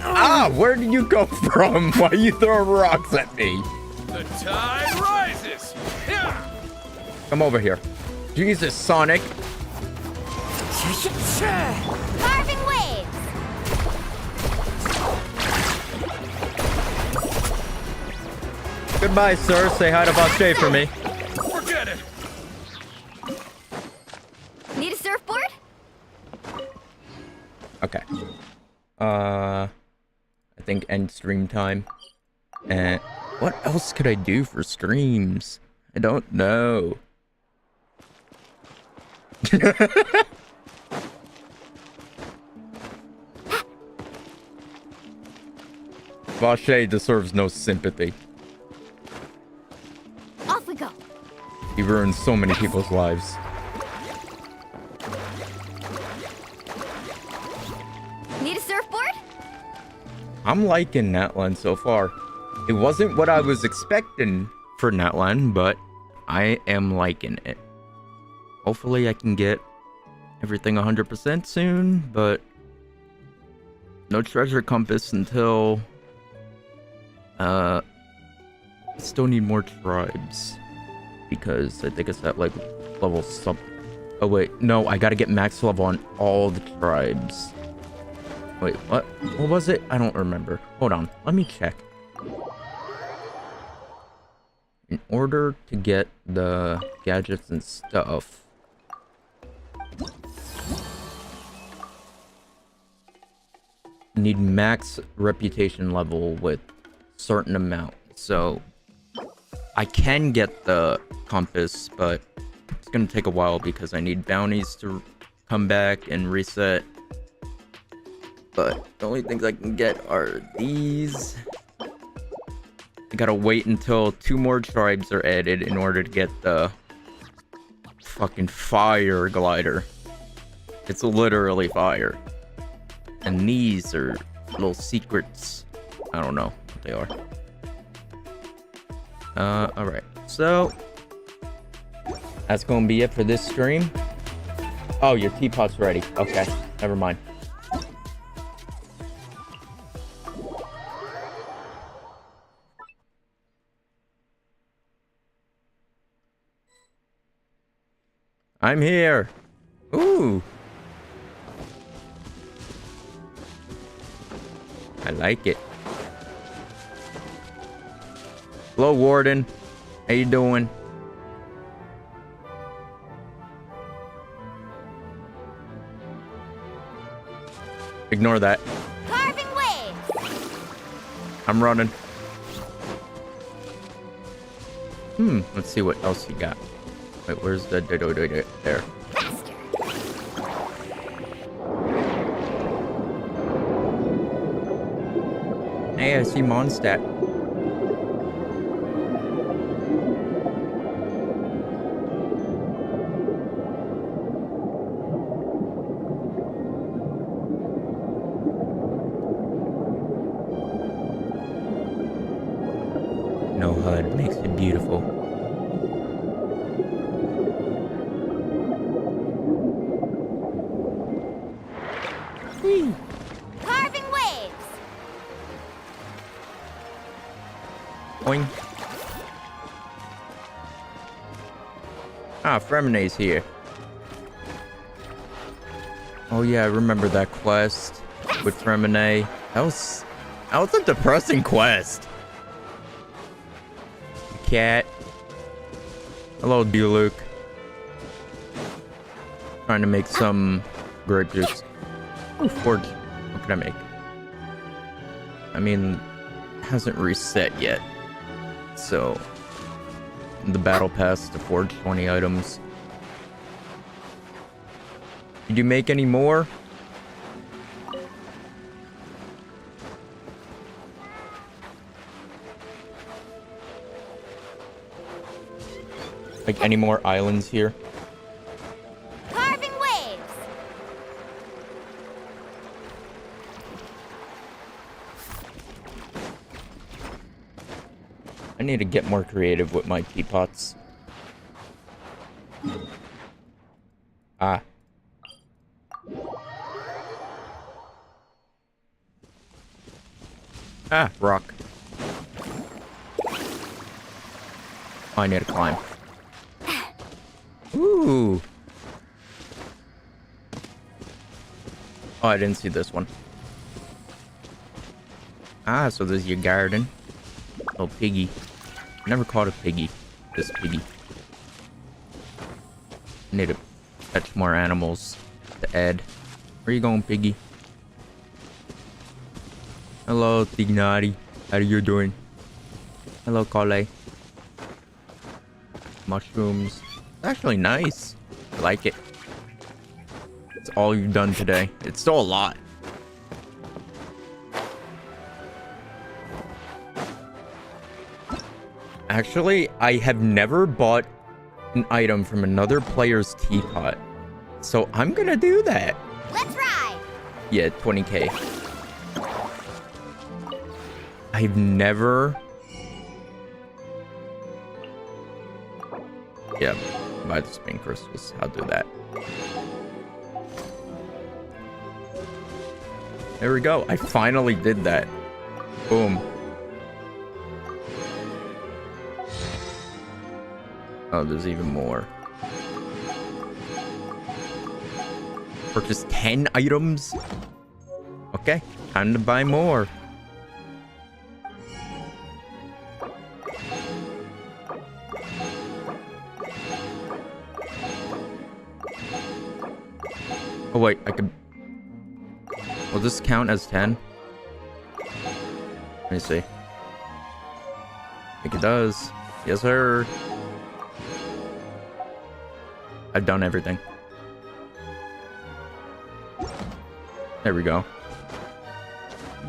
Ah, where did you go from? Why are you throwing rocks at me? The tide rises! Come over here. Jesus, Sonic. Carving waves. Goodbye, sir. Say hi to Vache for me. Forget it! Need a surfboard? Okay. I think end stream time. And what else could I do for streams? I don't know. Vache deserves no sympathy. Off we go. He ruined so many people's lives. Need a surfboard? I'm liking Natlan so far. It wasn't what I was expecting for Natlan, but I am liking it. Hopefully I can get everything 100% soon, but no treasure compass until... still need more tribes. Because I think it's at like level sub... Oh wait, no, I gotta get max level on all the tribes. Wait, what? What was it? I don't remember. Hold on, let me check. In order to get the gadgets and stuff... need max reputation level with certain amount. So I can get the compass, but it's gonna take a while because I need bounties to come back and reset. But the only things I can get are these. I gotta wait until 2 more tribes are added in order to get the fucking fire glider. It's literally fire. And these are little secrets. I don't know what they are. Alright. So, that's gonna be it for this stream. Oh, your teapot's ready. Okay, never mind. I'm here. Ooh. I like it. Hello, Warden. How you doing? Ignore that. Carving waves. I'm running. Let's see what else you got. Wait, where's the there? Hey, I see Mondstadt. No HUD makes it beautiful. Carving waves. Boing. Ah, Fremene's here. Oh yeah, I remember that quest with Fremene. That was a depressing quest. Cat. Hello, Luke. Trying to make some grape juice. Oh, forge. What can I make? I mean, it hasn't reset yet. So, the battle pass to forge 20 items. Did you make any more? Like any more islands here? Carving waves. I need to get more creative with my teapots. Ah. Ah, rock. I need to climb. Ooh. Oh, I didn't see this one. Ah, so there's your garden. Little piggy. Never caught a piggy. This piggy. I need to catch more animals to add. Where you going, piggy? Hello, Tignati. How are you doing? Hello, Kale. Mushrooms. It's actually nice. I like it. It's all you've done today. It's still a lot. Actually, I have never bought an item from another player's teapot. So I'm gonna do that. Let's ride! Yeah, 20k. I've never... Yeah, buy the spin crystals. I'll do that. There we go. I finally did that. Boom. Oh, there's even more. Purchase 10 items? Okay, time to buy more. Oh wait, I could... Will this count as 10? Let me see. I think it does. Yes, sir. I've done everything. There we go.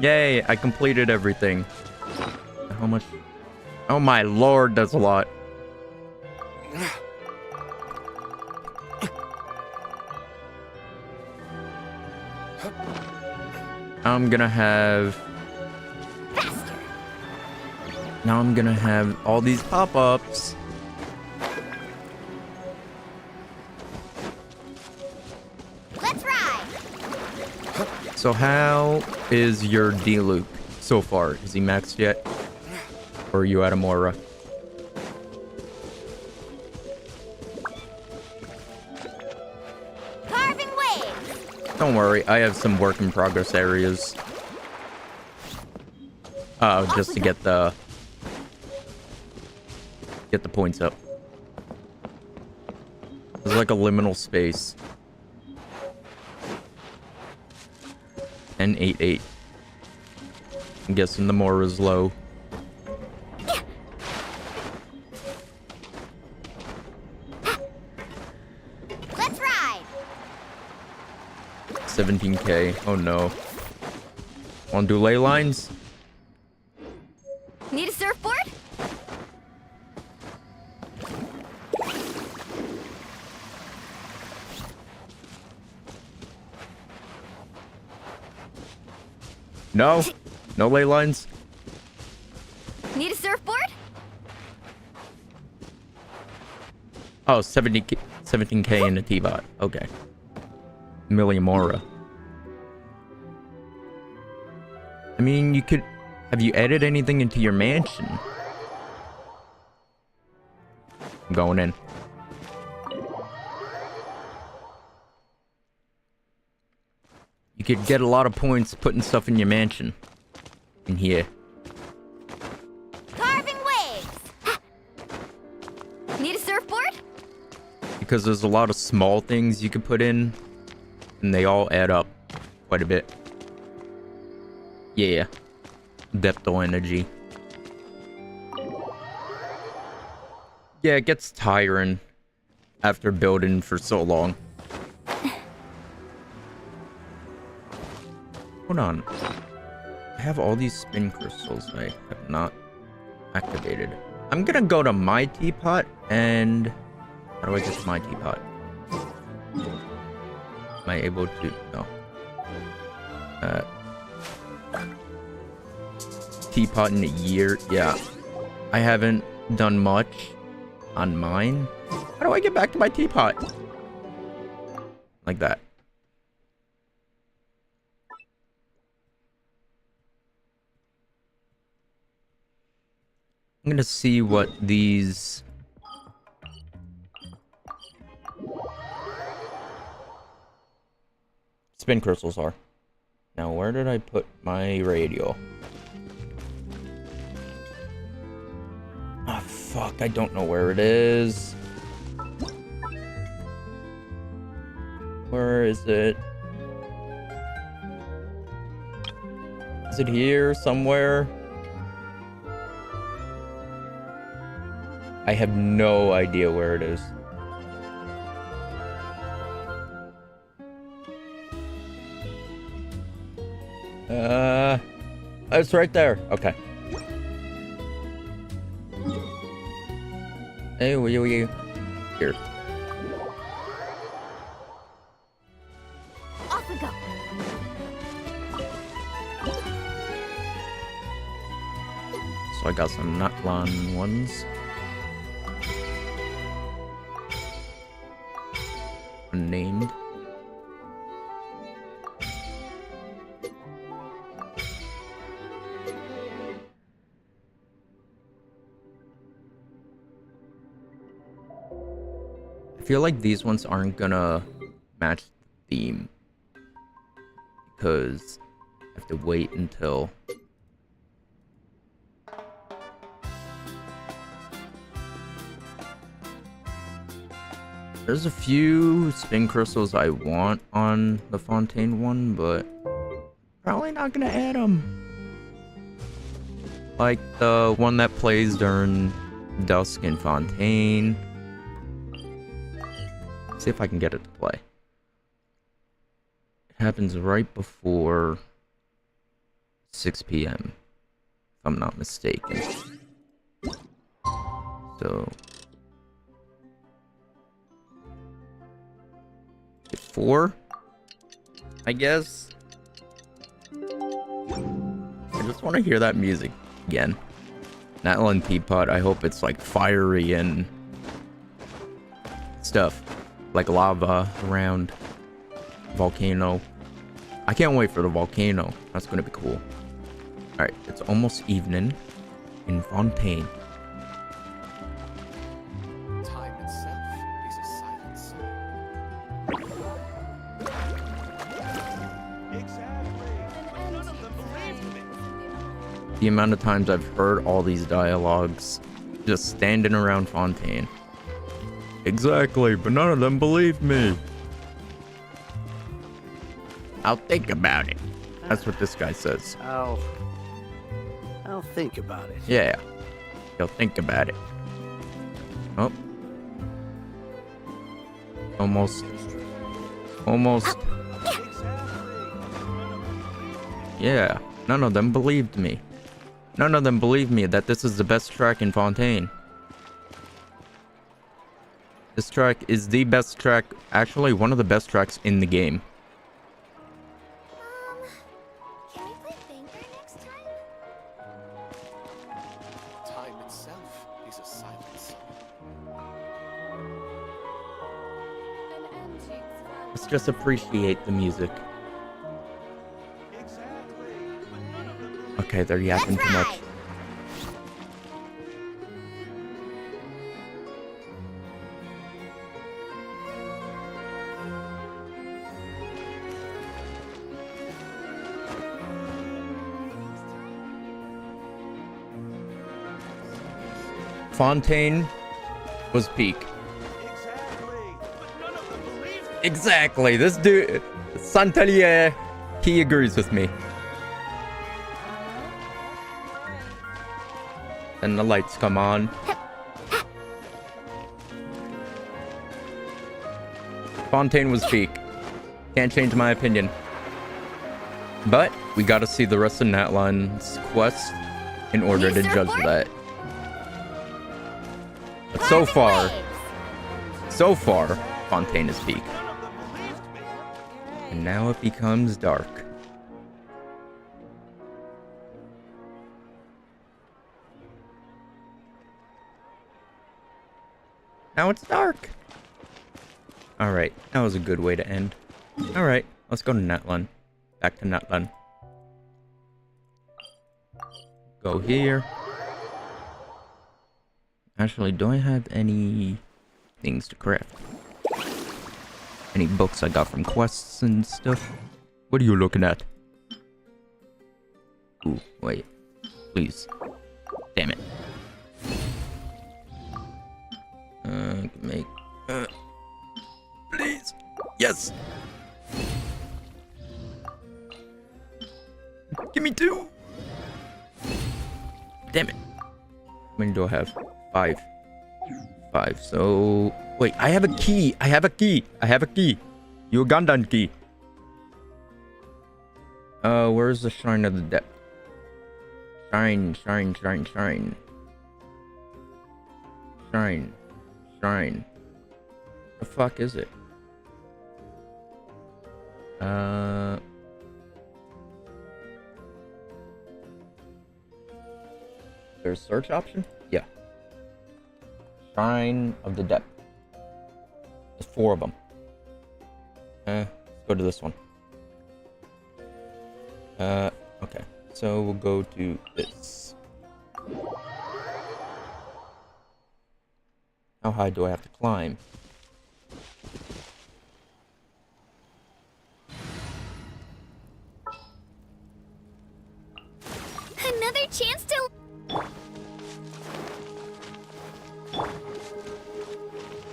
Yay, I completed everything. How much? Oh my lord, that's a lot. I'm gonna have... Faster. Now I'm gonna have all these pop-ups. Let's ride! So how is your D-Luke so far? Is he maxed yet? Or are you at a Mora? Carving waves! Don't worry, I have some work in progress areas. Just to get the points up. There's like a liminal space. And 8-8. I'm guessing the Mora's low. Let's ride! 17k. Oh no. Want to do ley lines? Need a surfboard? No. No ley lines. Need a surfboard? Oh, 17k in the T-bot. Okay. Million Mora. I mean, you could... Have you added anything into your mansion? I'm going in. You could get a lot of points putting stuff in your mansion. In here. Carving waves! Need a surfboard? Because there's a lot of small things you could put in. And they all add up quite a bit. Yeah. Depto energy. Yeah, it gets tiring after building for so long. Hold on. I have all these spin crystals I have not activated. I'm gonna go to my teapot and... How do I get to my teapot? Am I able to... No. Teapot in a year. Yeah. I haven't done much on mine. How do I get back to my teapot? Like that. I'm gonna see what these... spin crystals are. Now, where did I put my radio? Ah, fuck, I don't know where it is. Where is it? Is it here somewhere? I have no idea where it is. It's right there. Okay. Hey, will you? Here. Off we go. So I got some Natlan ones. Unnamed. I feel like these ones aren't gonna match the theme because I have to wait until there's a few spin crystals I want on the Fontaine one, but probably not gonna add them. Like the one that plays during Dusk in Fontaine. See if I can get it to play. It happens right before 6 p.m. if I'm not mistaken. So 4, I guess. I just want to hear that music again. Natlan Teapot, I hope it's like fiery and stuff. Like lava around volcano. I can't wait for the volcano. That's gonna be cool. Alright, it's almost evening in Fontaine. Time itself is a silent soul. The amount of times I've heard all these dialogues just standing around Fontaine. Exactly, but none of them believe me. I'll think about it. That's what this guy says. I'll think about it. Yeah, he'll think about it. Oh. Almost. Yeah, none of them believed me. None of them believed me that this is the best track in Fontaine. This track is the best track, actually one of the best tracks in the game. Can we play Banker next time? Time itself is a silent soul. Let's just appreciate the music. Okay, they're yapping too much. Fontaine was peak. Exactly. This dude, Santelier, he agrees with me. Then the lights come on. Fontaine was peak. Can't change my opinion. But we gotta see the rest of Natlan's quest in order to judge that. But so far, Fontaine is peak. And now it becomes dark. Now it's dark. Alright, that was a good way to end. Alright, let's go to Natlan. Back to Natlan. Go here. Actually, do I have any things to craft? Any books I got from quests and stuff? What are you looking at? Ooh, wait. Please. Damn it. Make... please! Yes! Give me 2! Damn it. How many do I have? 5. 5, so... Wait, I have a key! I have a key! Ugandan key! Where's the Shrine of the Depth? Shrine. The fuck is it? There's a search option? Yeah. Shrine of the Depth. There's 4 of them. Let's go to this one. Okay. So we'll go to this. How high do I have to climb? Another chance to...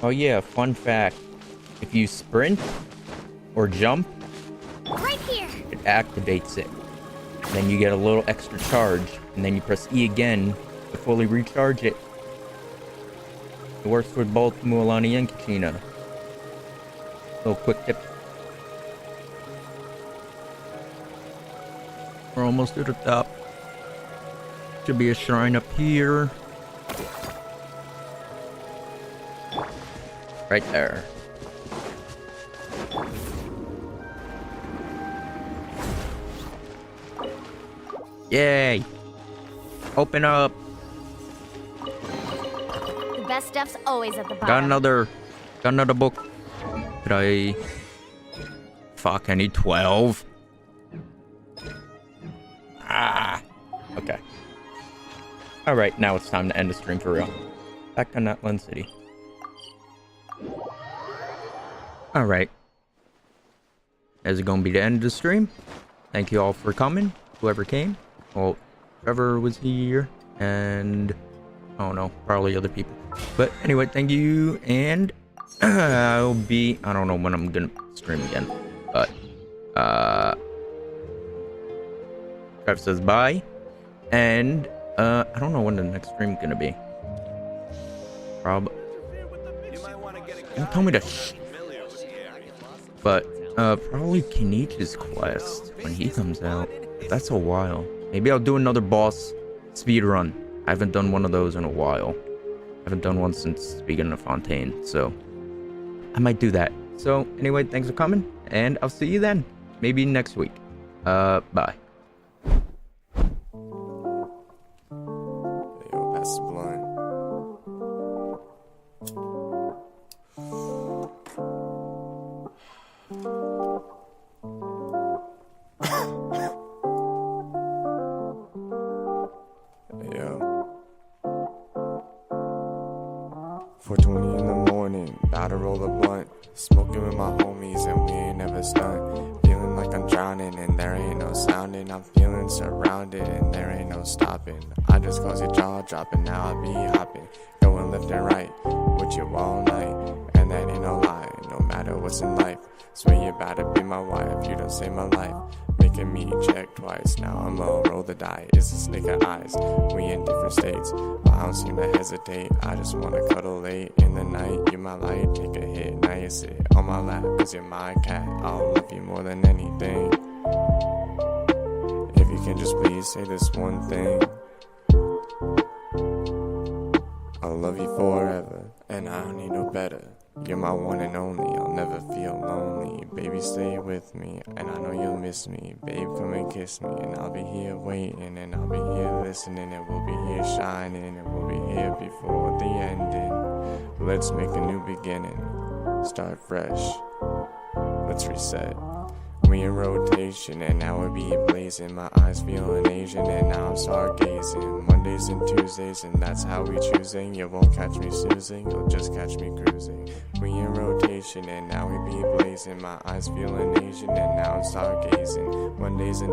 Oh yeah, fun fact. If you sprint or jump, Right here! it activates it. Then you get a little extra charge, and then you press E again to fully recharge it. It works with both Mualani and Kachina. Little quick tip. We're almost to the top. Should be a shrine up here. Right there. Yay! Open up! The best stuff's always at the bottom. Got another book. Could I... Fuck, I need 12. Ah! Okay. Alright, now it's time to end the stream for real. Back to Natlan City. Alright. Is it gonna be the end of the stream? Thank you all for coming. Whoever came. Well, Trevor was here. And... I don't know. Probably other people. But anyway, thank you. And... I'll be... I don't know when I'm gonna stream again. But... Trev says bye. And... I don't know when the next stream is gonna be. Probably... Don't tell me to but probably Kenichi's quest when he comes out. That's a while. Maybe I'll do another boss speed run. I haven't done one of those in a while. I haven't done one since Beginning of Fontaine, so I might do that. So anyway, thanks for coming, and I'll see you then. Maybe next week. Bye. Yo, that's blind. Yo. 4:20 in the morning, about to roll a blunt. Smoking with my homies and we ain't never stunned. Feeling like I'm drowning and there ain't no sounding. I'm feeling surrounded and there ain't no stopping. I just cause your jaw dropping, now I be hopping. Going left and right with you all night. And that ain't no lie, no matter what's in life. Swear you about to be my wife, you don't save my life. Making me check twice, now I'm low, roll the die. It's a snake of eyes, we in different states. But I don't seem to hesitate, I just wanna cuddle late in the night. You're my light, take a hit, now you sit on my lap. Cause you're my cat, I'll love you more than anything. If you can just please say this one thing. I'll love you forever, and I don't need no better. You're my one and only, I'll never feel lonely. Baby, stay with me, and I know you'll miss me. Babe, come and kiss me, and I'll be here waiting, and I'll be here listening, and we'll be here shining, and we'll be here before the ending. Let's make a new beginning, start fresh, let's reset. We in rotation, and now we be blazing. My eyes feeling Asian, and now I'm stargazing. Mondays and Tuesdays, and that's how we choosing. You won't catch me snoozing, you'll just catch me cruising. We in rotation, and now we be blazing. My eyes feeling Asian, and now I'm stargazing. Mondays and